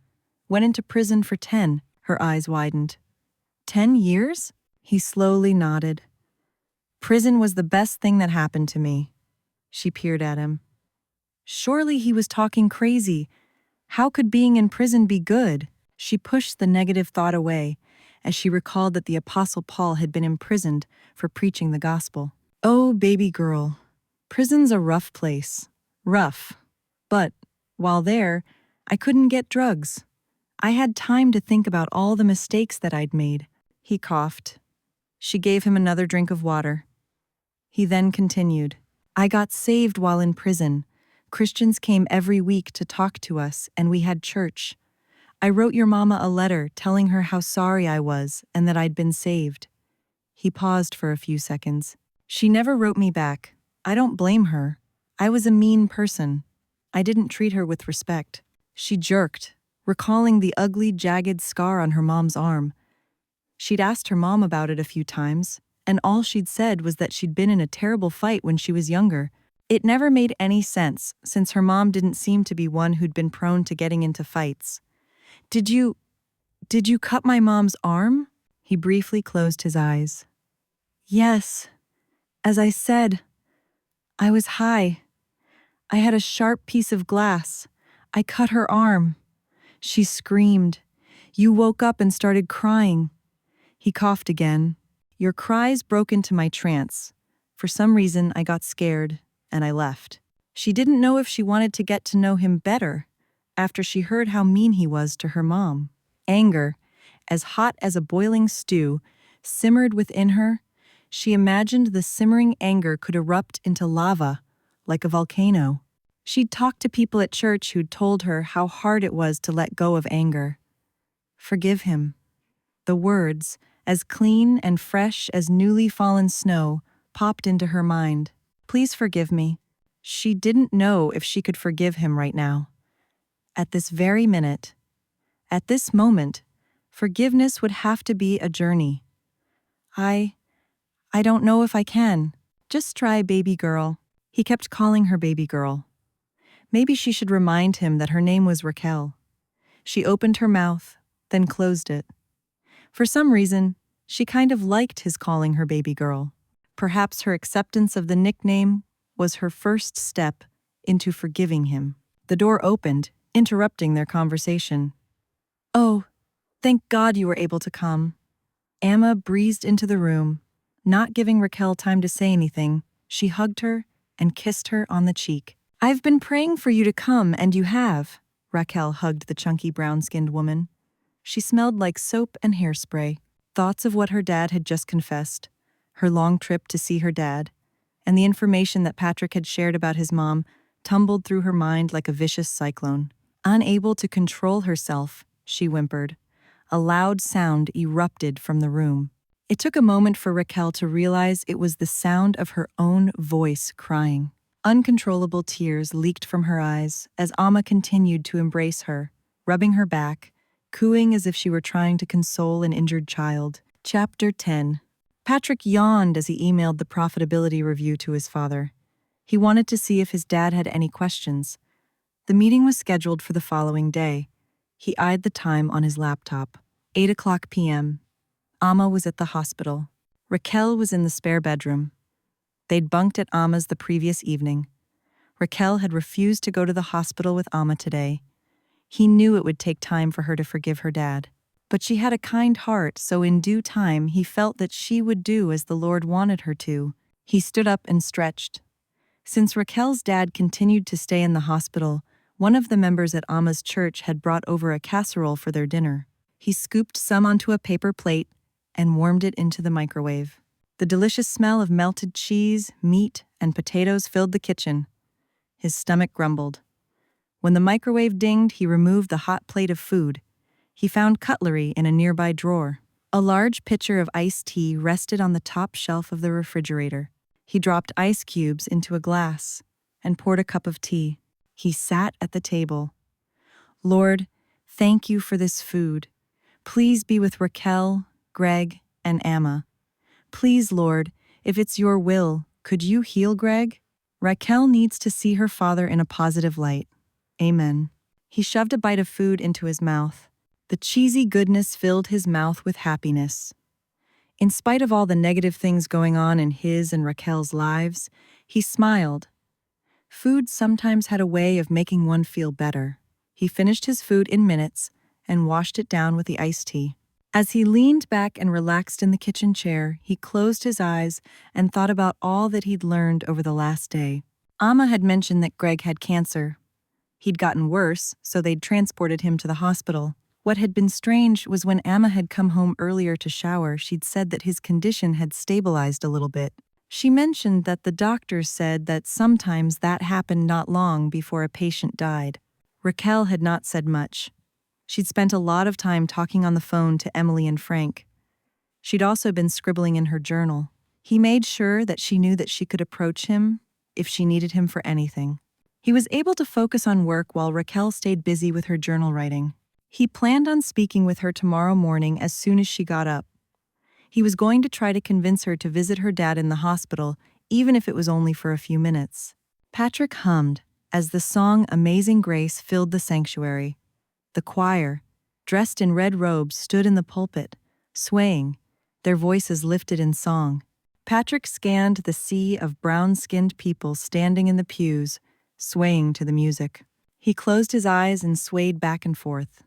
Went into prison for 10. Her eyes widened. 10 years? He slowly nodded. Prison was the best thing that happened to me. She peered at him. Surely he was talking crazy. How could being in prison be good? She pushed the negative thought away as she recalled that the Apostle Paul had been imprisoned for preaching the gospel. Oh, baby girl, prison's a rough place. Rough. But, while there, I couldn't get drugs. I had time to think about all the mistakes that I'd made. He coughed. She gave him another drink of water. He then continued. I got saved while in prison. Christians came every week to talk to us, and we had church. I wrote your mama a letter telling her how sorry I was and that I'd been saved. He paused for a few seconds. She never wrote me back. I don't blame her. I was a mean person. I didn't treat her with respect. She jerked, recalling the ugly, jagged scar on her mom's arm. She'd asked her mom about it a few times, and all she'd said was that she'd been in a terrible fight when she was younger. It never made any sense, since her mom didn't seem to be one who'd been prone to getting into fights. Did you cut my mom's arm? He briefly closed his eyes. Yes. As I said, I was high. I had a sharp piece of glass. I cut her arm. She screamed. You woke up and started crying. He coughed again. Your cries broke into my trance. For some reason, I got scared, and I left. She didn't know if she wanted to get to know him better after she heard how mean he was to her mom. Anger, as hot as a boiling stew, simmered within her. She imagined the simmering anger could erupt into lava, like a volcano. She'd talked to people at church who'd told her how hard it was to let go of anger. Forgive him. The words, as clean and fresh as newly fallen snow, popped into her mind. Please forgive me. She didn't know if she could forgive him right now. At this very minute, at this moment, forgiveness would have to be a journey. I don't know if I can. Just try, baby girl. He kept calling her baby girl. Maybe she should remind him that her name was Raquel. She opened her mouth, then closed it. For some reason, she kind of liked his calling her baby girl. Perhaps her acceptance of the nickname was her first step into forgiving him. The door opened, interrupting their conversation. Oh, thank God you were able to come. Amma breezed into the room. Not giving Raquel time to say anything, she hugged her and kissed her on the cheek. I've been praying for you to come, and you have. Raquel hugged the chunky brown-skinned woman. She smelled like soap and hairspray. Thoughts of what her dad had just confessed, her long trip to see her dad, and the information that Patrick had shared about his mom tumbled through her mind like a vicious cyclone. Unable to control herself, she whimpered. A loud sound erupted from the room. It took a moment for Raquel to realize it was the sound of her own voice crying. Uncontrollable tears leaked from her eyes as Amma continued to embrace her, rubbing her back, cooing as if she were trying to console an injured child. Chapter 10. Patrick yawned as he emailed the profitability review to his father. He wanted to see if his dad had any questions. The meeting was scheduled for the following day. He eyed the time on his laptop. 8:00 p.m. Amma was at the hospital. Raquel was in the spare bedroom. They'd bunked at Amma's the previous evening. Raquel had refused to go to the hospital with Amma today. He knew it would take time for her to forgive her dad. But she had a kind heart, so in due time he felt that she would do as the Lord wanted her to. He stood up and stretched. Since Raquel's dad continued to stay in the hospital, one of the members at Amma's church had brought over a casserole for their dinner. He scooped some onto a paper plate and warmed it into the microwave. The delicious smell of melted cheese, meat, and potatoes filled the kitchen. His stomach grumbled. When the microwave dinged, he removed the hot plate of food. He found cutlery in a nearby drawer. A large pitcher of iced tea rested on the top shelf of the refrigerator. He dropped ice cubes into a glass and poured a cup of tea. He sat at the table. Lord, thank you for this food. Please be with Raquel, Greg, and Amma. Please, Lord, if it's your will, could you heal Greg? Raquel needs to see her father in a positive light. Amen. He shoved a bite of food into his mouth. The cheesy goodness filled his mouth with happiness. In spite of all the negative things going on in his and Raquel's lives, he smiled. Food sometimes had a way of making one feel better. He finished his food in minutes and washed it down with the iced tea. As he leaned back and relaxed in the kitchen chair, he closed his eyes and thought about all that he'd learned over the last day. Amma had mentioned that Greg had cancer. He'd gotten worse, so they'd transported him to the hospital. What had been strange was when Amma had come home earlier to shower, she'd said that his condition had stabilized a little bit. She mentioned that the doctors said that sometimes that happened not long before a patient died. Raquel had not said much. She'd spent a lot of time talking on the phone to Emily and Frank. She'd also been scribbling in her journal. He made sure that she knew that she could approach him if she needed him for anything. He was able to focus on work while Raquel stayed busy with her journal writing. He planned on speaking with her tomorrow morning as soon as she got up. He was going to try to convince her to visit her dad in the hospital, even if it was only for a few minutes. Patrick hummed as the song Amazing Grace filled the sanctuary. The choir, dressed in red robes, stood in the pulpit, swaying, their voices lifted in song. Patrick scanned the sea of brown-skinned people standing in the pews, swaying to the music. He closed his eyes and swayed back and forth.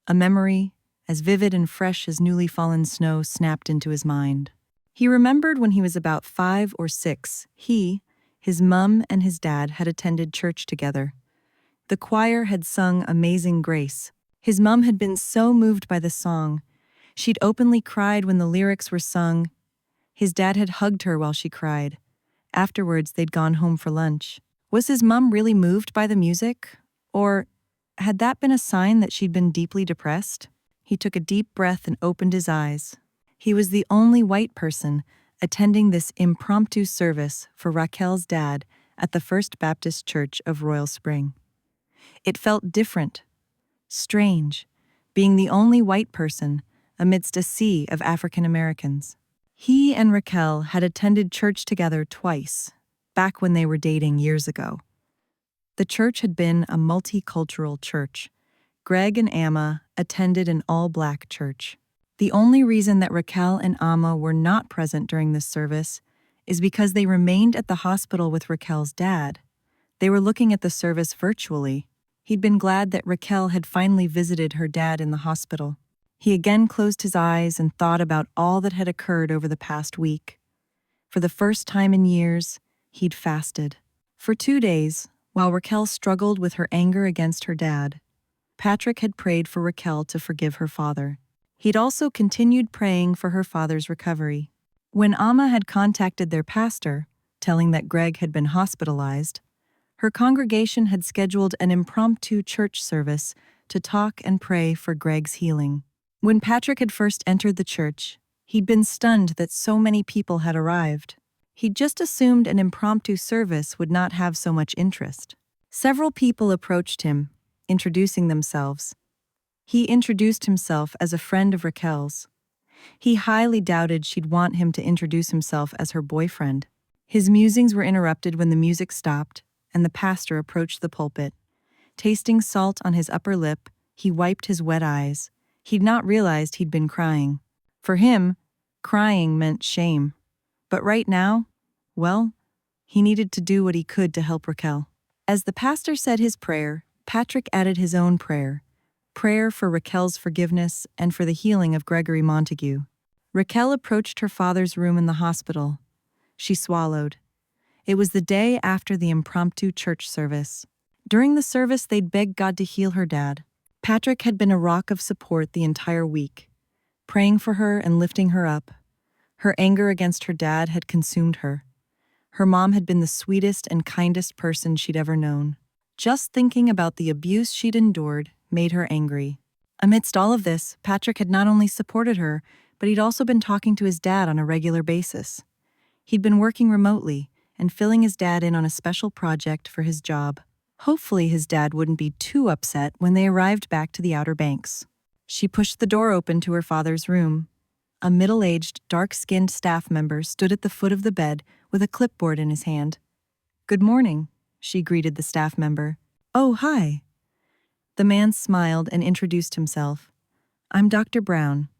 A memory, as vivid and fresh as newly fallen snow, snapped into his mind. He remembered when he was about 5 or 6, his mum, and his dad had attended church together. The choir had sung Amazing Grace. His mum had been so moved by the song. She'd openly cried when the lyrics were sung. His dad had hugged her while she cried. Afterwards, they'd gone home for lunch. Was his mum really moved by the music? Or had that been a sign that she'd been deeply depressed? He took a deep breath and opened his eyes. He was the only white person attending this impromptu service for Raquel's dad at the First Baptist Church of Royal Spring. It felt different, strange, being the only white person amidst a sea of African Americans. He and Raquel had attended church together twice, back when they were dating years ago. The church had been a multicultural church. Greg and Amma attended an all-black church. The only reason that Raquel and Amma were not present during this service is because they remained at the hospital with Raquel's dad. They were looking at the service virtually. He'd been glad that Raquel had finally visited her dad in the hospital. He again closed his eyes and thought about all that had occurred over the past week. For the first time in years, he'd fasted. For 2 days, while Raquel struggled with her anger against her dad, Patrick had prayed for Raquel to forgive her father. He'd also continued praying for her father's recovery. When Amma had contacted their pastor, telling that Greg had been hospitalized, her congregation had scheduled an impromptu church service to talk and pray for Greg's healing. When Patrick had first entered the church, he'd been stunned that so many people had arrived. He'd just assumed an impromptu service would not have so much interest. Several people approached him, introducing themselves. He introduced himself as a friend of Raquel's. He highly doubted she'd want him to introduce himself as her boyfriend. His musings were interrupted when the music stopped and the pastor approached the pulpit. Tasting salt on his upper lip, he wiped his wet eyes. He'd not realized he'd been crying. For him, crying meant shame. But right now, well, he needed to do what he could to help Raquel. As the pastor said his prayer, Patrick added his own prayer for Raquel's forgiveness and for the healing of Gregory Montague. Raquel approached her father's room in the hospital. She swallowed. It was the day after the impromptu church service. During the service, they'd begged God to heal her dad. Patrick had been a rock of support the entire week, praying for her and lifting her up. Her anger against her dad had consumed her. Her mom had been the sweetest and kindest person she'd ever known. Just thinking about the abuse she'd endured made her angry. Amidst all of this, Patrick had not only supported her, but he'd also been talking to his dad on a regular basis. He'd been working remotely and filling his dad in on a special project for his job. Hopefully his dad wouldn't be too upset when they arrived back to the Outer Banks. She pushed the door open to her father's room. A middle-aged, dark-skinned staff member stood at the foot of the bed with a clipboard in his hand. "Good morning," she greeted the staff member. "Oh, hi." The man smiled and introduced himself. "I'm Dr. Brown."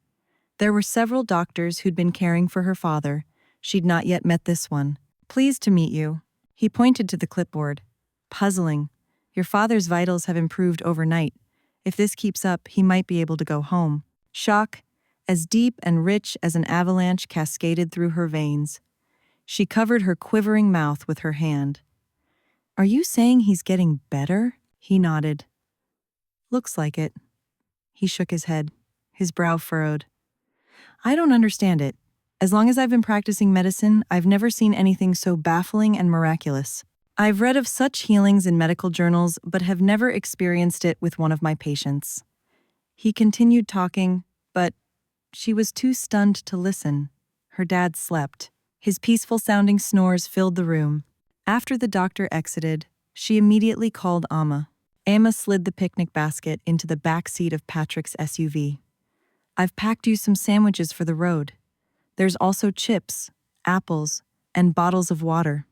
There were several doctors who'd been caring for her father. She'd not yet met this one. "Pleased to meet you." He pointed to the clipboard. "Puzzling. Your father's vitals have improved overnight. If this keeps up, he might be able to go home." Shock, as deep and rich as an avalanche, cascaded through her veins. She covered her quivering mouth with her hand. "Are you saying he's getting better?" He nodded. "Looks like it." He shook his head, his brow furrowed. "I don't understand it. As long as I've been practicing medicine, I've never seen anything so baffling and miraculous. I've read of such healings in medical journals, but have never experienced it with one of my patients." He continued talking, but she was too stunned to listen. Her dad slept. His peaceful-sounding snores filled the room. After the doctor exited, she immediately called Amma. Amma slid the picnic basket into the back seat of Patrick's SUV. "I've packed you some sandwiches for the road. There's also chips, apples, and bottles of water."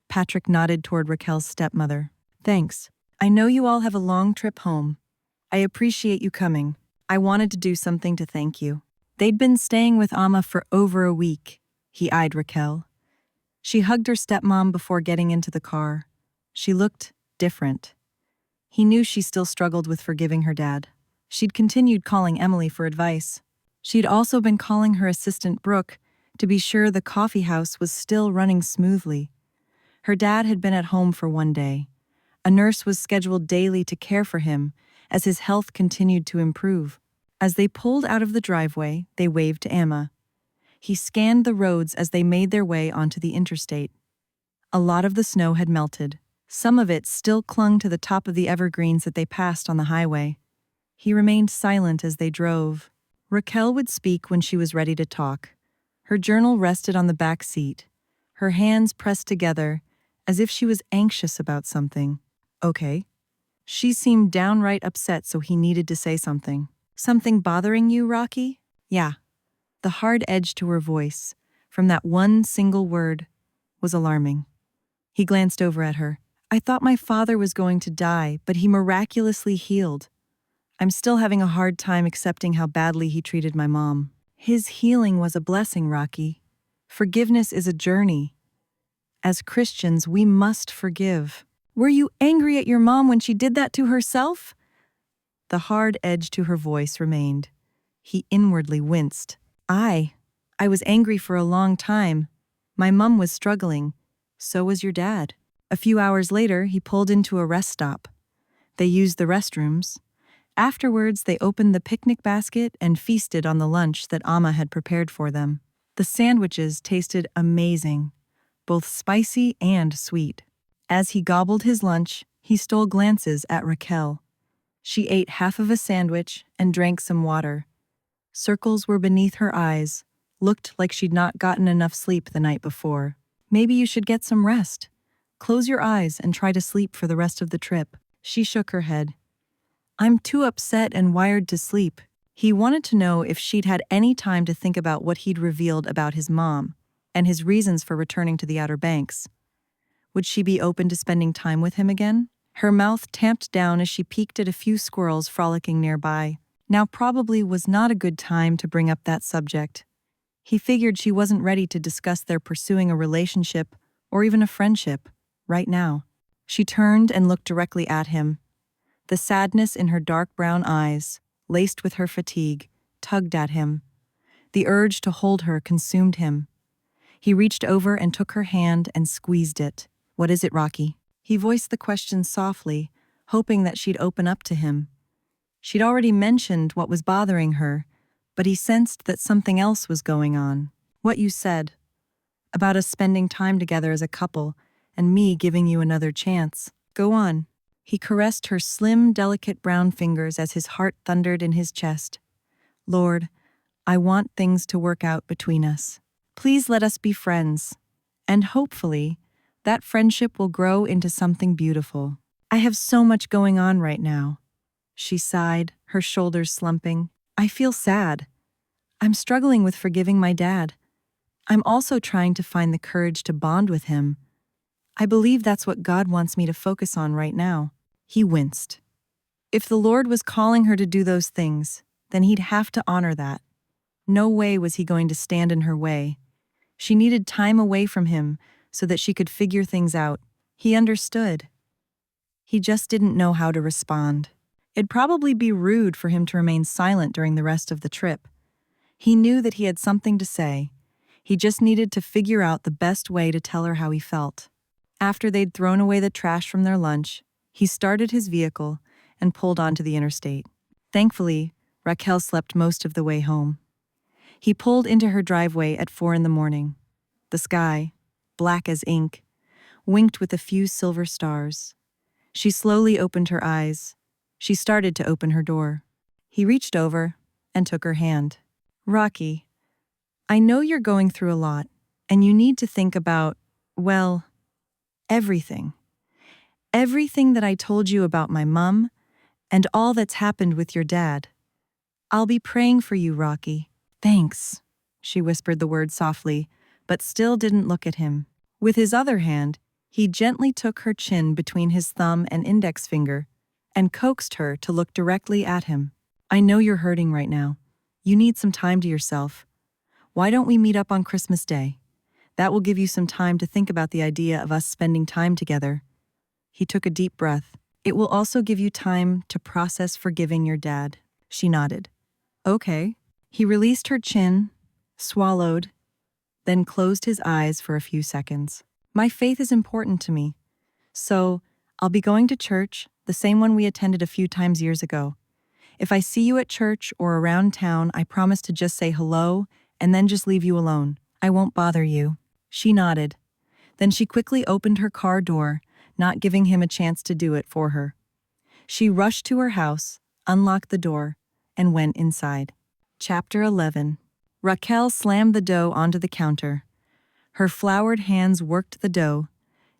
Patrick nodded toward Raquel's stepmother. "Thanks. I know you all have a long trip home. I appreciate you coming. I wanted to do something to thank you." They'd been staying with Amma for over a week. He eyed Raquel. She hugged her stepmom before getting into the car. She looked different. He knew she still struggled with forgiving her dad. She'd continued calling Emily for advice. She'd also been calling her assistant Brooke to be sure the coffee house was still running smoothly. Her dad had been at home for one day. A nurse was scheduled daily to care for him as his health continued to improve. As they pulled out of the driveway, they waved to Emma. He scanned the roads as they made their way onto the interstate. A lot of the snow had melted. Some of it still clung to the top of the evergreens that they passed on the highway. He remained silent as they drove. Raquel would speak when she was ready to talk. Her journal rested on the back seat, her hands pressed together as if she was anxious about something. Okay. She seemed downright upset, so he needed to say something. Something bothering you, Rocky? Yeah. The hard edge to her voice, from that one single word, was alarming. He glanced over at her. I thought my father was going to die, but he miraculously healed. I'm still having a hard time accepting how badly he treated my mom. His healing was a blessing, Rocky. Forgiveness is a journey. As Christians, we must forgive. Were you angry at your mom when she did that to herself? The hard edge to her voice remained. He inwardly winced. I was angry for a long time. My mom was struggling. So was your dad. A few hours later, he pulled into a rest stop. They used the restrooms. Afterwards, they opened the picnic basket and feasted on the lunch that Amma had prepared for them. The sandwiches tasted amazing, both spicy and sweet. As he gobbled his lunch, he stole glances at Raquel. She ate half of a sandwich and drank some water. Circles were beneath her eyes, looked like she'd not gotten enough sleep the night before. Maybe you should get some rest. Close your eyes and try to sleep for the rest of the trip. She shook her head. I'm too upset and wired to sleep. He wanted to know if she'd had any time to think about what he'd revealed about his mom and his reasons for returning to the Outer Banks. Would she be open to spending time with him again? Her mouth tamped down as she peeked at a few squirrels frolicking nearby. Now probably was not a good time to bring up that subject. He figured she wasn't ready to discuss their pursuing a relationship or even a friendship right now. She turned and looked directly at him. The sadness in her dark brown eyes, laced with her fatigue, tugged at him. The urge to hold her consumed him. He reached over and took her hand and squeezed it. What is it, Rocky? He voiced the question softly, hoping that she'd open up to him. She'd already mentioned what was bothering her, but he sensed that something else was going on. What you said, about us spending time together as a couple, and me giving you another chance. Go on. He caressed her slim, delicate brown fingers as his heart thundered in his chest. Lord, I want things to work out between us. Please let us be friends. And hopefully, that friendship will grow into something beautiful. I have so much going on right now. She sighed, her shoulders slumping. I feel sad. I'm struggling with forgiving my dad. I'm also trying to find the courage to bond with him. I believe that's what God wants me to focus on right now. He winced. If the Lord was calling her to do those things, then he'd have to honor that. No way was he going to stand in her way. She needed time away from him so that she could figure things out. He understood. He just didn't know how to respond. It'd probably be rude for him to remain silent during the rest of the trip. He knew that he had something to say. He just needed to figure out the best way to tell her how he felt. After they'd thrown away the trash from their lunch, he started his vehicle and pulled onto the interstate. Thankfully, Raquel slept most of the way home. He pulled into her driveway at 4 a.m. The sky, black as ink, winked with a few silver stars. She slowly opened her eyes. She started to open her door. He reached over and took her hand. Rocky, I know you're going through a lot, and you need to think about, well, everything. Everything that I told you about my mom, and all that's happened with your dad. I'll be praying for you, Rocky. Thanks, she whispered the word softly, but still didn't look at him. With his other hand, he gently took her chin between his thumb and index finger and coaxed her to look directly at him. I know you're hurting right now. You need some time to yourself. Why don't we meet up on Christmas Day? That will give you some time to think about the idea of us spending time together. He took a deep breath. It will also give you time to process forgiving your dad. She nodded. Okay. He released her chin, swallowed, then closed his eyes for a few seconds. My faith is important to me. So, I'll be going to church, the same one we attended a few times years ago. If I see you at church or around town, I promise to just say hello and then just leave you alone. I won't bother you. She nodded. Then she quickly opened her car door, not giving him a chance to do it for her. She rushed to her house, unlocked the door, and went inside. Chapter 11. Raquel slammed the dough onto the counter. Her floured hands worked the dough,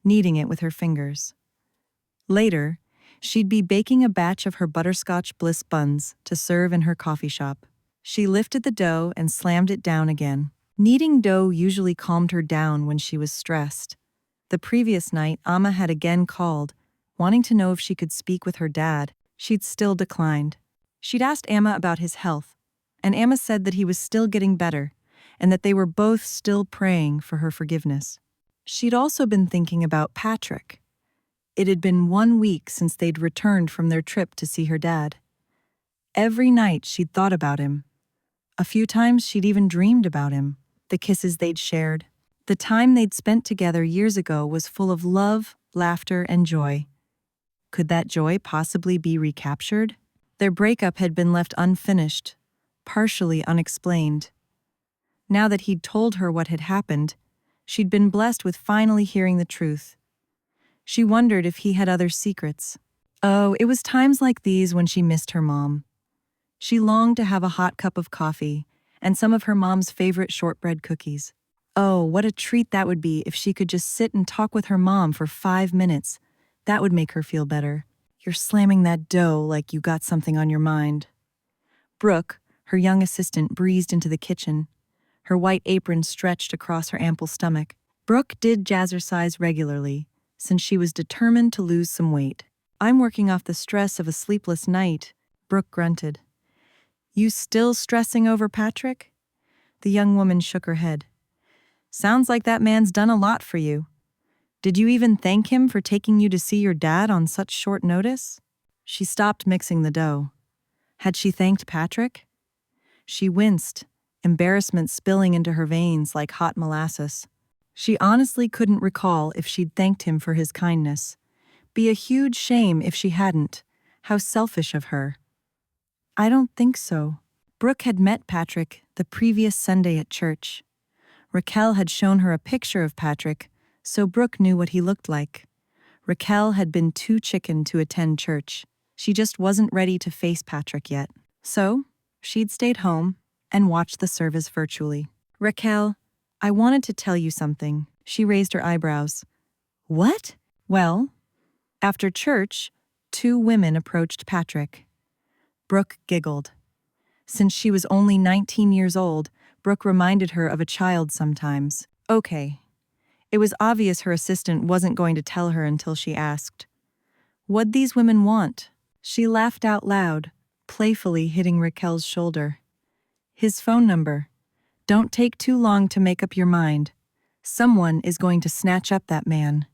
kneading it with her fingers. Later, she'd be baking a batch of her Butterscotch Bliss buns to serve in her coffee shop. She lifted the dough and slammed it down again. Kneading dough usually calmed her down when she was stressed. The previous night, Amma had again called, wanting to know if she could speak with her dad. She'd still declined. She'd asked Amma about his health, and Amma said that he was still getting better, and that they were both still praying for her forgiveness. She'd also been thinking about Patrick. It had been 1 week since they'd returned from their trip to see her dad. Every night she'd thought about him. A few times she'd even dreamed about him, the kisses they'd shared. The time they'd spent together years ago was full of love, laughter, and joy. Could that joy possibly be recaptured? Their breakup had been left unfinished, partially unexplained. Now that he'd told her what had happened, she'd been blessed with finally hearing the truth. She wondered if he had other secrets. Oh, it was times like these when she missed her mom. She longed to have a hot cup of coffee and some of her mom's favorite shortbread cookies. Oh, what a treat that would be if she could just sit and talk with her mom for 5 minutes. That would make her feel better. You're slamming that dough like you got something on your mind. Brooke, her young assistant, breezed into the kitchen. Her white apron stretched across her ample stomach. Brooke did jazzercise regularly, since she was determined to lose some weight. I'm working off the stress of a sleepless night, Brooke grunted. You still stressing over Patrick? The young woman shook her head. Sounds like that man's done a lot for you. Did you even thank him for taking you to see your dad on such short notice? She stopped mixing the dough. Had she thanked Patrick? She winced, embarrassment spilling into her veins like hot molasses. She honestly couldn't recall if she'd thanked him for his kindness. Be a huge shame if she hadn't. How selfish of her. I don't think so. Brooke had met Patrick the previous Sunday at church. Raquel had shown her a picture of Patrick, so Brooke knew what he looked like. Raquel had been too chicken to attend church. She just wasn't ready to face Patrick yet. So, she'd stayed home and watched the service virtually. Raquel, I wanted to tell you something. She raised her eyebrows. What? Well, after church, 2 women approached Patrick. Brooke giggled. Since she was only 19 years old, Brooke reminded her of a child sometimes. Okay. It was obvious her assistant wasn't going to tell her until she asked. What'd these women want? She laughed out loud, playfully hitting Raquel's shoulder. His phone number. Don't take too long to make up your mind. Someone is going to snatch up that man.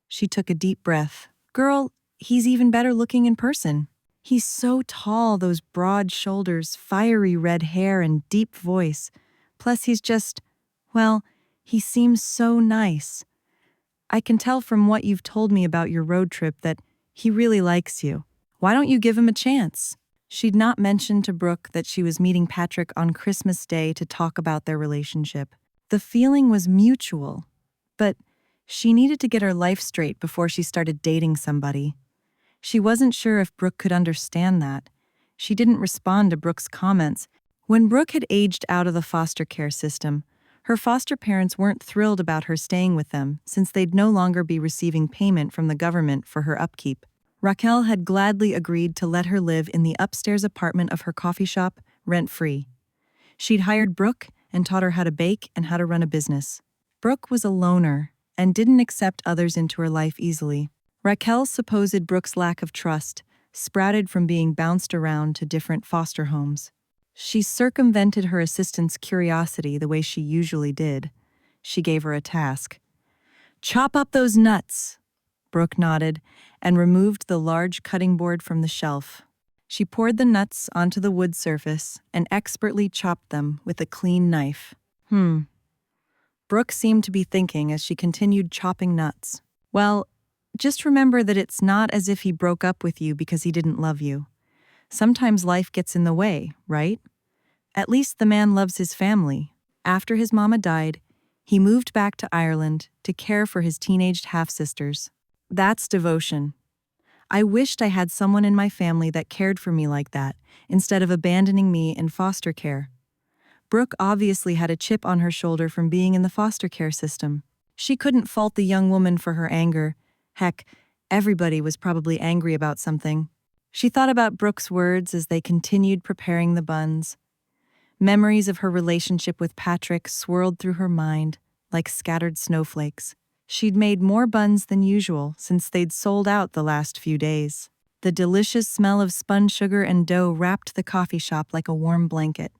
She took a deep breath. Girl, he's even better looking in person. He's so tall, those broad shoulders, fiery red hair, and deep voice. Plus he's just, well, he seems so nice. I can tell from what you've told me about your road trip that he really likes you. Why don't you give him a chance? She'd not mentioned to Brooke that she was meeting Patrick on Christmas Day to talk about their relationship. The feeling was mutual, but she needed to get her life straight before she started dating somebody. She wasn't sure if Brooke could understand that. She didn't respond to Brooke's comments. When Brooke had aged out of the foster care system, her foster parents weren't thrilled about her staying with them since they'd no longer be receiving payment from the government for her upkeep. Raquel had gladly agreed to let her live in the upstairs apartment of her coffee shop, rent-free. She'd hired Brooke and taught her how to bake and how to run a business. Brooke was a loner and didn't accept others into her life easily. Raquel supposed Brooke's lack of trust sprouted from being bounced around to different foster homes. She circumvented her assistant's curiosity the way she usually did. She gave her a task. Chop up those nuts. Brooke nodded and removed the large cutting board from the shelf. She poured the nuts onto the wood surface and expertly chopped them with a clean knife. Brooke seemed to be thinking as she continued chopping nuts. Well, just remember that it's not as if he broke up with you because he didn't love you. Sometimes life gets in the way, right? At least the man loves his family. After his mama died, he moved back to Ireland to care for his teenaged half-sisters. That's devotion. I wished I had someone in my family that cared for me like that, instead of abandoning me in foster care. Brooke obviously had a chip on her shoulder from being in the foster care system. She couldn't fault the young woman for her anger. Heck, everybody was probably angry about something. She thought about Brooke's words as they continued preparing the buns. Memories of her relationship with Patrick swirled through her mind like scattered snowflakes. She'd made more buns than usual since they'd sold out the last few days. The delicious smell of spun sugar and dough wrapped the coffee shop like a warm blanket.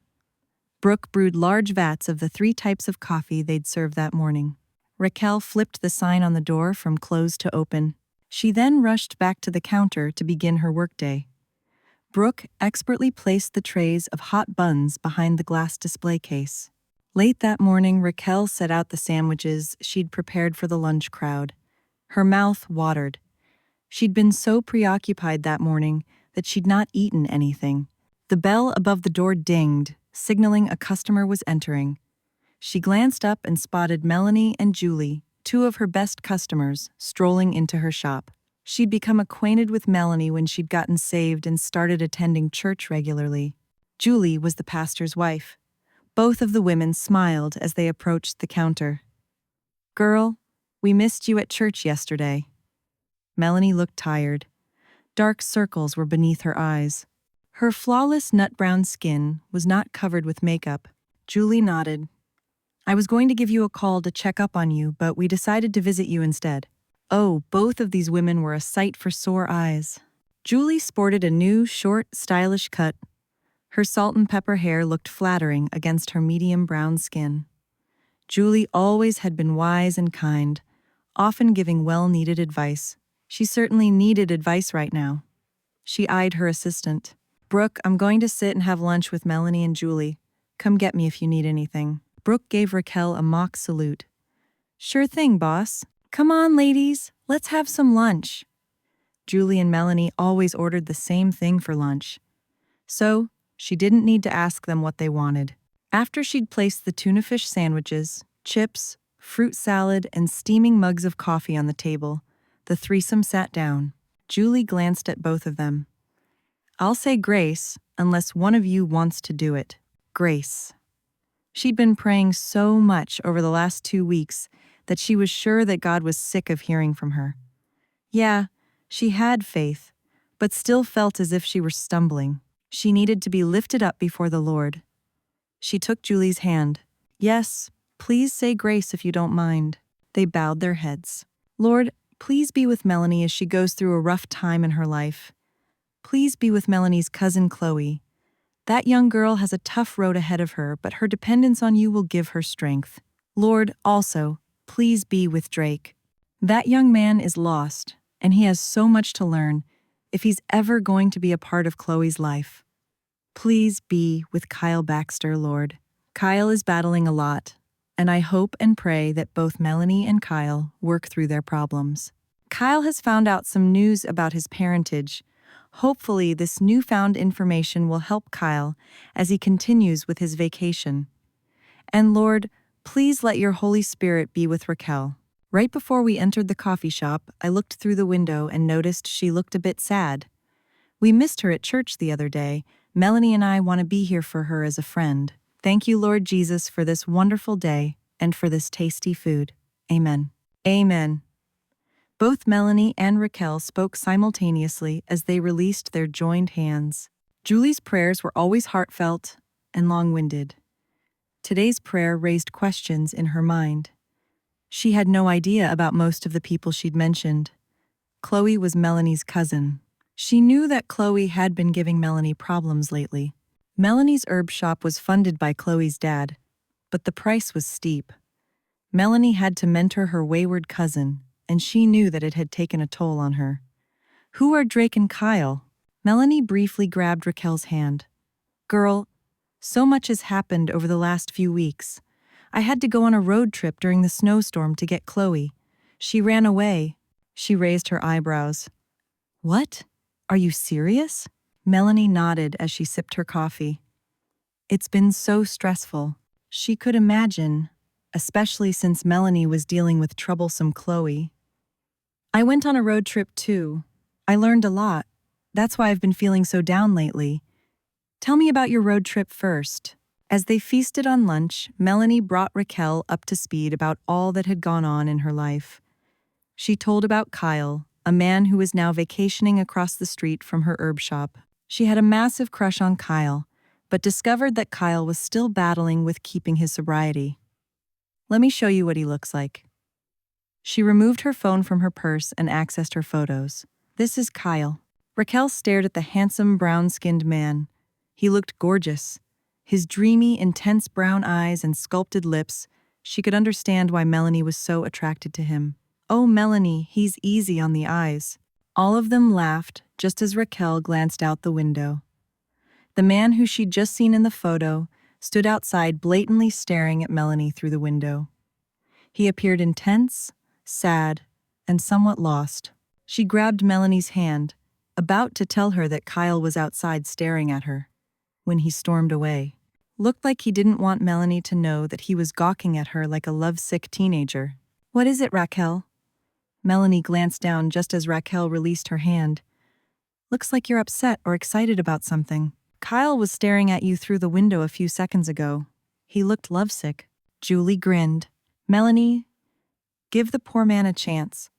Brooke brewed large vats of the 3 types of coffee they'd served that morning. Raquel flipped the sign on the door from closed to open. She then rushed back to the counter to begin her workday. Brooke expertly placed the trays of hot buns behind the glass display case. Late that morning, Raquel set out the sandwiches she'd prepared for the lunch crowd. Her mouth watered. She'd been so preoccupied that morning that she'd not eaten anything. The bell above the door dinged, signaling a customer was entering. She glanced up and spotted Melanie and Julie, 2 of her best customers, strolling into her shop. She'd become acquainted with Melanie when she'd gotten saved and started attending church regularly. Julie was the pastor's wife. Both of the women smiled as they approached the counter. "Girl, we missed you at church yesterday." Melanie looked tired. Dark circles were beneath her eyes. Her flawless nut-brown skin was not covered with makeup. Julie nodded. "I was going to give you a call to check up on you, but we decided to visit you instead." Oh, both of these women were a sight for sore eyes. Julie sported a new, short, stylish cut. Her salt and pepper hair looked flattering against her medium brown skin. Julie always had been wise and kind, often giving well-needed advice. She certainly needed advice right now. She eyed her assistant. "Brooke, I'm going to sit and have lunch with Melanie and Julie. Come get me if you need anything." Brooke gave Raquel a mock salute. "Sure thing, boss. Come on, ladies, let's have some lunch." Julie and Melanie always ordered the same thing for lunch. So, she didn't need to ask them what they wanted. After she'd placed the tuna fish sandwiches, chips, fruit salad, and steaming mugs of coffee on the table, the threesome sat down. Julie glanced at both of them. "I'll say grace, unless one of you wants to do it." Grace. She'd been praying so much over the last 2 weeks that she was sure that God was sick of hearing from her. Yeah, she had faith, but still felt as if she were stumbling. She needed to be lifted up before the Lord. She took Julie's hand. "Yes, please say grace if you don't mind." They bowed their heads. "Lord, please be with Melanie as she goes through a rough time in her life. Please be with Melanie's cousin Chloe. That young girl has a tough road ahead of her, but her dependence on you will give her strength. Lord, also, please be with Drake. That young man is lost, and he has so much to learn if he's ever going to be a part of Chloe's life. Please be with Kyle Baxter, Lord. Kyle is battling a lot, and I hope and pray that both Melanie and Kyle work through their problems. Kyle has found out some news about his parentage. Hopefully, this newfound information will help Kyle as he continues with his vacation. And Lord, please let your Holy Spirit be with Raquel." Right before we entered the coffee shop, I looked through the window and noticed she looked a bit sad. "We missed her at church the other day. Melanie and I want to be here for her as a friend. Thank you, Lord Jesus, for this wonderful day and for this tasty food. Amen." Amen. Both Melanie and Raquel spoke simultaneously as they released their joined hands. Julie's prayers were always heartfelt and long-winded. Today's prayer raised questions in her mind. She had no idea about most of the people she'd mentioned. Chloe was Melanie's cousin. She knew that Chloe had been giving Melanie problems lately. Melanie's herb shop was funded by Chloe's dad, but the price was steep. Melanie had to mentor her wayward cousin, and she knew that it had taken a toll on her. Who are Drake and Kyle? Melanie briefly grabbed Raquel's hand. Girl, so much has happened over the last few weeks. I had to go on a road trip during the snowstorm to get Chloe. She ran away. She raised her eyebrows. What? Are you serious? Melanie nodded as she sipped her coffee. It's been so stressful. She could imagine, especially since Melanie was dealing with troublesome Chloe. I went on a road trip too. I learned a lot. That's why I've been feeling so down lately. Tell me about your road trip first. As they feasted on lunch, Melanie brought Raquel up to speed about all that had gone on in her life. She told about Kyle, a man who was now vacationing across the street from her herb shop. She had a massive crush on Kyle, but discovered that Kyle was still battling with keeping his sobriety. Let me show you what he looks like. She removed her phone from her purse and accessed her photos. This is Kyle. Raquel stared at the handsome brown-skinned man. He looked gorgeous. His dreamy, intense brown eyes and sculpted lips, she could understand why Melanie was so attracted to him. Oh, Melanie, he's easy on the eyes. All of them laughed, just as Raquel glanced out the window. The man who she'd just seen in the photo stood outside blatantly staring at Melanie through the window. He appeared intense, sad, and somewhat lost. She grabbed Melanie's hand, about to tell her that Kyle was outside staring at her, when he stormed away. Looked like he didn't want Melanie to know that he was gawking at her like a lovesick teenager. What is it, Raquel? Melanie glanced down just as Raquel released her hand. Looks like you're upset or excited about something. Kyle was staring at you through the window a few seconds ago. He looked lovesick. Julie grinned. Melanie, give the poor man a chance.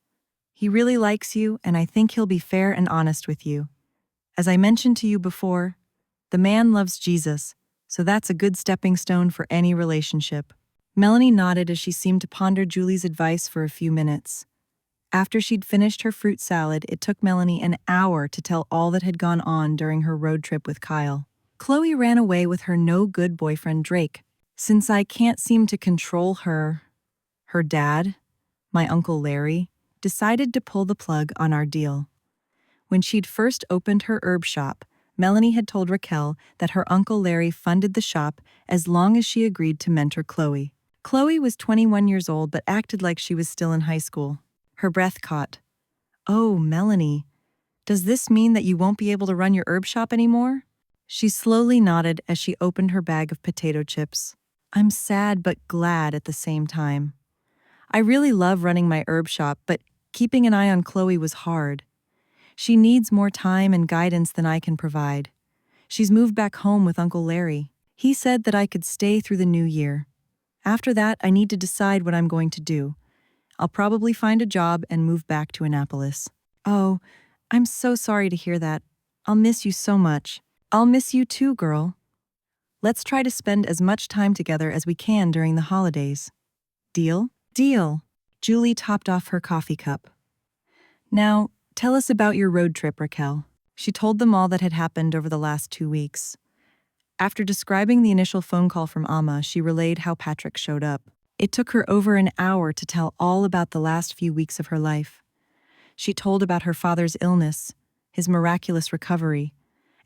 He really likes you, and I think he'll be fair and honest with you. As I mentioned to you before, the man loves Jesus, so that's a good stepping stone for any relationship. Melanie nodded as she seemed to ponder Julie's advice for a few minutes. After she'd finished her fruit salad, it took Melanie an hour to tell all that had gone on during her road trip with Kyle. Chloe ran away with her no-good boyfriend Drake. Since I can't seem to control her dad, my Uncle Larry, decided to pull the plug on our deal. When she'd first opened her herb shop, Melanie had told Raquel that her Uncle Larry funded the shop as long as she agreed to mentor Chloe. Chloe was 21 years old but acted like she was still in high school. Her breath caught. Oh, Melanie, does this mean that you won't be able to run your herb shop anymore? She slowly nodded as she opened her bag of potato chips. I'm sad but glad at the same time. I really love running my herb shop, but keeping an eye on Chloe was hard. She needs more time and guidance than I can provide. She's moved back home with Uncle Larry. He said that I could stay through the new year. After that, I need to decide what I'm going to do. I'll probably find a job and move back to Annapolis. Oh, I'm so sorry to hear that. I'll miss you so much. I'll miss you too, girl. Let's try to spend as much time together as we can during the holidays. Deal? Deal. Julie topped off her coffee cup. Now, tell us about your road trip, Raquel. She told them all that had happened over the last 2 weeks. After describing the initial phone call from Amma, she relayed how Patrick showed up. It took her over an hour to tell all about the last few weeks of her life. She told about her father's illness, his miraculous recovery,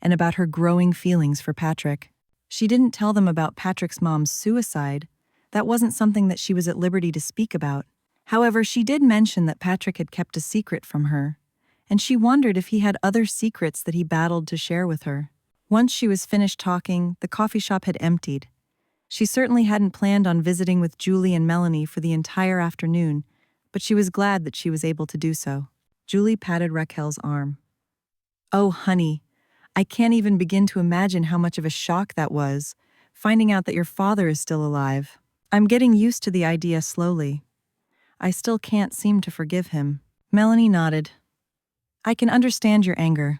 and about her growing feelings for Patrick. She didn't tell them about Patrick's mom's suicide. That wasn't something that she was at liberty to speak about. However, she did mention that Patrick had kept a secret from her, and she wondered if he had other secrets that he battled to share with her. Once she was finished talking, the coffee shop had emptied. She certainly hadn't planned on visiting with Julie and Melanie for the entire afternoon, but she was glad that she was able to do so. Julie patted Raquel's arm. Oh, honey, I can't even begin to imagine how much of a shock that was, finding out that your father is still alive. I'm getting used to the idea slowly. I still can't seem to forgive him. Melanie nodded. I can understand your anger.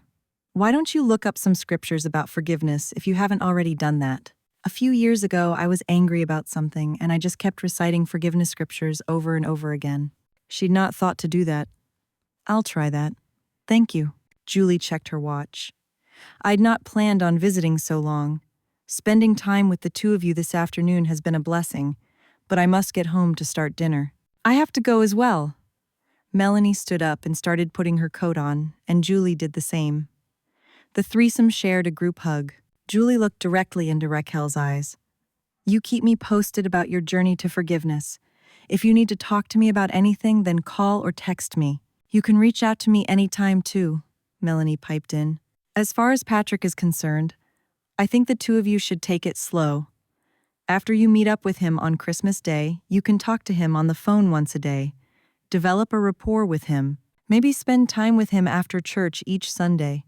Why don't you look up some scriptures about forgiveness if you haven't already done that? A few years ago, I was angry about something, and I just kept reciting forgiveness scriptures over and over again. She'd not thought to do that. I'll try that. Thank you. Julie checked her watch. I'd not planned on visiting so long. Spending time with the two of you this afternoon has been a blessing, but I must get home to start dinner. I have to go as well. Melanie stood up and started putting her coat on, and Julie did the same. The threesome shared a group hug. Julie looked directly into Raquel's eyes. "You keep me posted about your journey to forgiveness. If you need to talk to me about anything, then call or text me. You can reach out to me anytime too," Melanie piped in. "As far as Patrick is concerned, I think the two of you should take it slow. After you meet up with him on Christmas Day, you can talk to him on the phone once a day. Develop a rapport with him. Maybe spend time with him after church each Sunday.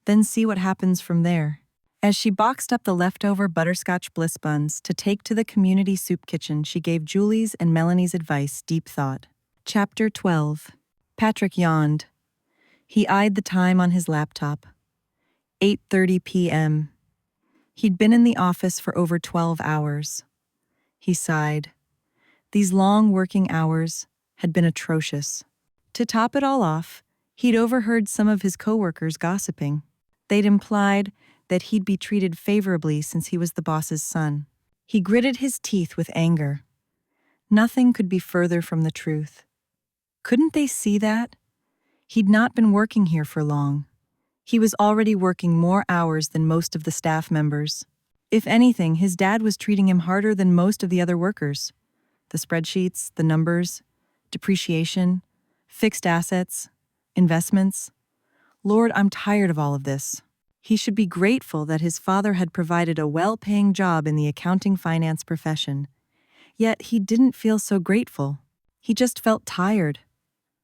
Then see what happens from there." As she boxed up the leftover Butterscotch Bliss buns to take to the community soup kitchen, she gave Julie's and Melanie's advice deep thought. Chapter 12. Patrick yawned. He eyed the time on his laptop. 8:30 p.m. He'd been in the office for over 12 hours. He sighed. These long working hours had been atrocious. To top it all off, he'd overheard some of his coworkers gossiping. They'd implied that he'd be treated favorably since he was the boss's son. He gritted his teeth with anger. Nothing could be further from the truth. Couldn't they see that? He'd not been working here for long. He was already working more hours than most of the staff members. If anything, his dad was treating him harder than most of the other workers. The spreadsheets, the numbers, depreciation, fixed assets, investments. Lord, I'm tired of all of this. He should be grateful that his father had provided a well-paying job in the accounting finance profession. Yet he didn't feel so grateful. He just felt tired.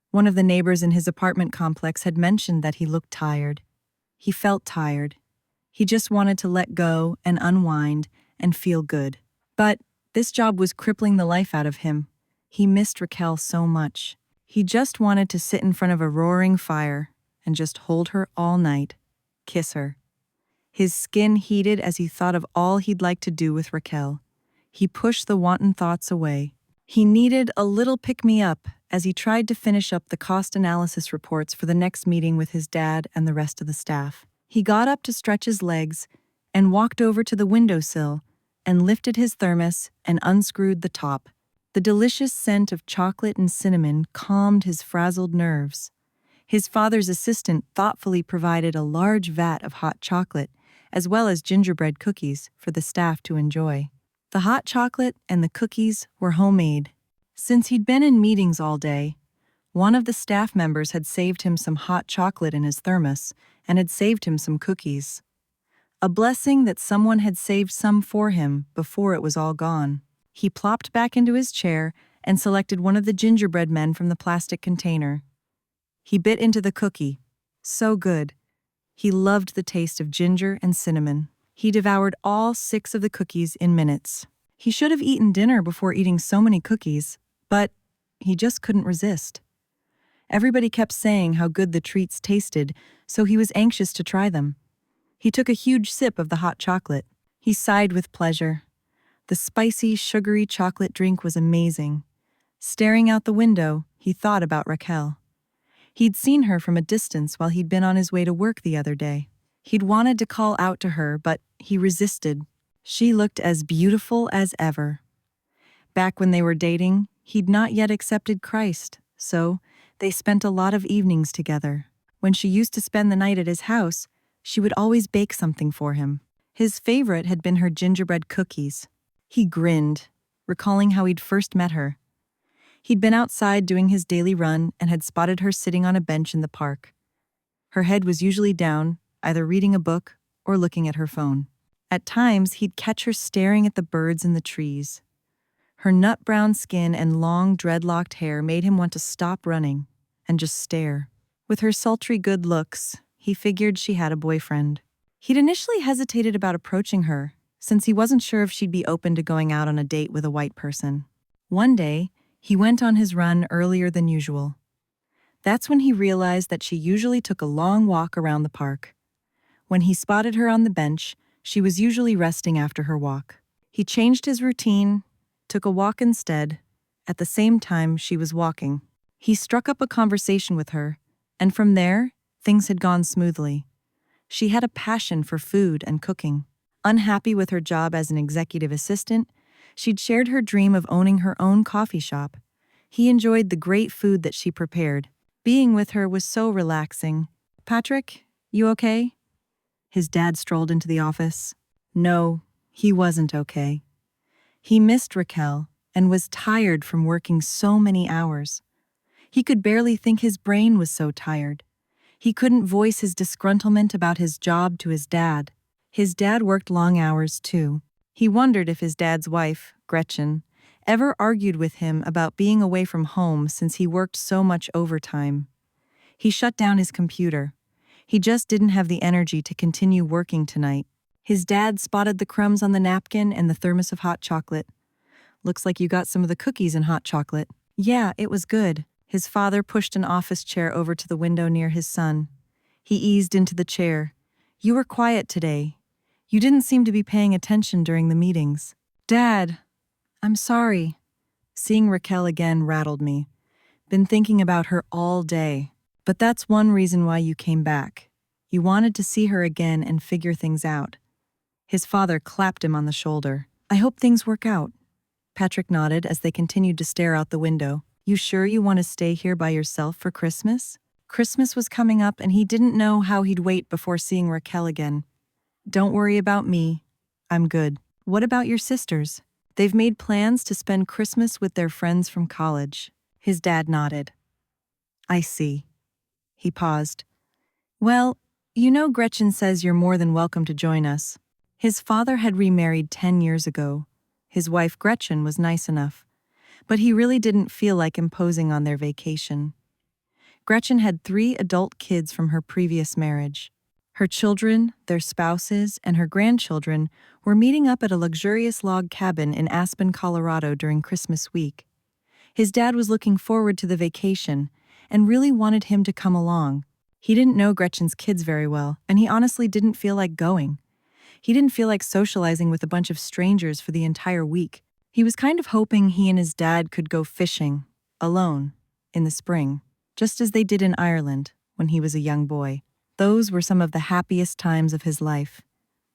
One of the neighbors in his apartment complex had mentioned that he looked tired. He felt tired. He just wanted to let go and unwind and feel good. But this job was crippling the life out of him. He missed Raquel so much. He just wanted to sit in front of a roaring fire and just hold her all night, kiss her. His skin heated as he thought of all he'd like to do with Raquel. He pushed the wanton thoughts away. He needed a little pick-me-up as he tried to finish up the cost analysis reports for the next meeting with his dad and the rest of the staff. He got up to stretch his legs and walked over to the windowsill and lifted his thermos and unscrewed the top. The delicious scent of chocolate and cinnamon calmed his frazzled nerves. His father's assistant thoughtfully provided a large vat of hot chocolate, as well as gingerbread cookies for the staff to enjoy. The hot chocolate and the cookies were homemade. Since he'd been in meetings all day, one of the staff members had saved him some hot chocolate in his thermos and had saved him some cookies. A blessing that someone had saved some for him before it was all gone. He plopped back into his chair and selected one of the gingerbread men from the plastic container. He bit into the cookie. So good. He loved the taste of ginger and cinnamon. He devoured all 6 of the cookies in minutes. He should have eaten dinner before eating so many cookies, but he just couldn't resist. Everybody kept saying how good the treats tasted, so he was anxious to try them. He took a huge sip of the hot chocolate. He sighed with pleasure. The spicy, sugary chocolate drink was amazing. Staring out the window, he thought about Raquel. He'd seen her from a distance while he'd been on his way to work the other day. He'd wanted to call out to her, but he resisted. She looked as beautiful as ever. Back when they were dating, he'd not yet accepted Christ, so they spent a lot of evenings together. When she used to spend the night at his house, she would always bake something for him. His favorite had been her gingerbread cookies. He grinned, recalling how he'd first met her. He'd been outside doing his daily run and had spotted her sitting on a bench in the park. Her head was usually down, either reading a book or looking at her phone. At times, he'd catch her staring at the birds in the trees. Her nut-brown skin and long, dreadlocked hair made him want to stop running and just stare. With her sultry good looks, he figured she had a boyfriend. He'd initially hesitated about approaching her, since he wasn't sure if she'd be open to going out on a date with a white person. One day, he went on his run earlier than usual. That's when he realized that she usually took a long walk around the park. When he spotted her on the bench, she was usually resting after her walk. He changed his routine, took a walk instead, at the same time she was walking. He struck up a conversation with her, and from there, things had gone smoothly. She had a passion for food and cooking. Unhappy with her job as an executive assistant, she'd shared her dream of owning her own coffee shop. He enjoyed the great food that she prepared. Being with her was so relaxing. Patrick, you okay? His dad strolled into the office. No, he wasn't okay. He missed Raquel and was tired from working so many hours. He could barely think, his brain was so tired. He couldn't voice his disgruntlement about his job to his dad. His dad worked long hours too. He wondered if his dad's wife, Gretchen, ever argued with him about being away from home since he worked so much overtime. He shut down his computer. He just didn't have the energy to continue working tonight. His dad spotted the crumbs on the napkin and the thermos of hot chocolate. Looks like you got some of the cookies and hot chocolate. Yeah, it was good. His father pushed an office chair over to the window near his son. He eased into the chair. You were quiet today. You didn't seem to be paying attention during the meetings. Dad, I'm sorry. Seeing Raquel again rattled me. Been thinking about her all day. But that's one reason why you came back. You wanted to see her again and figure things out. His father clapped him on the shoulder. I hope things work out. Patrick nodded as they continued to stare out the window. You sure you want to stay here by yourself for Christmas? Christmas was coming up and he didn't know how he'd wait before seeing Raquel again. Don't worry about me. I'm good. What about your sisters? They've made plans to spend Christmas with their friends from college. His dad nodded. I see. He paused. Well, you know Gretchen says you're more than welcome to join us. His father had remarried 10 years ago. His wife Gretchen was nice enough, but he really didn't feel like imposing on their vacation. Gretchen had 3 adult kids from her previous marriage. Her children, their spouses, and her grandchildren were meeting up at a luxurious log cabin in Aspen, Colorado during Christmas week. His dad was looking forward to the vacation and really wanted him to come along. He didn't know Gretchen's kids very well, and he honestly didn't feel like going. He didn't feel like socializing with a bunch of strangers for the entire week. He was kind of hoping he and his dad could go fishing, alone, in the spring, just as they did in Ireland when he was a young boy. Those were some of the happiest times of his life,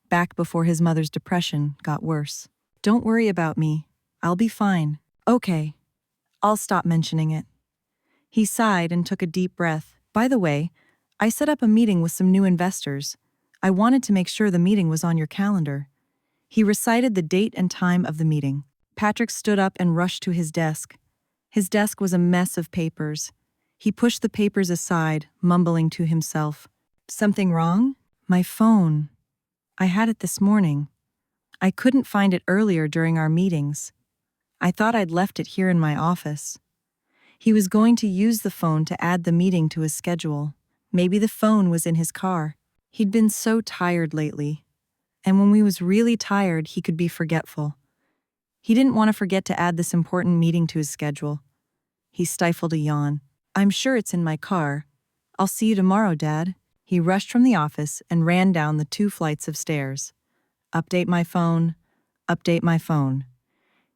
back before his mother's depression got worse. Don't worry about me. I'll be fine. Okay, I'll stop mentioning it. He sighed and took a deep breath. By the way, I set up a meeting with some new investors. I wanted to make sure the meeting was on your calendar. He recited the date and time of the meeting. Patrick stood up and rushed to his desk. His desk was a mess of papers. He pushed the papers aside, mumbling to himself. Something wrong? My phone. I had it this morning. I couldn't find it earlier during our meetings. I thought I'd left it here in my office. He was going to use the phone to add the meeting to his schedule. Maybe the phone was in his car. He'd been so tired lately. And when he was really tired, he could be forgetful. He didn't want to forget to add this important meeting to his schedule. He stifled a yawn. I'm sure it's in my car. I'll see you tomorrow, Dad. He rushed from the office and ran down the 2 flights of stairs. Update my phone. Update my phone.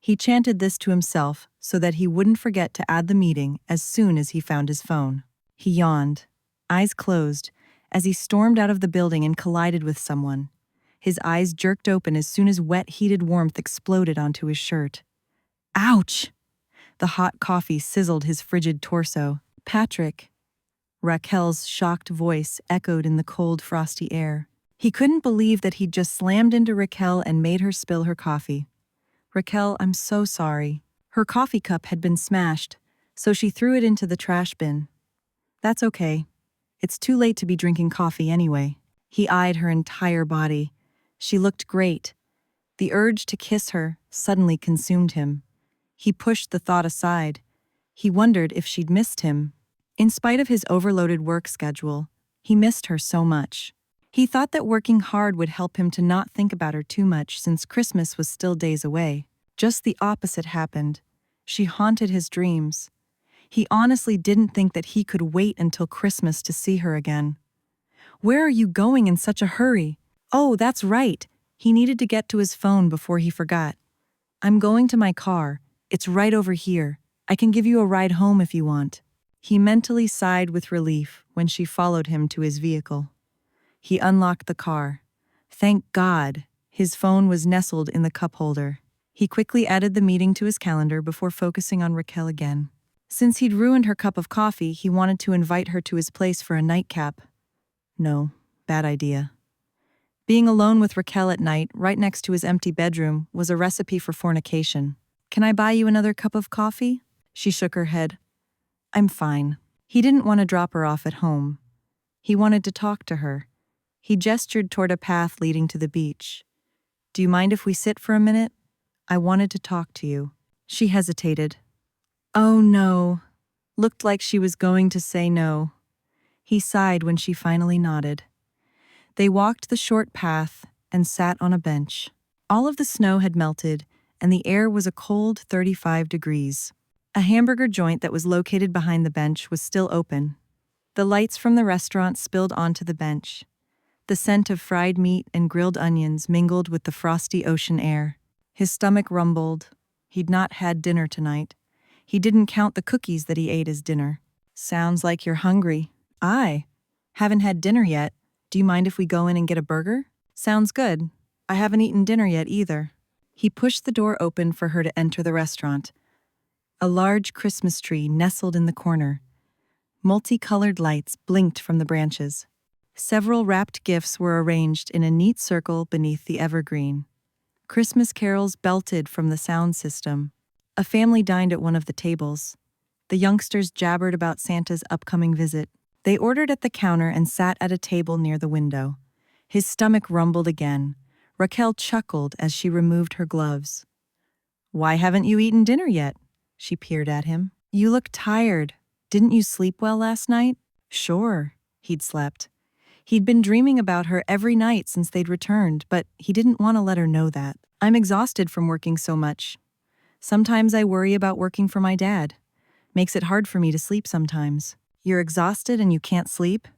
He chanted this to himself so that he wouldn't forget to add the meeting as soon as he found his phone. He yawned, eyes closed, as he stormed out of the building and collided with someone. His eyes jerked open as soon as wet, heated warmth exploded onto his shirt. Ouch! The hot coffee sizzled his frigid torso. Patrick. Raquel's shocked voice echoed in the cold, frosty air. He couldn't believe that he'd just slammed into Raquel and made her spill her coffee. Raquel, I'm so sorry. Her coffee cup had been smashed, so she threw it into the trash bin. That's okay. It's too late to be drinking coffee anyway. He eyed her entire body. She looked great. The urge to kiss her suddenly consumed him. He pushed the thought aside. He wondered if she'd missed him. In spite of his overloaded work schedule, he missed her so much. He thought that working hard would help him to not think about her too much since Christmas was still days away. Just the opposite happened. She haunted his dreams. He honestly didn't think that he could wait until Christmas to see her again. Where are you going in such a hurry? Oh, that's right. He needed to get to his phone before he forgot. I'm going to my car. It's right over here. I can give you a ride home if you want. He mentally sighed with relief when she followed him to his vehicle. He unlocked the car. Thank God, his phone was nestled in the cup holder. He quickly added the meeting to his calendar before focusing on Raquel again. Since he'd ruined her cup of coffee, he wanted to invite her to his place for a nightcap. No, bad idea. Being alone with Raquel at night, right next to his empty bedroom, was a recipe for fornication. "Can I buy you another cup of coffee?" She shook her head. "I'm fine." He didn't want to drop her off at home. He wanted to talk to her. He gestured toward a path leading to the beach. "Do you mind if we sit for a minute? I wanted to talk to you." She hesitated. Oh no. Looked like she was going to say no. He sighed when she finally nodded. They walked the short path and sat on a bench. All of the snow had melted, and the air was a cold 35 degrees. A hamburger joint that was located behind the bench was still open. The lights from the restaurant spilled onto the bench. The scent of fried meat and grilled onions mingled with the frosty ocean air. His stomach rumbled. He'd not had dinner tonight. He didn't count the cookies that he ate as dinner. "Sounds like you're hungry." "I haven't had dinner yet. Do you mind if we go in and get a burger?" "Sounds good. I haven't eaten dinner yet either." He pushed the door open for her to enter the restaurant. A large Christmas tree nestled in the corner. Multicolored lights blinked from the branches. Several wrapped gifts were arranged in a neat circle beneath the evergreen. Christmas carols belted from the sound system. A family dined at one of the tables. The youngsters jabbered about Santa's upcoming visit. They ordered at the counter and sat at a table near the window. His stomach rumbled again. Raquel chuckled as she removed her gloves. "Why haven't you eaten dinner yet?" She peered at him. "You look tired. Didn't you sleep well last night?" Sure, he'd slept. He'd been dreaming about her every night since they'd returned, but he didn't want to let her know that. "I'm exhausted from working so much. Sometimes I worry about working for my dad. Makes it hard for me to sleep sometimes." "You're exhausted and you can't sleep?"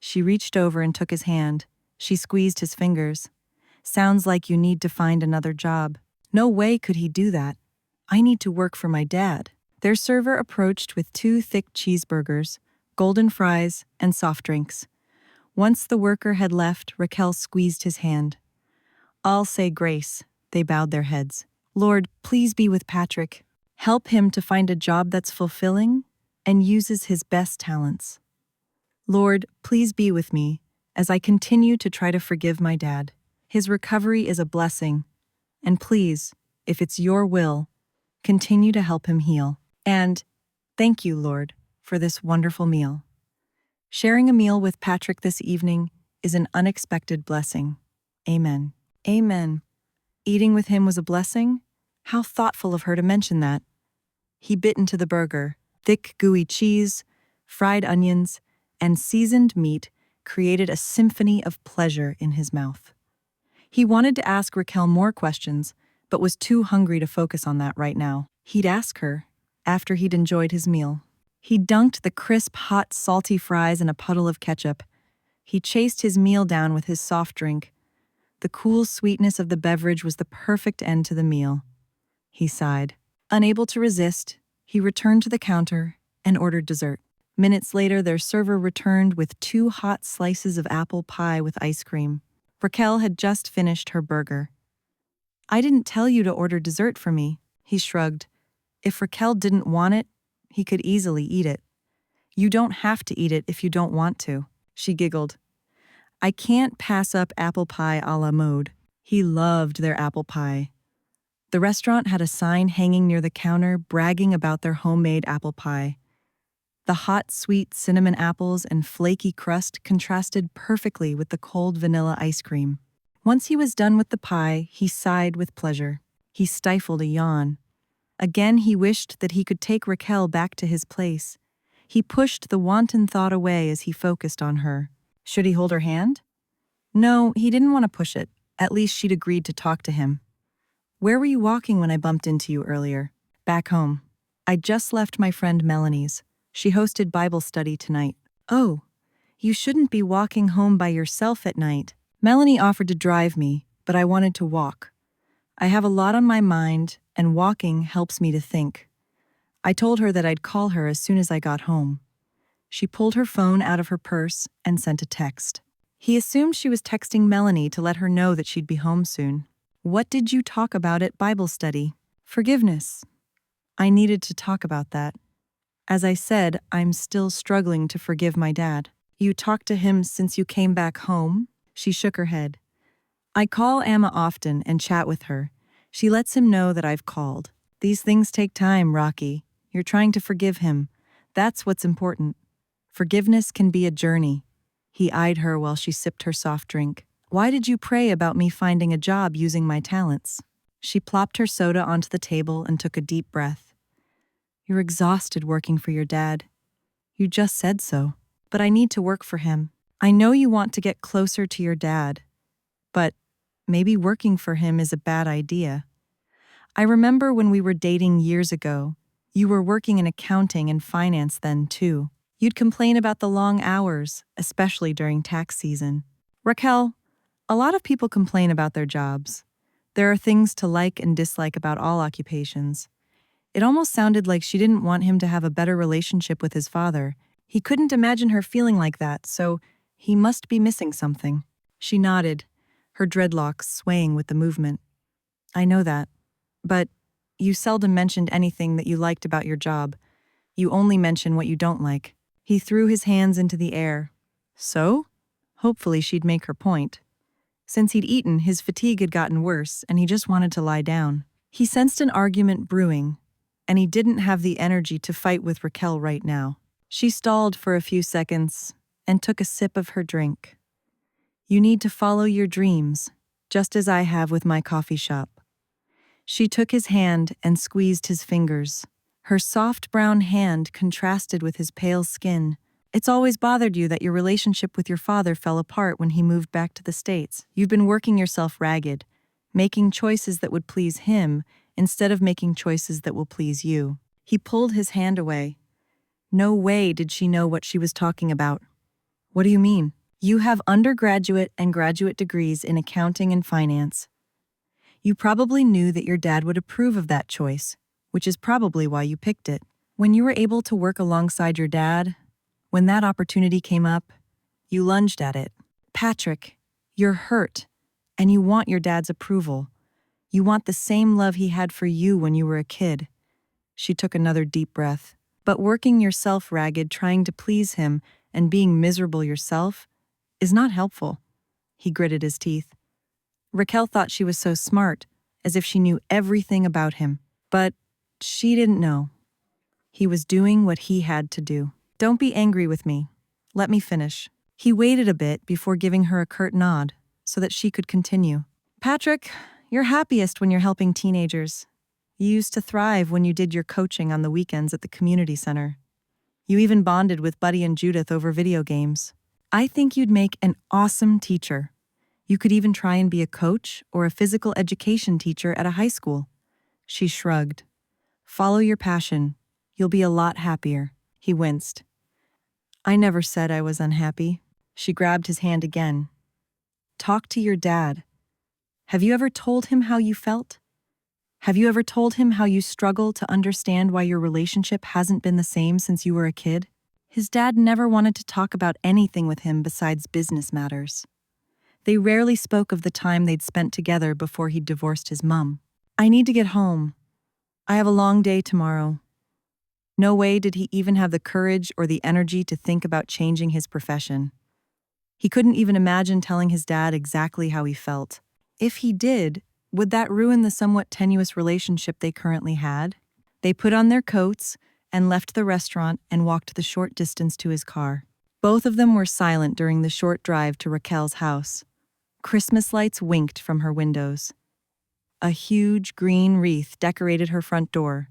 She reached over and took his hand. She squeezed his fingers. "Sounds like you need to find another job." No way could he do that. "I need to work for my dad." Their server approached with 2 thick cheeseburgers, golden fries, and soft drinks. Once the worker had left, Raquel squeezed his hand. "I'll say grace." They bowed their heads. "Lord, please be with Patrick. Help him to find a job that's fulfilling and uses his best talents. Lord, please be with me as I continue to try to forgive my dad. His recovery is a blessing. And please, if it's your will, continue to help him heal. And thank you, Lord, for this wonderful meal." Sharing a meal with Patrick this evening is an unexpected blessing. Amen. Amen. Eating with him was a blessing? How thoughtful of her to mention that. He bit into the burger. Thick, gooey cheese, fried onions, and seasoned meat created a symphony of pleasure in his mouth. He wanted to ask Raquel more questions, but was too hungry to focus on that right now. He'd ask her after he'd enjoyed his meal. He dunked the crisp, hot, salty fries in a puddle of ketchup. He chased his meal down with his soft drink. The cool sweetness of the beverage was the perfect end to the meal. He sighed. Unable to resist, he returned to the counter and ordered dessert. Minutes later, their server returned with 2 hot slices of apple pie with ice cream. Raquel had just finished her burger. "I didn't tell you to order dessert for me," he shrugged. If Raquel didn't want it, he could easily eat it. "You don't have to eat it if you don't want to," she giggled. "I can't pass up apple pie a la mode." He loved their apple pie. The restaurant had a sign hanging near the counter bragging about their homemade apple pie. The hot, sweet cinnamon apples and flaky crust contrasted perfectly with the cold vanilla ice cream. Once he was done with the pie, he sighed with pleasure. He stifled a yawn. Again he wished that he could take Raquel back to his place. He pushed the wanton thought away as he focused on her. Should he hold her hand? No, he didn't want to push it. At least she'd agreed to talk to him. "Where were you walking when I bumped into you earlier?" "Back home. I just left my friend Melanie's. She hosted Bible study tonight." "Oh, you shouldn't be walking home by yourself at night." "Melanie offered to drive me, but I wanted to walk. I have a lot on my mind, and walking helps me to think. I told her that I'd call her as soon as I got home." She pulled her phone out of her purse and sent a text. He assumed she was texting Melanie to let her know that she'd be home soon. "What did you talk about at Bible study?" "Forgiveness. I needed to talk about that." As I said, I'm still struggling to forgive my dad. You talked to him since you came back home? She shook her head. I call Amma often and chat with her. She lets him know that I've called. These things take time, Rocky. You're trying to forgive him. That's what's important. Forgiveness can be a journey. He eyed her while she sipped her soft drink. Why did you pray about me finding a job using my talents? She plopped her soda onto the table and took a deep breath. You're exhausted working for your dad. You just said so. But I need to work for him. I know you want to get closer to your dad, but maybe working for him is a bad idea. I remember when we were dating years ago, you were working in accounting and finance then too. You'd complain about the long hours, especially during tax season. Raquel, a lot of people complain about their jobs. There are things to like and dislike about all occupations. It almost sounded like she didn't want him to have a better relationship with his father. He couldn't imagine her feeling like that, so he must be missing something. She nodded, her dreadlocks swaying with the movement. I know that, but you seldom mentioned anything that you liked about your job. You only mention what you don't like. He threw his hands into the air. So? Hopefully she'd make her point. Since he'd eaten, his fatigue had gotten worse, and he just wanted to lie down. He sensed an argument brewing, and he didn't have the energy to fight with Raquel right now. She stalled for a few seconds and took a sip of her drink. You need to follow your dreams, just as I have with my coffee shop. She took his hand and squeezed his fingers. Her soft brown hand contrasted with his pale skin. It's always bothered you that your relationship with your father fell apart when he moved back to the States. You've been working yourself ragged, making choices that would please him instead of making choices that will please you. He pulled his hand away. No way did she know what she was talking about. What do you mean? You have undergraduate and graduate degrees in accounting and finance. You probably knew that your dad would approve of that choice, which is probably why you picked it. When you were able to work alongside your dad, when that opportunity came up, you lunged at it. Patrick, you're hurt, and you want your dad's approval. You want the same love he had for you when you were a kid. She took another deep breath. But working yourself ragged trying to please him and being miserable yourself is not helpful. He gritted his teeth. Raquel thought she was so smart, as if she knew everything about him. But she didn't know. He was doing what he had to do. Don't be angry with me. Let me finish. He waited a bit before giving her a curt nod so that she could continue. Patrick, you're happiest when you're helping teenagers. You used to thrive when you did your coaching on the weekends at the community center. You even bonded with Buddy and Judith over video games. I think you'd make an awesome teacher. You could even try and be a coach or a physical education teacher at a high school. She shrugged. Follow your passion. You'll be a lot happier. He winced. I never said I was unhappy. She grabbed his hand again. Talk to your dad. Have you ever told him how you felt? Have you ever told him how you struggle to understand why your relationship hasn't been the same since you were a kid? His dad never wanted to talk about anything with him besides business matters. They rarely spoke of the time they'd spent together before he'd divorced his mom. I need to get home. I have a long day tomorrow. No way did he even have the courage or the energy to think about changing his profession. He couldn't even imagine telling his dad exactly how he felt. If he did, would that ruin the somewhat tenuous relationship they currently had? They put on their coats and left the restaurant and walked the short distance to his car. Both of them were silent during the short drive to Raquel's house. Christmas lights winked from her windows. A huge green wreath decorated her front door.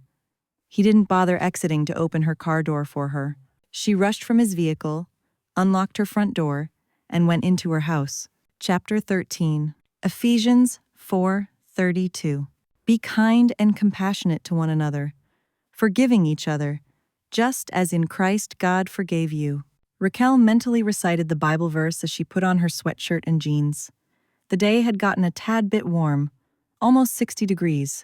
He didn't bother exiting to open her car door for her. She rushed from his vehicle, unlocked her front door, and went into her house. Chapter 13. Ephesians 4:32. Be kind and compassionate to one another, forgiving each other, just as in Christ God forgave you. Raquel mentally recited the Bible verse as she put on her sweatshirt and jeans. The day had gotten a tad bit warm, almost 60 degrees.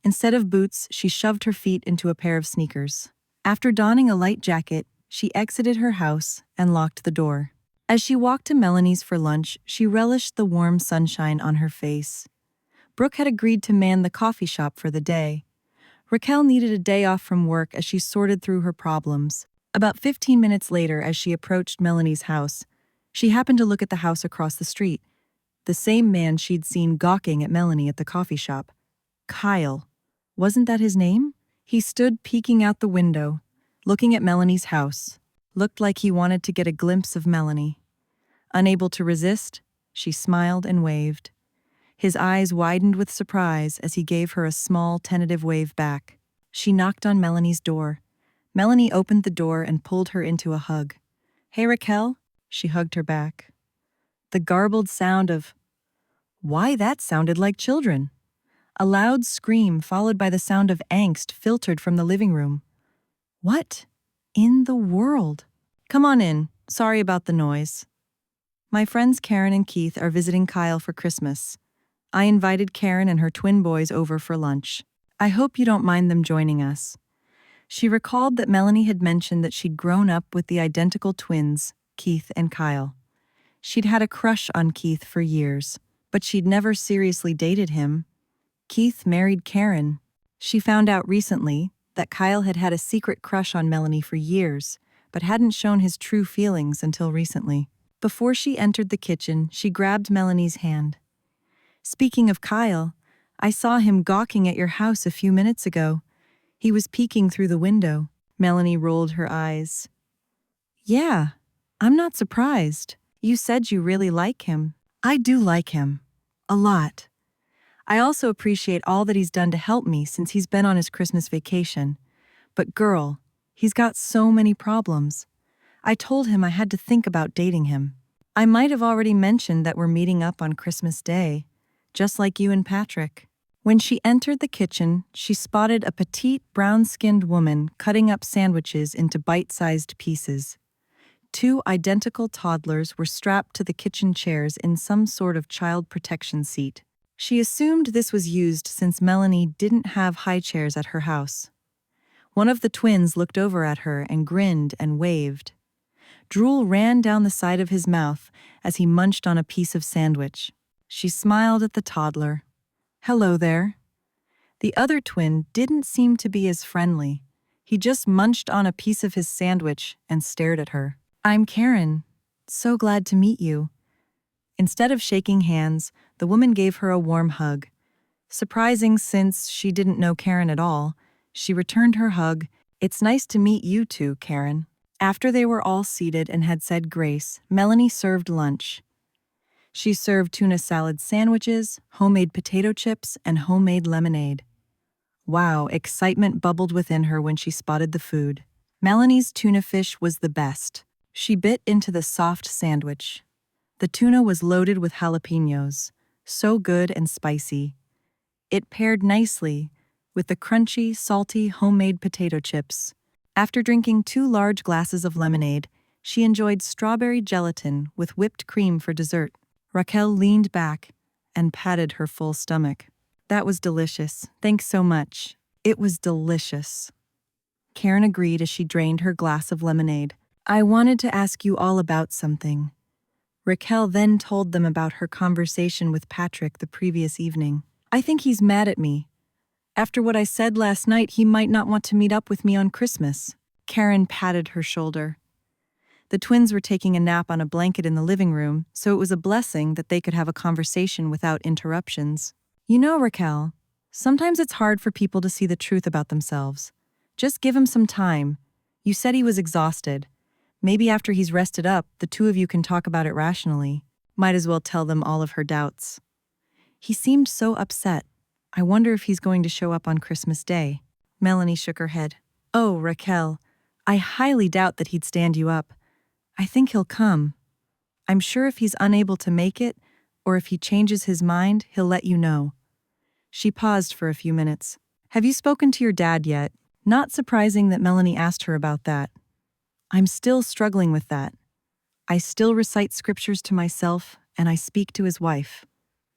Instead of boots, she shoved her feet into a pair of sneakers. After donning a light jacket, she exited her house and locked the door. As she walked to Melanie's for lunch, she relished the warm sunshine on her face. Brooke had agreed to man the coffee shop for the day. Raquel needed a day off from work as she sorted through her problems. About 15 minutes later, as she approached Melanie's house, she happened to look at the house across the street. The same man she'd seen gawking at Melanie at the coffee shop. Kyle. Wasn't that his name? He stood peeking out the window, looking at Melanie's house. Looked like he wanted to get a glimpse of Melanie. Unable to resist, she smiled and waved. His eyes widened with surprise as he gave her a small, tentative wave back. She knocked on Melanie's door. Melanie opened the door and pulled her into a hug. "Hey, Raquel," she hugged her back. The garbled sound of, why that sounded like children. A loud scream followed by the sound of angst filtered from the living room. What in the world? "Come on in. Sorry about the noise. My friends Karen and Keith are visiting Kyle for Christmas. I invited Karen and her twin boys over for lunch. I hope you don't mind them joining us." She recalled that Melanie had mentioned that she'd grown up with the identical twins, Keith and Kyle. She'd had a crush on Keith for years, but she'd never seriously dated him. Keith married Karen. She found out recently that Kyle had had a secret crush on Melanie for years, but hadn't shown his true feelings until recently. Before she entered the kitchen, she grabbed Melanie's hand. "Speaking of Kyle, I saw him gawking at your house a few minutes ago. He was peeking through the window." Melanie rolled her eyes. "Yeah, I'm not surprised. You said you really like him." "I do like him. A lot. I also appreciate all that he's done to help me since he's been on his Christmas vacation. But girl, he's got so many problems. I told him I had to think about dating him. I might have already mentioned that we're meeting up on Christmas Day, just like you and Patrick." When she entered the kitchen, she spotted a petite, brown-skinned woman cutting up sandwiches into bite-sized pieces. Two identical toddlers were strapped to the kitchen chairs in some sort of child protection seat. She assumed this was used since Melanie didn't have high chairs at her house. One of the twins looked over at her and grinned and waved. Drool ran down the side of his mouth as he munched on a piece of sandwich. She smiled at the toddler. "Hello there." The other twin didn't seem to be as friendly. He just munched on a piece of his sandwich and stared at her. "I'm Karen. So glad to meet you." Instead of shaking hands, the woman gave her a warm hug. Surprising since she didn't know Karen at all, she returned her hug. "It's nice to meet you too, Karen." After they were all seated and had said grace, Melanie served lunch. She served tuna salad sandwiches, homemade potato chips, and homemade lemonade. Wow, excitement bubbled within her when she spotted the food. Melanie's tuna fish was the best. She bit into the soft sandwich. The tuna was loaded with jalapenos, so good and spicy. It paired nicely with the crunchy, salty homemade potato chips. After drinking 2 large glasses of lemonade, she enjoyed strawberry gelatin with whipped cream for dessert. Raquel leaned back and patted her full stomach. "That was delicious. Thanks so much." "It was delicious," Karen agreed as she drained her glass of lemonade. "I wanted to ask you all about something." Raquel then told them about her conversation with Patrick the previous evening. "I think he's mad at me. After what I said last night, he might not want to meet up with me on Christmas." Karen patted her shoulder. The twins were taking a nap on a blanket in the living room, so it was a blessing that they could have a conversation without interruptions. "You know, Raquel, sometimes it's hard for people to see the truth about themselves. Just give him some time. You said he was exhausted. Maybe after he's rested up, the two of you can talk about it rationally. Might as well tell them all of her doubts." "He seemed so upset. I wonder if he's going to show up on Christmas Day." Melanie shook her head. "Oh, Raquel, I highly doubt that he'd stand you up. I think he'll come. I'm sure if he's unable to make it, or if he changes his mind, he'll let you know." She paused for a few minutes. "Have you spoken to your dad yet?" Not surprising that Melanie asked her about that. "I'm still struggling with that. I still recite scriptures to myself, and I speak to his wife.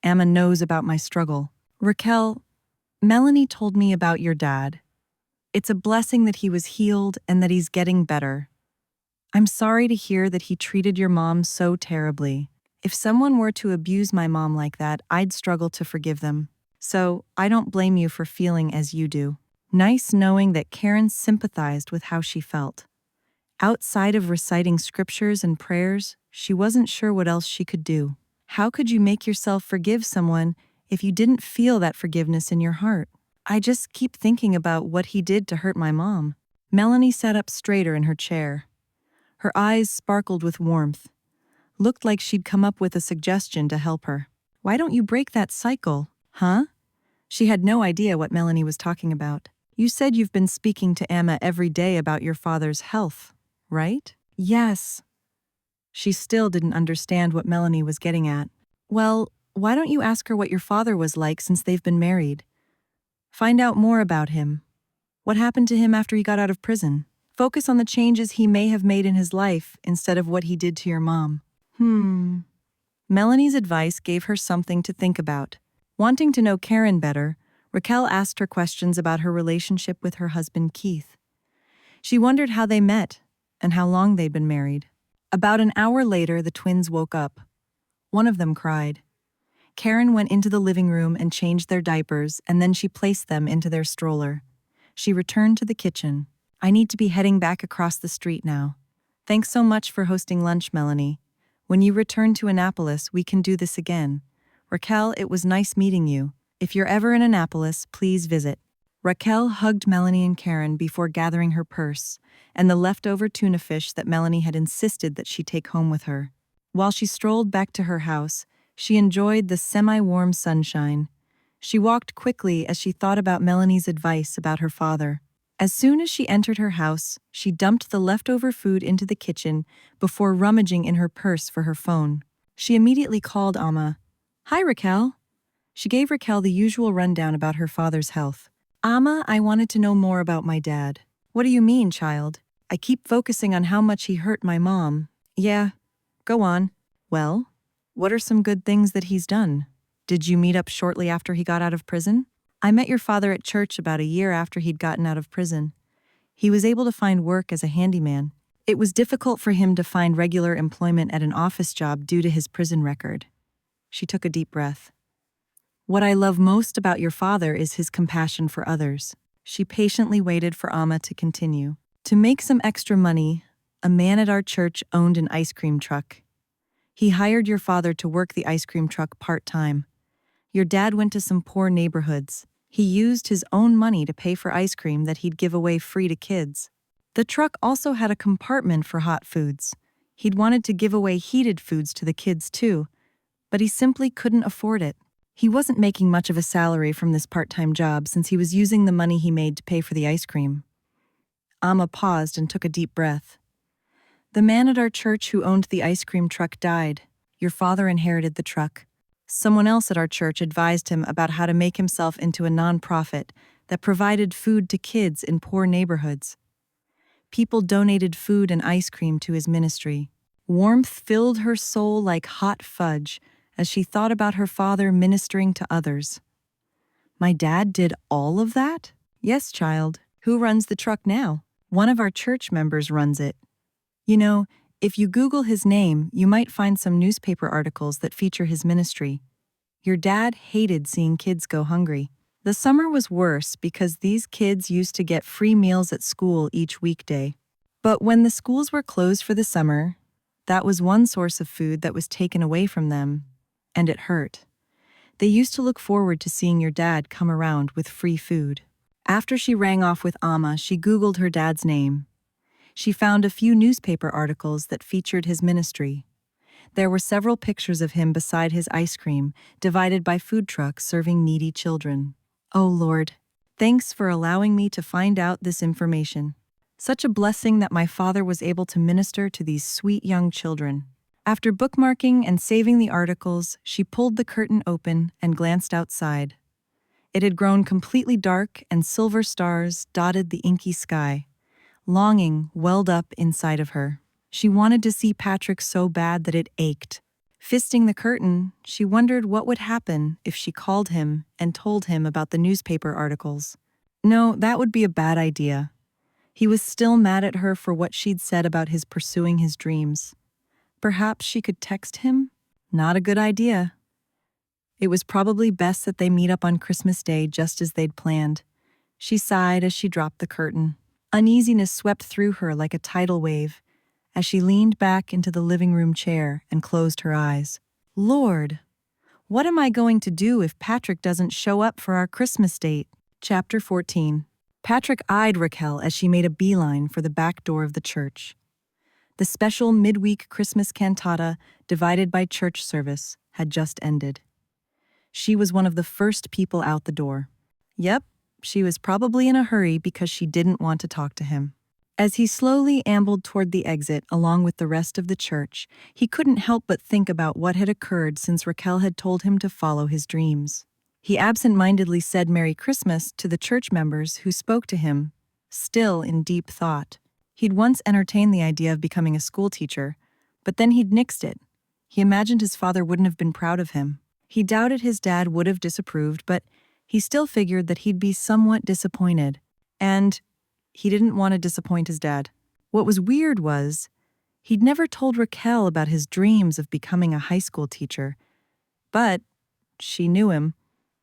Amma knows about my struggle." "Raquel, Melanie told me about your dad. It's a blessing that he was healed and that he's getting better. I'm sorry to hear that he treated your mom so terribly. If someone were to abuse my mom like that, I'd struggle to forgive them. So I don't blame you for feeling as you do." Nice knowing that Karen sympathized with how she felt. Outside of reciting scriptures and prayers, she wasn't sure what else she could do. How could you make yourself forgive someone if you didn't feel that forgiveness in your heart? I just keep thinking about what he did to hurt my mom. Melanie sat up straighter in her chair. Her eyes sparkled with warmth. Looked like she'd come up with a suggestion to help her. Why don't you break that cycle, huh? She had no idea what Melanie was talking about. You said you've been speaking to Emma every day about your father's health, right? Yes. She still didn't understand what Melanie was getting at. Well, why don't you ask her what your father was like since they've been married? Find out more about him. What happened to him after he got out of prison? Focus on the changes he may have made in his life instead of what he did to your mom. Melanie's advice gave her something to think about. Wanting to know Karen better, Raquel asked her questions about her relationship with her husband Keith. She wondered how they met and how long they'd been married. About an hour later, the twins woke up. One of them cried. Karen went into the living room and changed their diapers, and then she placed them into their stroller. She returned to the kitchen. I need to be heading back across the street now. Thanks so much for hosting lunch, Melanie. When you return to Annapolis, we can do this again. Raquel, it was nice meeting you. If you're ever in Annapolis, please visit. Raquel hugged Melanie and Karen before gathering her purse and the leftover tuna fish that Melanie had insisted that she take home with her. While she strolled back to her house, she enjoyed the semi-warm sunshine. She walked quickly as she thought about Melanie's advice about her father. As soon as she entered her house, she dumped the leftover food into the kitchen before rummaging in her purse for her phone. She immediately called Amma. Hi, Raquel. She gave Raquel the usual rundown about her father's health. Amma, I wanted to know more about my dad. What do you mean, child? I keep focusing on how much he hurt my mom. Yeah, go on. Well, what are some good things that he's done? Did you meet up shortly after he got out of prison? I met your father at church about a year after he'd gotten out of prison. He was able to find work as a handyman. It was difficult for him to find regular employment at an office job due to his prison record. She took a deep breath. What I love most about your father is his compassion for others. She patiently waited for Amma to continue. To make some extra money, a man at our church owned an ice cream truck. He hired your father to work the ice cream truck part-time. Your dad went to some poor neighborhoods. He used his own money to pay for ice cream that he'd give away free to kids. The truck also had a compartment for hot foods. He'd wanted to give away heated foods to the kids too, but he simply couldn't afford it. He wasn't making much of a salary from this part-time job since he was using the money he made to pay for the ice cream. Amma paused and took a deep breath. The man at our church who owned the ice cream truck died. Your father inherited the truck. Someone else at our church advised him about how to make himself into a nonprofit that provided food to kids in poor neighborhoods. People donated food and ice cream to his ministry. Warmth filled her soul like hot fudge as she thought about her father ministering to others. My dad did all of that? Yes, child. Who runs the truck now? One of our church members runs it. You know, if you Google his name, you might find some newspaper articles that feature his ministry. Your dad hated seeing kids go hungry. The summer was worse because these kids used to get free meals at school each weekday. But when the schools were closed for the summer, that was one source of food that was taken away from them, and it hurt. They used to look forward to seeing your dad come around with free food. After she rang off with Amma, she Googled her dad's name. She found a few newspaper articles that featured his ministry. There were several pictures of him beside his ice cream, divided by food trucks serving needy children. Oh Lord, thanks for allowing me to find out this information. Such a blessing that my father was able to minister to these sweet young children. After bookmarking and saving the articles, she pulled the curtain open and glanced outside. It had grown completely dark and silver stars dotted the inky sky. Longing welled up inside of her. She wanted to see Patrick so bad that it ached. Fisting the curtain, she wondered what would happen if she called him and told him about the newspaper articles. No, that would be a bad idea. He was still mad at her for what she'd said about his pursuing his dreams. Perhaps she could text him? Not a good idea. It was probably best that they meet up on Christmas Day just as they'd planned. She sighed as she dropped the curtain. Uneasiness swept through her like a tidal wave as she leaned back into the living room chair and closed her eyes. Lord, what am I going to do if Patrick doesn't show up for our Christmas date? Chapter 14. Patrick eyed Raquel as she made a beeline for the back door of the church. The special midweek Christmas cantata, divided by church service, had just ended. She was one of the first people out the door. Yep, she was probably in a hurry because she didn't want to talk to him. As he slowly ambled toward the exit along with the rest of the church, he couldn't help but think about what had occurred since Raquel had told him to follow his dreams. He absent-mindedly said Merry Christmas to the church members who spoke to him, still in deep thought. He'd once entertained the idea of becoming a schoolteacher, but then he'd nixed it. He imagined his father wouldn't have been proud of him. He doubted his dad would have disapproved, but he still figured that he'd be somewhat disappointed. And he didn't want to disappoint his dad. What was weird was, he'd never told Raquel about his dreams of becoming a high school teacher. But she knew him.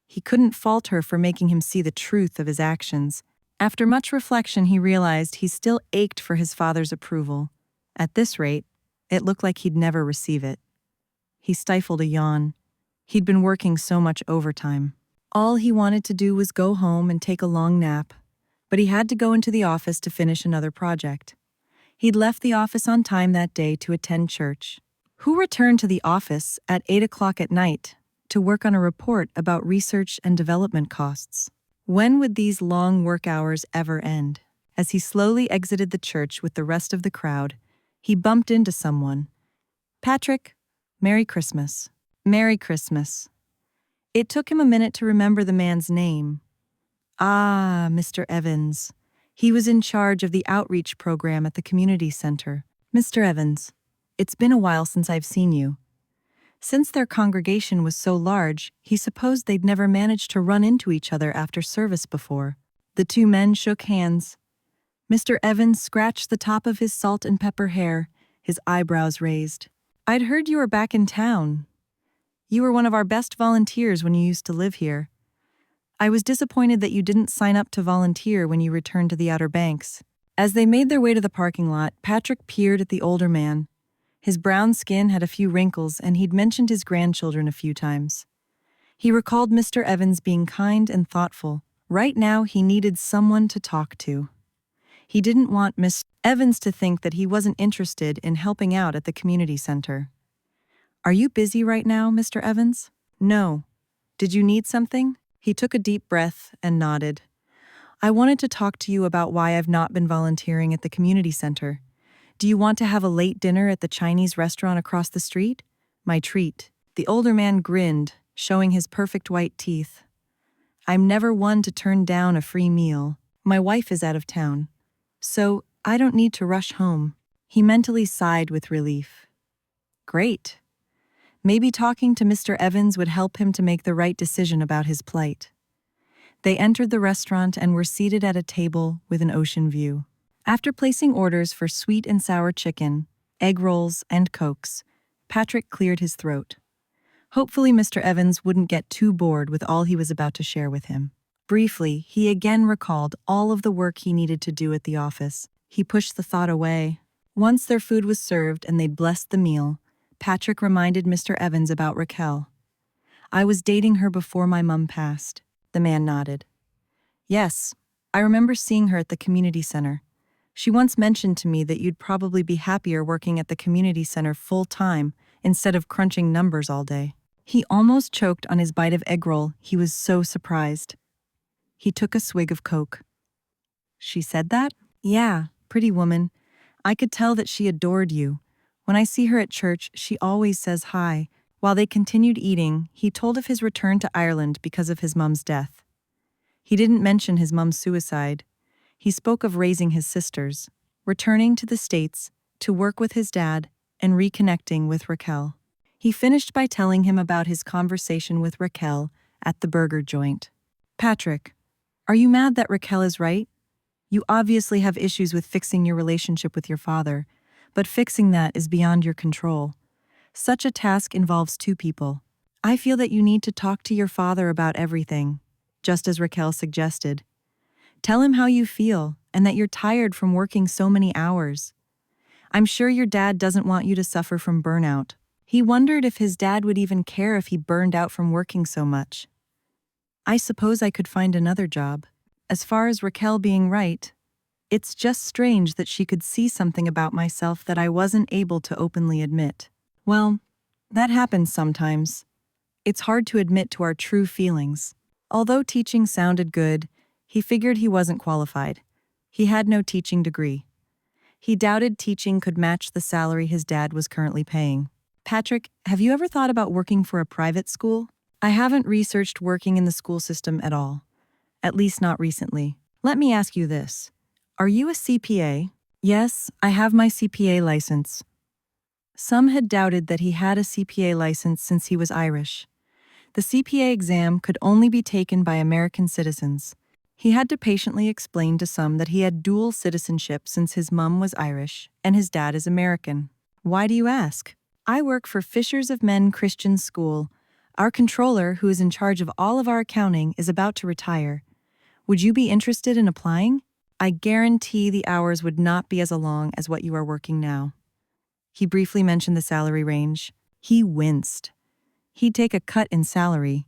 He couldn't fault her for making him see the truth of his actions. After much reflection, he realized he still ached for his father's approval. At this rate, it looked like he'd never receive it. He stifled a yawn. He'd been working so much overtime. All he wanted to do was go home and take a long nap, but he had to go into the office to finish another project. He'd left the office on time that day to attend church. Who returned to the office at 8 o'clock at night to work on a report about research and development costs? When would these long work hours ever end? As he slowly exited the church with the rest of the crowd, he bumped into someone. Patrick, Merry Christmas. Merry Christmas. It took him a minute to remember the man's name. Ah, Mr. Evans. He was in charge of the outreach program at the community center. Mr. Evans, it's been a while since I've seen you. Since their congregation was so large, he supposed they'd never managed to run into each other after service before. The two men shook hands. Mr. Evans scratched the top of his salt and pepper hair, his eyebrows raised. I'd heard you were back in town. You were one of our best volunteers when you used to live here. I was disappointed that you didn't sign up to volunteer when you returned to the Outer Banks. As they made their way to the parking lot, Patrick peered at the older man. His brown skin had a few wrinkles, and he'd mentioned his grandchildren a few times. He recalled Mr. Evans being kind and thoughtful. Right now, he needed someone to talk to. He didn't want Miss Evans to think that he wasn't interested in helping out at the community center. Are you busy right now, Mr. Evans? No. Did you need something? He took a deep breath and nodded. I wanted to talk to you about why I've not been volunteering at the community center. Do you want to have a late dinner at the Chinese restaurant across the street? My treat. The older man grinned, showing his perfect white teeth. I'm never one to turn down a free meal. My wife is out of town, so I don't need to rush home. He mentally sighed with relief. Great. Maybe talking to Mr. Evans would help him to make the right decision about his plight. They entered the restaurant and were seated at a table with an ocean view. After placing orders for sweet and sour chicken, egg rolls, and cokes, Patrick cleared his throat. Hopefully Mr. Evans wouldn't get too bored with all he was about to share with him. Briefly, he again recalled all of the work he needed to do at the office. He pushed the thought away. Once their food was served and they'd blessed the meal, Patrick reminded Mr. Evans about Raquel. I was dating her before my mom passed. The man nodded. Yes, I remember seeing her at the community center. She once mentioned to me that you'd probably be happier working at the community center full-time instead of crunching numbers all day. He almost choked on his bite of egg roll. He was so surprised. He took a swig of Coke. She said that? Yeah, pretty woman. I could tell that she adored you. When I see her at church, she always says hi. While they continued eating, he told of his return to Ireland because of his mom's death. He didn't mention his mom's suicide. He spoke of raising his sisters, returning to the States to work with his dad, and reconnecting with Raquel. He finished by telling him about his conversation with Raquel at the burger joint. Patrick, are you mad that Raquel is right? You obviously have issues with fixing your relationship with your father, but fixing that is beyond your control. Such a task involves two people. I feel that you need to talk to your father about everything, just as Raquel suggested. Tell him how you feel and that you're tired from working so many hours. I'm sure your dad doesn't want you to suffer from burnout. He wondered if his dad would even care if he burned out from working so much. I suppose I could find another job. As far as Raquel being right, it's just strange that she could see something about myself that I wasn't able to openly admit. Well, that happens sometimes. It's hard to admit to our true feelings. Although teaching sounded good, he figured he wasn't qualified. He had no teaching degree. He doubted teaching could match the salary his dad was currently paying. Patrick, have you ever thought about working for a private school? I haven't researched working in the school system at all. At least not recently. Let me ask you this. Are you a CPA? Yes, I have my CPA license. Some had doubted that he had a CPA license since he was Irish. The CPA exam could only be taken by American citizens. He had to patiently explain to some that he had dual citizenship since his mom was Irish and his dad is American. Why do you ask? I work for Fishers of Men Christian School. Our controller, who is in charge of all of our accounting, is about to retire. Would you be interested in applying? I guarantee the hours would not be as long as what you are working now. He briefly mentioned the salary range. He winced. He'd take a cut in salary.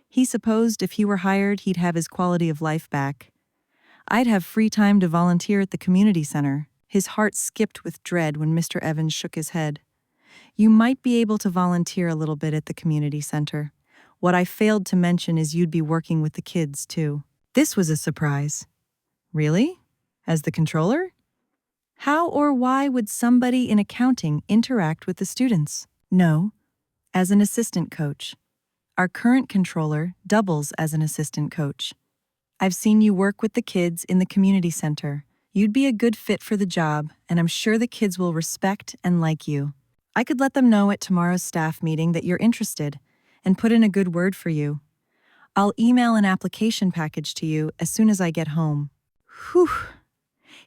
He supposed if he were hired, he'd have his quality of life back. I'd have free time to volunteer at the community center. His heart skipped with dread when Mr. Evans shook his head. You might be able to volunteer a little bit at the community center. What I failed to mention is you'd be working with the kids, too. This was a surprise. Really? As the controller? How or why would somebody in accounting interact with the students? No, as an assistant coach. Our current controller doubles as an assistant coach. I've seen you work with the kids in the community center. You'd be a good fit for the job, and I'm sure the kids will respect and like you. I could let them know at tomorrow's staff meeting that you're interested and put in a good word for you. I'll email an application package to you as soon as I get home. Whew.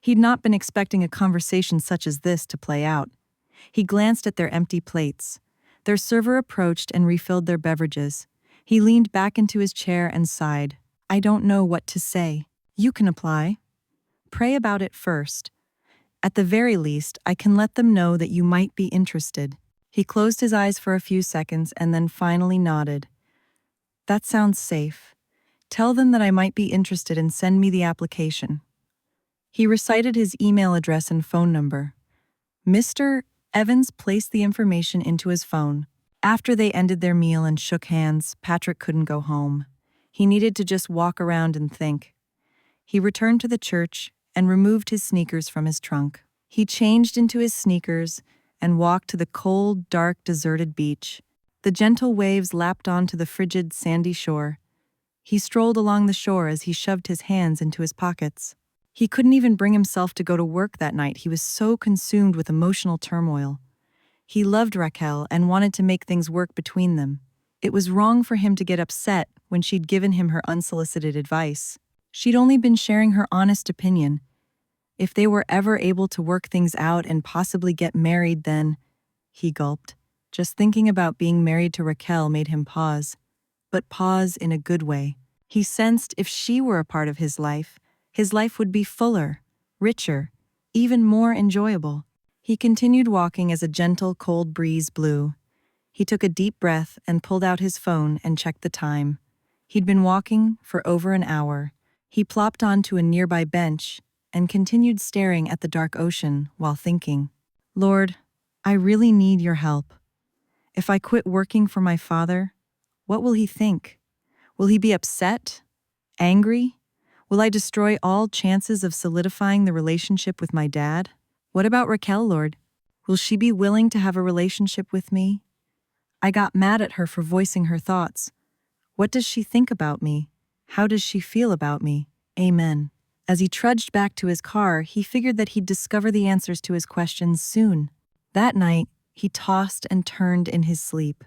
He'd not been expecting a conversation such as this to play out. He glanced at their empty plates. Their server approached and refilled their beverages. He leaned back into his chair and sighed. I don't know what to say. You can apply. Pray about it first. At the very least, I can let them know that you might be interested. He closed his eyes for a few seconds and then finally nodded. That sounds safe. Tell them that I might be interested and send me the application. He recited his email address and phone number. Mr. Evans placed the information into his phone. After they ended their meal and shook hands, Patrick couldn't go home. He needed to just walk around and think. He returned to the church and removed his sneakers from his trunk. He changed into his sneakers and walked to the cold, dark, deserted beach. The gentle waves lapped onto the frigid, sandy shore. He strolled along the shore as he shoved his hands into his pockets. He couldn't even bring himself to go to work that night. He was so consumed with emotional turmoil. He loved Raquel and wanted to make things work between them. It was wrong for him to get upset when she'd given him her unsolicited advice. She'd only been sharing her honest opinion. If they were ever able to work things out and possibly get married, then... He gulped. Just thinking about being married to Raquel made him pause. But pause in a good way. He sensed if she were a part of his life would be fuller, richer, even more enjoyable. He continued walking as a gentle, cold breeze blew. He took a deep breath and pulled out his phone and checked the time. He'd been walking for over an hour. He plopped onto a nearby bench and continued staring at the dark ocean while thinking, Lord, I really need your help. If I quit working for my father, what will he think? Will he be upset? Angry? Will I destroy all chances of solidifying the relationship with my dad? What about Raquel, Lord? Will she be willing to have a relationship with me? I got mad at her for voicing her thoughts. What does she think about me? How does she feel about me? Amen. As he trudged back to his car, he figured that he'd discover the answers to his questions soon. That night, he tossed and turned in his sleep.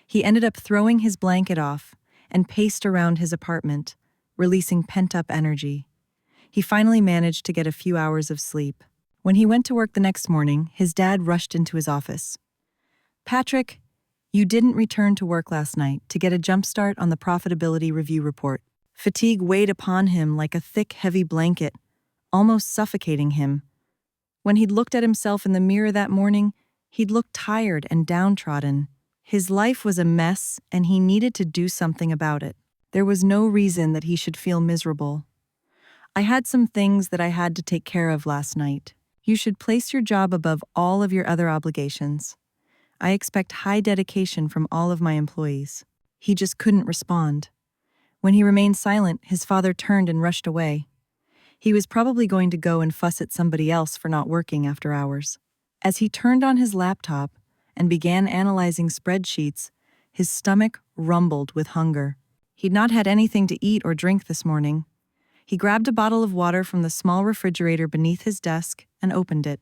He ended up throwing his blanket off and paced around his apartment, releasing pent-up energy. He finally managed to get a few hours of sleep. When he went to work the next morning, his dad rushed into his office. Patrick, you didn't return to work last night to get a jump start on the profitability review report. Fatigue weighed upon him like a thick, heavy blanket, almost suffocating him. When he'd looked at himself in the mirror that morning, he'd looked tired and downtrodden. His life was a mess, and he needed to do something about it. There was no reason that he should feel miserable. I had some things that I had to take care of last night. You should place your job above all of your other obligations. I expect high dedication from all of my employees. He just couldn't respond. When he remained silent, his father turned and rushed away. He was probably going to go and fuss at somebody else for not working after hours. As he turned on his laptop and began analyzing spreadsheets, his stomach rumbled with hunger. He'd not had anything to eat or drink this morning. He grabbed a bottle of water from the small refrigerator beneath his desk and opened it.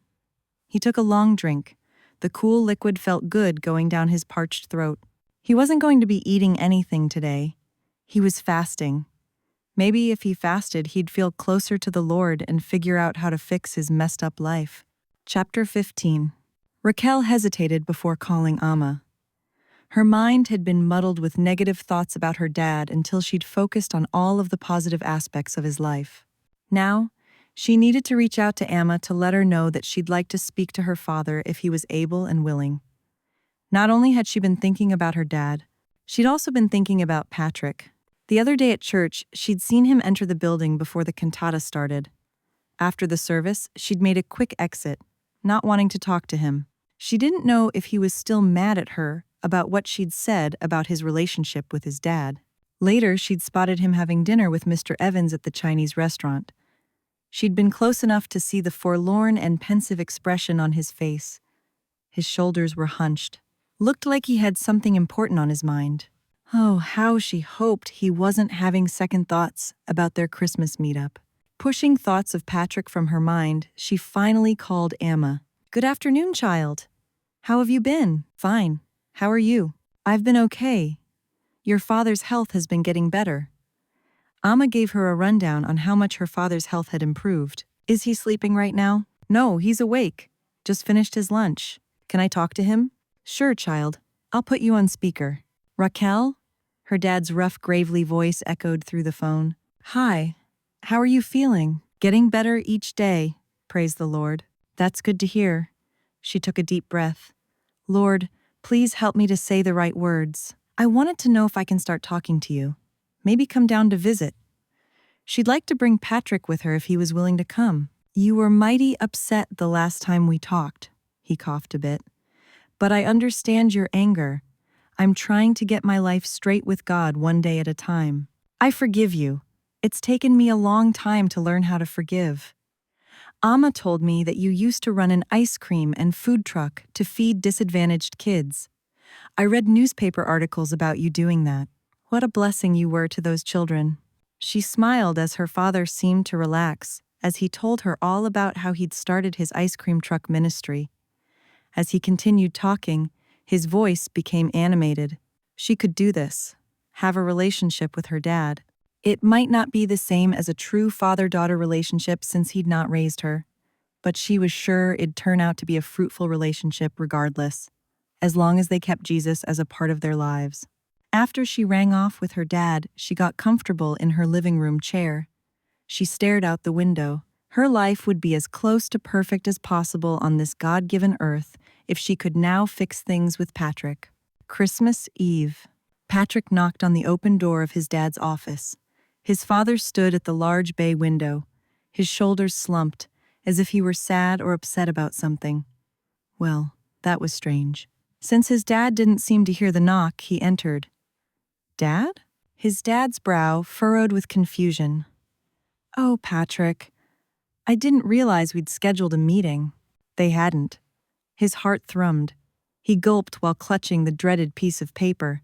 He took a long drink. The cool liquid felt good going down his parched throat. He wasn't going to be eating anything today. He was fasting. Maybe if he fasted, he'd feel closer to the Lord and figure out how to fix his messed up life. Chapter 15. Raquel hesitated before calling Amma. Her mind had been muddled with negative thoughts about her dad until she'd focused on all of the positive aspects of his life. Now, she needed to reach out to Amma to let her know that she'd like to speak to her father if he was able and willing. Not only had she been thinking about her dad, she'd also been thinking about Patrick. The other day at church, she'd seen him enter the building before the cantata started. After the service, she'd made a quick exit, not wanting to talk to him. She didn't know if he was still mad at her about what she'd said about his relationship with his dad. Later, she'd spotted him having dinner with Mr. Evans at the Chinese restaurant. She'd been close enough to see the forlorn and pensive expression on his face. His shoulders were hunched. Looked like he had something important on his mind. Oh, how she hoped he wasn't having second thoughts about their Christmas meetup. Pushing thoughts of Patrick from her mind, she finally called Amma. "Good afternoon, child. How have you been?" "Fine. How are you?" "I've been okay. Your father's health has been getting better." Amma gave her a rundown on how much her father's health had improved. "Is he sleeping right now?" "No, he's awake. Just finished his lunch. Can I talk to him?" "Sure, child. I'll put you on speaker." "Raquel?" Her dad's rough, gravely voice echoed through the phone. "Hi. How are you feeling?" "Getting better each day, praise the Lord." "That's good to hear." She took a deep breath. "Lord, please help me to say the right words. I wanted to know if I can start talking to you. Maybe come down to visit." She'd like to bring Patrick with her if he was willing to come. "You were mighty upset the last time we talked." He coughed a bit. "But I understand your anger. I'm trying to get my life straight with God one day at a time. I forgive you. It's taken me a long time to learn how to forgive. Amma told me that you used to run an ice cream and food truck to feed disadvantaged kids. I read newspaper articles about you doing that. What a blessing you were to those children." She smiled as her father seemed to relax, as he told her all about how he'd started his ice cream truck ministry. As he continued talking, his voice became animated. She could do this, have a relationship with her dad. It might not be the same as a true father-daughter relationship since he'd not raised her, but she was sure it'd turn out to be a fruitful relationship regardless, as long as they kept Jesus as a part of their lives. After she rang off with her dad, she got comfortable in her living room chair. She stared out the window. Her life would be as close to perfect as possible on this God-given earth if she could now fix things with Patrick. Christmas Eve. Patrick knocked on the open door of his dad's office. His father stood at the large bay window, his shoulders slumped, as if he were sad or upset about something. Well, that was strange. Since his dad didn't seem to hear the knock, he entered. "Dad?" His dad's brow furrowed with confusion. "Oh, Patrick. I didn't realize we'd scheduled a meeting." They hadn't. His heart thrummed. He gulped while clutching the dreaded piece of paper.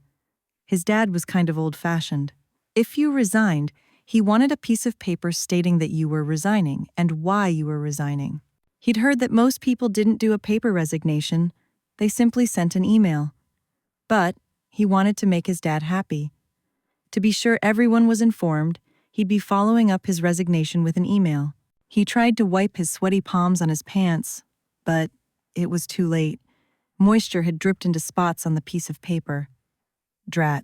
His dad was kind of old-fashioned. If you resigned, he wanted a piece of paper stating that you were resigning and why you were resigning. He'd heard that most people didn't do a paper resignation. They simply sent an email. But he wanted to make his dad happy. To be sure everyone was informed, he'd be following up his resignation with an email. He tried to wipe his sweaty palms on his pants, but it was too late. Moisture had dripped into spots on the piece of paper. Drat.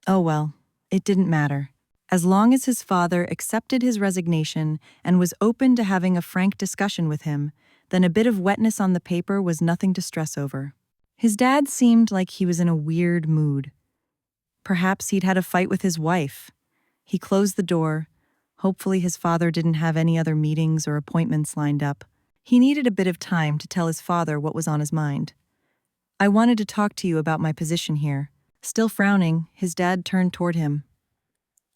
Oh well, it didn't matter. As long as his father accepted his resignation and was open to having a frank discussion with him, then a bit of wetness on the paper was nothing to stress over. His dad seemed like he was in a weird mood. Perhaps he'd had a fight with his wife. He closed the door. Hopefully his father didn't have any other meetings or appointments lined up. He needed a bit of time to tell his father what was on his mind. "I wanted to talk to you about my position here." Still frowning, his dad turned toward him.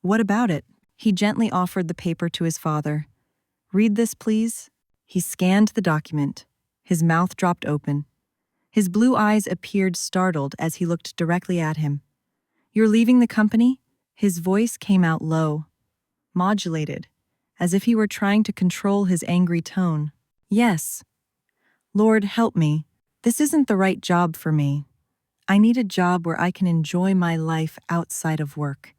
"What about it?" He gently offered the paper to his father. "Read this, please." He scanned the document. His mouth dropped open. His blue eyes appeared startled as he looked directly at him. "You're leaving the company?" His voice came out low, modulated, as if he were trying to control his angry tone. "Yes. Lord, help me. This isn't the right job for me. I need a job where I can enjoy my life outside of work."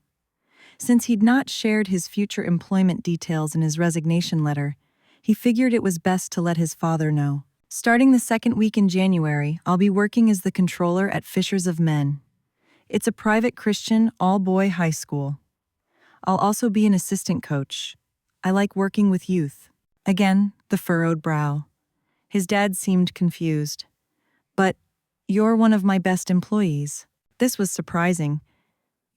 Since he'd not shared his future employment details in his resignation letter, he figured it was best to let his father know. "Starting the second week in January, I'll be working as the controller at Fishers of Men. It's a private Christian, all-boy high school. I'll also be an assistant coach. I like working with youth." Again, the furrowed brow. His dad seemed confused. "But you're one of my best employees." This was surprising.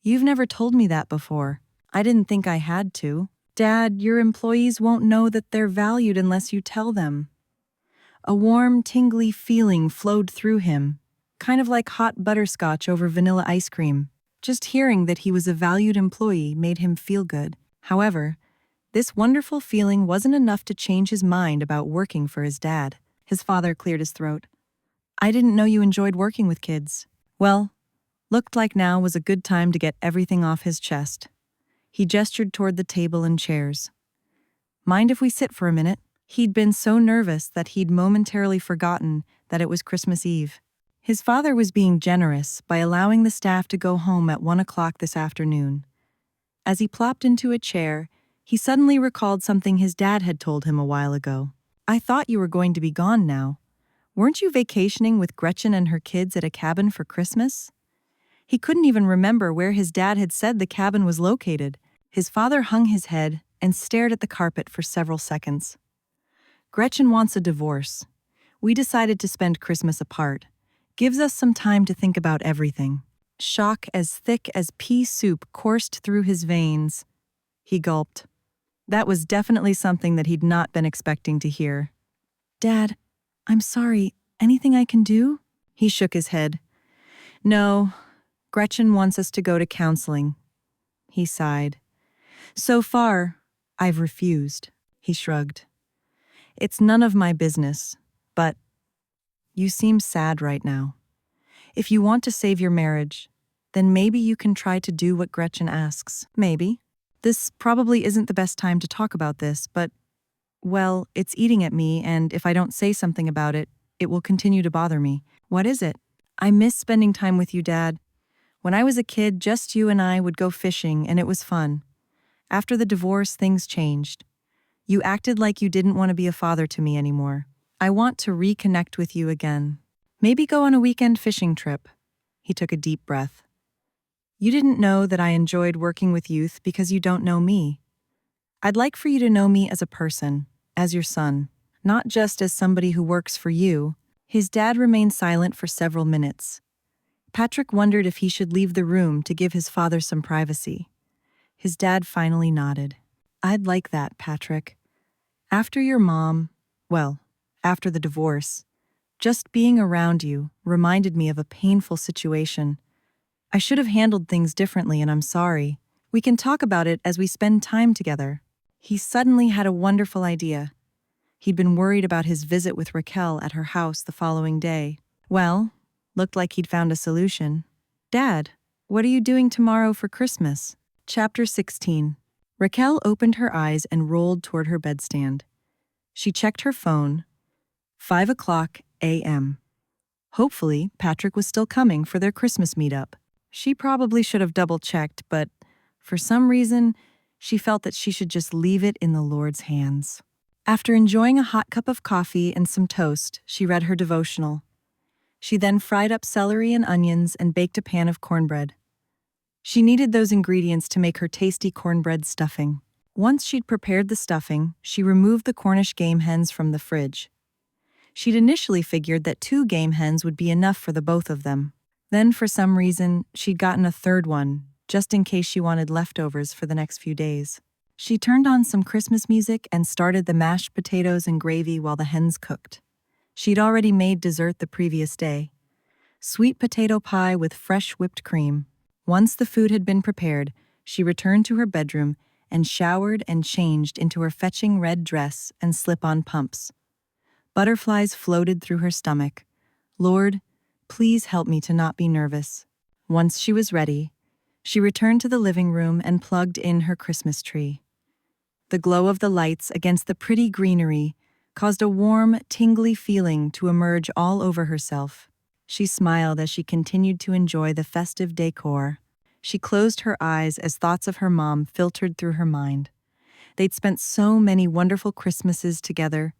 "You've never told me that before. I didn't think I had to." "Dad, your employees won't know that they're valued unless you tell them." A warm, tingly feeling flowed through him, kind of like hot butterscotch over vanilla ice cream. Just hearing that he was a valued employee made him feel good. However, this wonderful feeling wasn't enough to change his mind about working for his dad. His father cleared his throat. "I didn't know you enjoyed working with kids." Well, looked like now was a good time to get everything off his chest. He gestured toward the table and chairs. "Mind if we sit for a minute?" He'd been so nervous that he'd momentarily forgotten that it was Christmas Eve. His father was being generous by allowing the staff to go home at 1 o'clock this afternoon. As he plopped into a chair, he suddenly recalled something his dad had told him a while ago. "I thought you were going to be gone now. Weren't you vacationing with Gretchen and her kids at a cabin for Christmas?" He couldn't even remember where his dad had said the cabin was located. His father hung his head and stared at the carpet for several seconds. "Gretchen wants a divorce. We decided to spend Christmas apart. Gives us some time to think about everything." Shock as thick as pea soup coursed through his veins. He gulped. That was definitely something that he'd not been expecting to hear. "Dad, I'm sorry. Anything I can do?" He shook his head. "No, Gretchen wants us to go to counseling." He sighed. "So far, I've refused." He shrugged. "It's none of my business, but you seem sad right now. If you want to save your marriage, then maybe you can try to do what Gretchen asks." "Maybe. This probably isn't the best time to talk about this, but, well, it's eating at me, and if I don't say something about it, it will continue to bother me." "What is it?" "I miss spending time with you, Dad. When I was a kid, just you and I would go fishing, and it was fun. After the divorce, things changed. You acted like you didn't want to be a father to me anymore. I want to reconnect with you again. Maybe go on a weekend fishing trip." He took a deep breath. "You didn't know that I enjoyed working with youth because you don't know me. I'd like for you to know me as a person, as your son, not just as somebody who works for you." His dad remained silent for several minutes. Patrick wondered if he should leave the room to give his father some privacy. His dad finally nodded. "I'd like that, Patrick. After your mom, well, after the divorce, just being around you reminded me of a painful situation. I should have handled things differently, and I'm sorry. We can talk about it as we spend time together." He suddenly had a wonderful idea. He'd been worried about his visit with Raquel at her house the following day. Well, looked like he'd found a solution. "Dad, what are you doing tomorrow for Christmas?" Chapter 16. Raquel opened her eyes and rolled toward her bedstand. She checked her phone. 5 o'clock a.m. Hopefully, Patrick was still coming for their Christmas meetup. She probably should have double-checked, but for some reason, she felt that she should just leave it in the Lord's hands. After enjoying a hot cup of coffee and some toast, she read her devotional. She then fried up celery and onions and baked a pan of cornbread. She needed those ingredients to make her tasty cornbread stuffing. Once she'd prepared the stuffing, she removed the Cornish game hens from the fridge. She'd initially figured that 2 game hens would be enough for the both of them. Then, for some reason, she'd gotten a third one, just in case she wanted leftovers for the next few days. She turned on some Christmas music and started the mashed potatoes and gravy while the hens cooked. She'd already made dessert the previous day. Sweet potato pie with fresh whipped cream. Once the food had been prepared, she returned to her bedroom and showered and changed into her fetching red dress and slip-on pumps. Butterflies floated through her stomach. Lord, please help me to not be nervous. Once she was ready, she returned to the living room and plugged in her Christmas tree. The glow of the lights against the pretty greenery caused a warm, tingly feeling to emerge all over herself. She smiled as she continued to enjoy the festive decor. She closed her eyes as thoughts of her mom filtered through her mind. They'd spent so many wonderful Christmases together,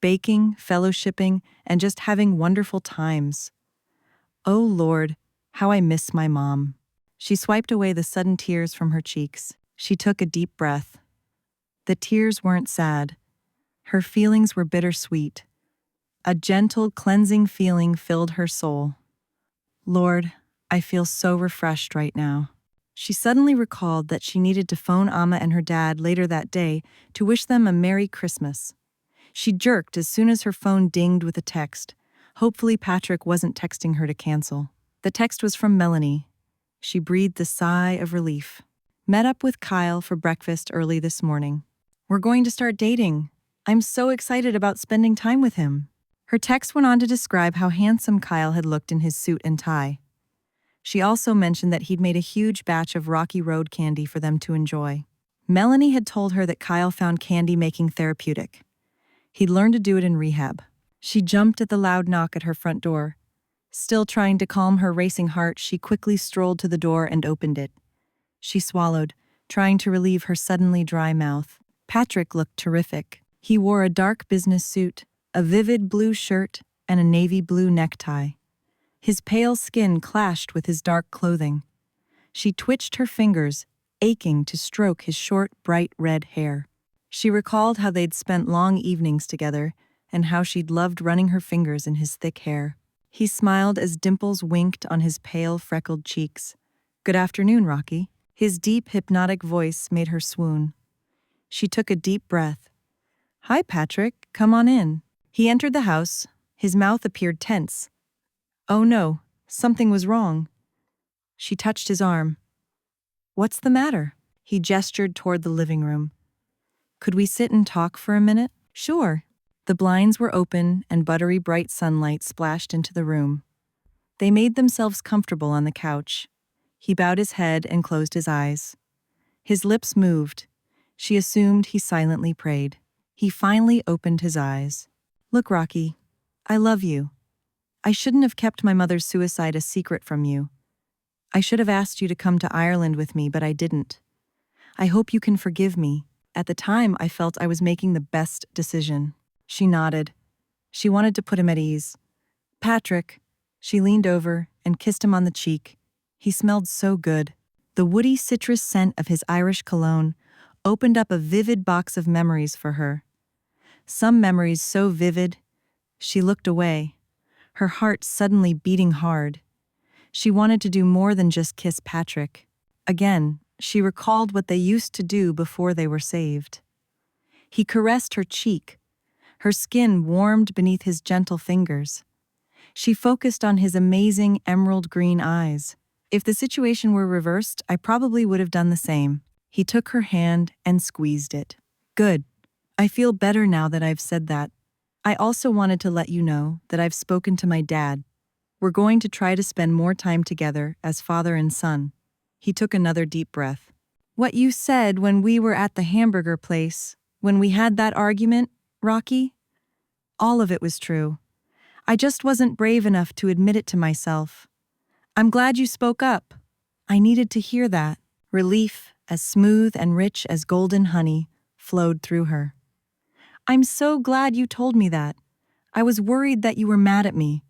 baking, fellowshipping, and just having wonderful times. Oh Lord, how I miss my mom. She swiped away the sudden tears from her cheeks. She took a deep breath. The tears weren't sad. Her feelings were bittersweet. A gentle, cleansing feeling filled her soul. Lord, I feel so refreshed right now. She suddenly recalled that she needed to phone Amma and her dad later that day to wish them a Merry Christmas. She jerked as soon as her phone dinged with a text. Hopefully Patrick wasn't texting her to cancel. The text was from Melanie. She breathed a sigh of relief. Met up with Kyle for breakfast early this morning. We're going to start dating. I'm so excited about spending time with him. Her text went on to describe how handsome Kyle had looked in his suit and tie. She also mentioned that he'd made a huge batch of Rocky Road candy for them to enjoy. Melanie had told her that Kyle found candy making therapeutic. He'd learned to do it in rehab. She jumped at the loud knock at her front door. Still trying to calm her racing heart, she quickly strolled to the door and opened it. She swallowed, trying to relieve her suddenly dry mouth. Patrick looked terrific. He wore a dark business suit, a vivid blue shirt, and a navy blue necktie. His pale skin clashed with his dark clothing. She twitched her fingers, aching to stroke his short, bright red hair. She recalled how they'd spent long evenings together and how she'd loved running her fingers in his thick hair. He smiled as dimples winked on his pale, freckled cheeks. "Good afternoon, Rocky." His deep, hypnotic voice made her swoon. She took a deep breath. "Hi, Patrick. Come on in." He entered the house. His mouth appeared tense. Oh no, something was wrong. She touched his arm. "What's the matter?" He gestured toward the living room. "Could we sit and talk for a minute?" "Sure." The blinds were open and buttery bright sunlight splashed into the room. They made themselves comfortable on the couch. He bowed his head and closed his eyes. His lips moved. She assumed he silently prayed. He finally opened his eyes. "Look, Rocky, I love you. I shouldn't have kept my mother's suicide a secret from you. I should have asked you to come to Ireland with me, but I didn't. I hope you can forgive me. At the time, I felt I was making the best decision." She nodded. She wanted to put him at ease. "Patrick." She leaned over and kissed him on the cheek. He smelled so good. The woody citrus scent of his Irish cologne opened up a vivid box of memories for her. Some memories so vivid, she looked away, her heart suddenly beating hard. She wanted to do more than just kiss Patrick. Again, she recalled what they used to do before they were saved. He caressed her cheek. Her skin warmed beneath his gentle fingers. She focused on his amazing emerald green eyes. If the situation were reversed, I probably would have done the same. He took her hand and squeezed it. "Good. I feel better now that I've said that. I also wanted to let you know that I've spoken to my dad. We're going to try to spend more time together as father and son." He took another deep breath. "What you said when we were at the hamburger place, when we had that argument, Rocky? All of it was true. I just wasn't brave enough to admit it to myself. I'm glad you spoke up. I needed to hear that." Relief, as smooth and rich as golden honey, flowed through her. "I'm so glad you told me that. I was worried that you were mad at me.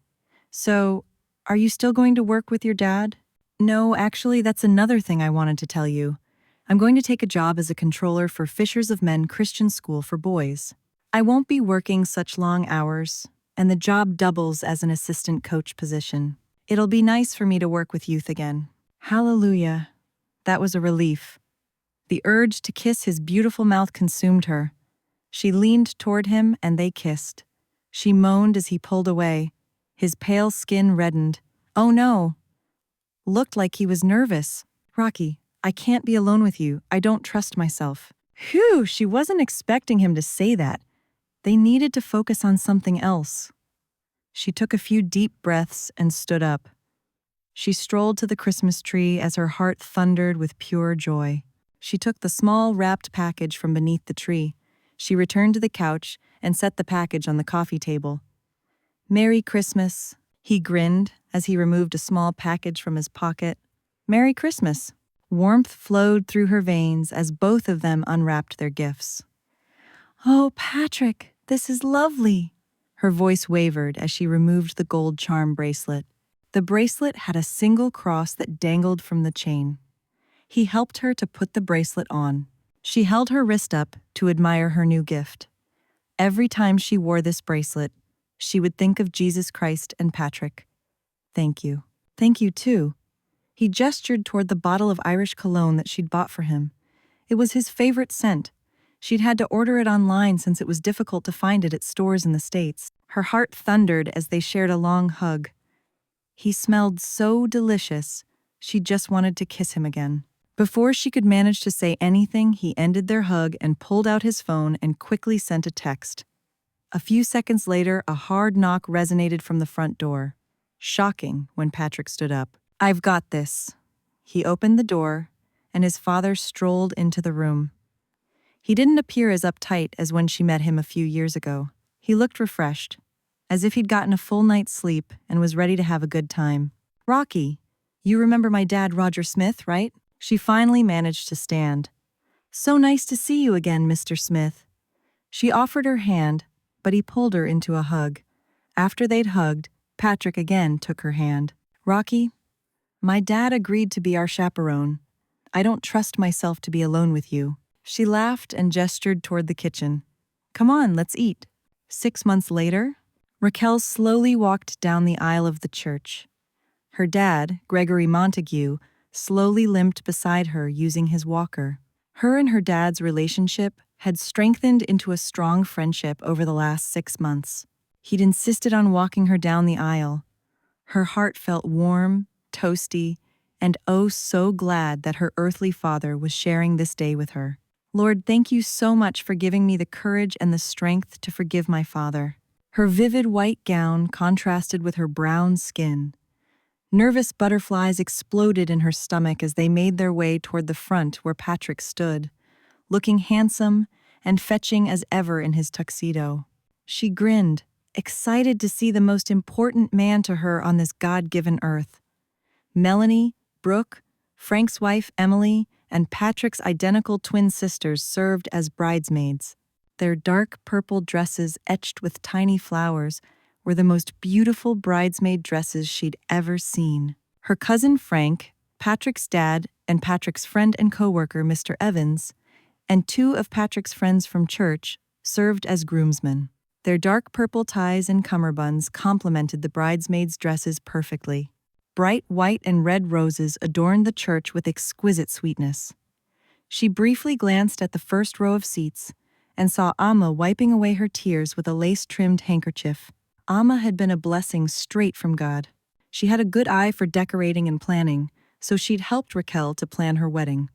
So, are you still going to work with your dad?" No, actually, that's another thing I wanted to tell you. I'm going to take a job as a controller for Fishers of Men Christian School for Boys. I won't be working such long hours, and the job doubles as an assistant coach position. It'll be nice for me to work with youth again. Hallelujah. That was a relief. The urge to kiss his beautiful mouth consumed her. She leaned toward him and they kissed. She moaned as he pulled away. His pale skin reddened. Oh no! Looked like he was nervous. Rocky, I can't be alone with you. I don't trust myself. Phew, she wasn't expecting him to say that. They needed to focus on something else. She took a few deep breaths and stood up. She strolled to the Christmas tree as her heart thundered with pure joy. She took the small wrapped package from beneath the tree. She returned to the couch and set the package on the coffee table. Merry Christmas, he grinned as he removed a small package from his pocket. Merry Christmas. Warmth flowed through her veins as both of them unwrapped their gifts. Oh, Patrick, this is lovely. Her voice wavered as she removed the gold charm bracelet. The bracelet had a single cross that dangled from the chain. He helped her to put the bracelet on. She held her wrist up to admire her new gift. Every time she wore this bracelet, she would think of Jesus Christ and Patrick. Thank you. Thank you, too. He gestured toward the bottle of Irish cologne that she'd bought for him. It was his favorite scent. She'd had to order it online since it was difficult to find it at stores in the States. Her heart thundered as they shared a long hug. He smelled so delicious, she just wanted to kiss him again. Before she could manage to say anything, he ended their hug and pulled out his phone and quickly sent a text. A few seconds later, a hard knock resonated from the front door. Shocking when Patrick stood up. I've got this. He opened the door, and his father strolled into the room. He didn't appear as uptight as when she met him a few years ago. He looked refreshed, as if he'd gotten a full night's sleep and was ready to have a good time. Rocky, you remember my dad, Roger Smith, right? She finally managed to stand. So nice to see you again, Mr. Smith. She offered her hand, but he pulled her into a hug. After they'd hugged, Patrick again took her hand. Rocky, my dad agreed to be our chaperone. I don't trust myself to be alone with you. She laughed and gestured toward the kitchen. Come on, let's eat. 6 months later, Raquel slowly walked down the aisle of the church. Her dad, Gregory Montague, slowly limped beside her using his walker. Her and her dad's relationship had strengthened into a strong friendship over the last 6 months. He'd insisted on walking her down the aisle. Her heart felt warm, toasty, and oh so glad that her earthly father was sharing this day with her. Lord, thank you so much for giving me the courage and the strength to forgive my father. Her vivid white gown contrasted with her brown skin. Nervous butterflies exploded in her stomach as they made their way toward the front where Patrick stood, looking handsome and fetching as ever in his tuxedo. She grinned, excited to see the most important man to her on this God-given earth. Melanie, Brooke, Frank's wife Emily, and Patrick's identical twin sisters served as bridesmaids. Their dark purple dresses etched with tiny flowers were the most beautiful bridesmaid dresses she'd ever seen. Her cousin Frank, Patrick's dad, and Patrick's friend and coworker, Mr. Evans, and 2 of Patrick's friends from church served as groomsmen. Their dark purple ties and cummerbunds complemented the bridesmaids' dresses perfectly. Bright white and red roses adorned the church with exquisite sweetness. She briefly glanced at the first row of seats and saw Amma wiping away her tears with a lace-trimmed handkerchief. Amma had been a blessing straight from God. She had a good eye for decorating and planning, so she'd helped Raquel to plan her wedding.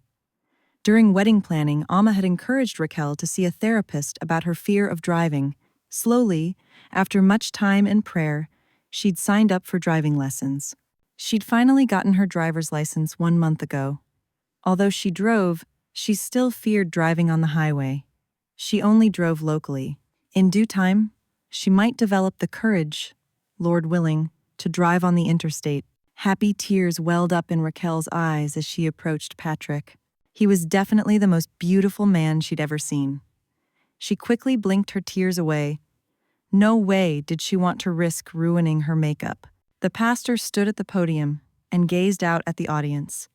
During wedding planning, Amma had encouraged Raquel to see a therapist about her fear of driving. Slowly, after much time and prayer, she'd signed up for driving lessons. She'd finally gotten her driver's license 1 month ago. Although she drove, she still feared driving on the highway. She only drove locally. In due time, she might develop the courage, Lord willing, to drive on the interstate. Happy tears welled up in Raquel's eyes as she approached Patrick. He was definitely the most beautiful man she'd ever seen. She quickly blinked her tears away. No way did she want to risk ruining her makeup. The pastor stood at the podium, and gazed out at the audience.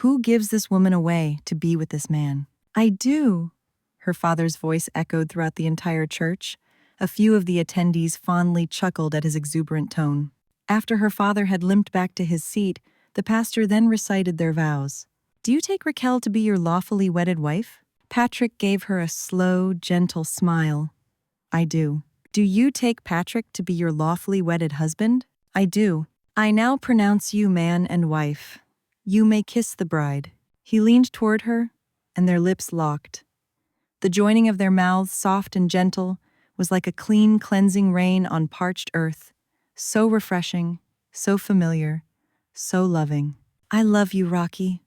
Who gives this woman away to be with this man? I do, her father's voice echoed throughout the entire church. A few of the attendees fondly chuckled at his exuberant tone. After her father had limped back to his seat, the pastor then recited their vows. Do you take Raquel to be your lawfully wedded wife? Patrick gave her a slow, gentle smile. I do. Do you take Patrick to be your lawfully wedded husband? I do. I now pronounce you man and wife. You may kiss the bride. He leaned toward her, and their lips locked. The joining of their mouths, soft and gentle, was like a clean, cleansing rain on parched earth, so refreshing, so familiar, so loving. I love you, Rocky.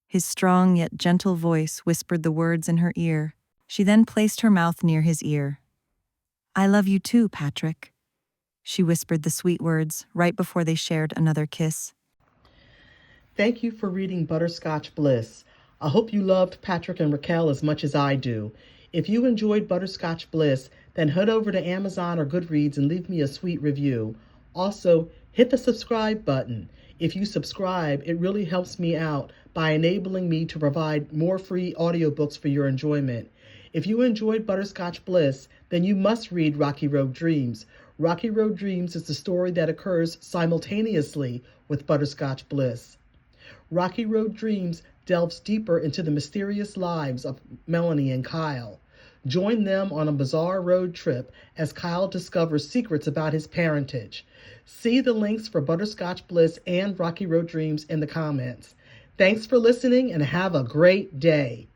His strong yet gentle voice whispered the words in her ear. She then placed her mouth near his ear. I love you too, Patrick. She whispered the sweet words right before they shared another kiss. Thank you for reading Butterscotch Bliss. I hope you loved Patrick and Raquel as much as I do. If you enjoyed Butterscotch Bliss, then head over to Amazon or Goodreads and leave me a sweet review. Also, hit the subscribe button. If you subscribe, it really helps me out by enabling me to provide more free audiobooks for your enjoyment. If you enjoyed Butterscotch Bliss, then you must read Rocky Road Dreams. Rocky Road Dreams is the story that occurs simultaneously with Butterscotch Bliss. Rocky Road Dreams delves deeper into the mysterious lives of Melanie and Kyle. Join them on a bizarre road trip as Kyle discovers secrets about his parentage. See the links for Butterscotch Bliss and Rocky Road Dreams in the comments. Thanks for listening and have a great day.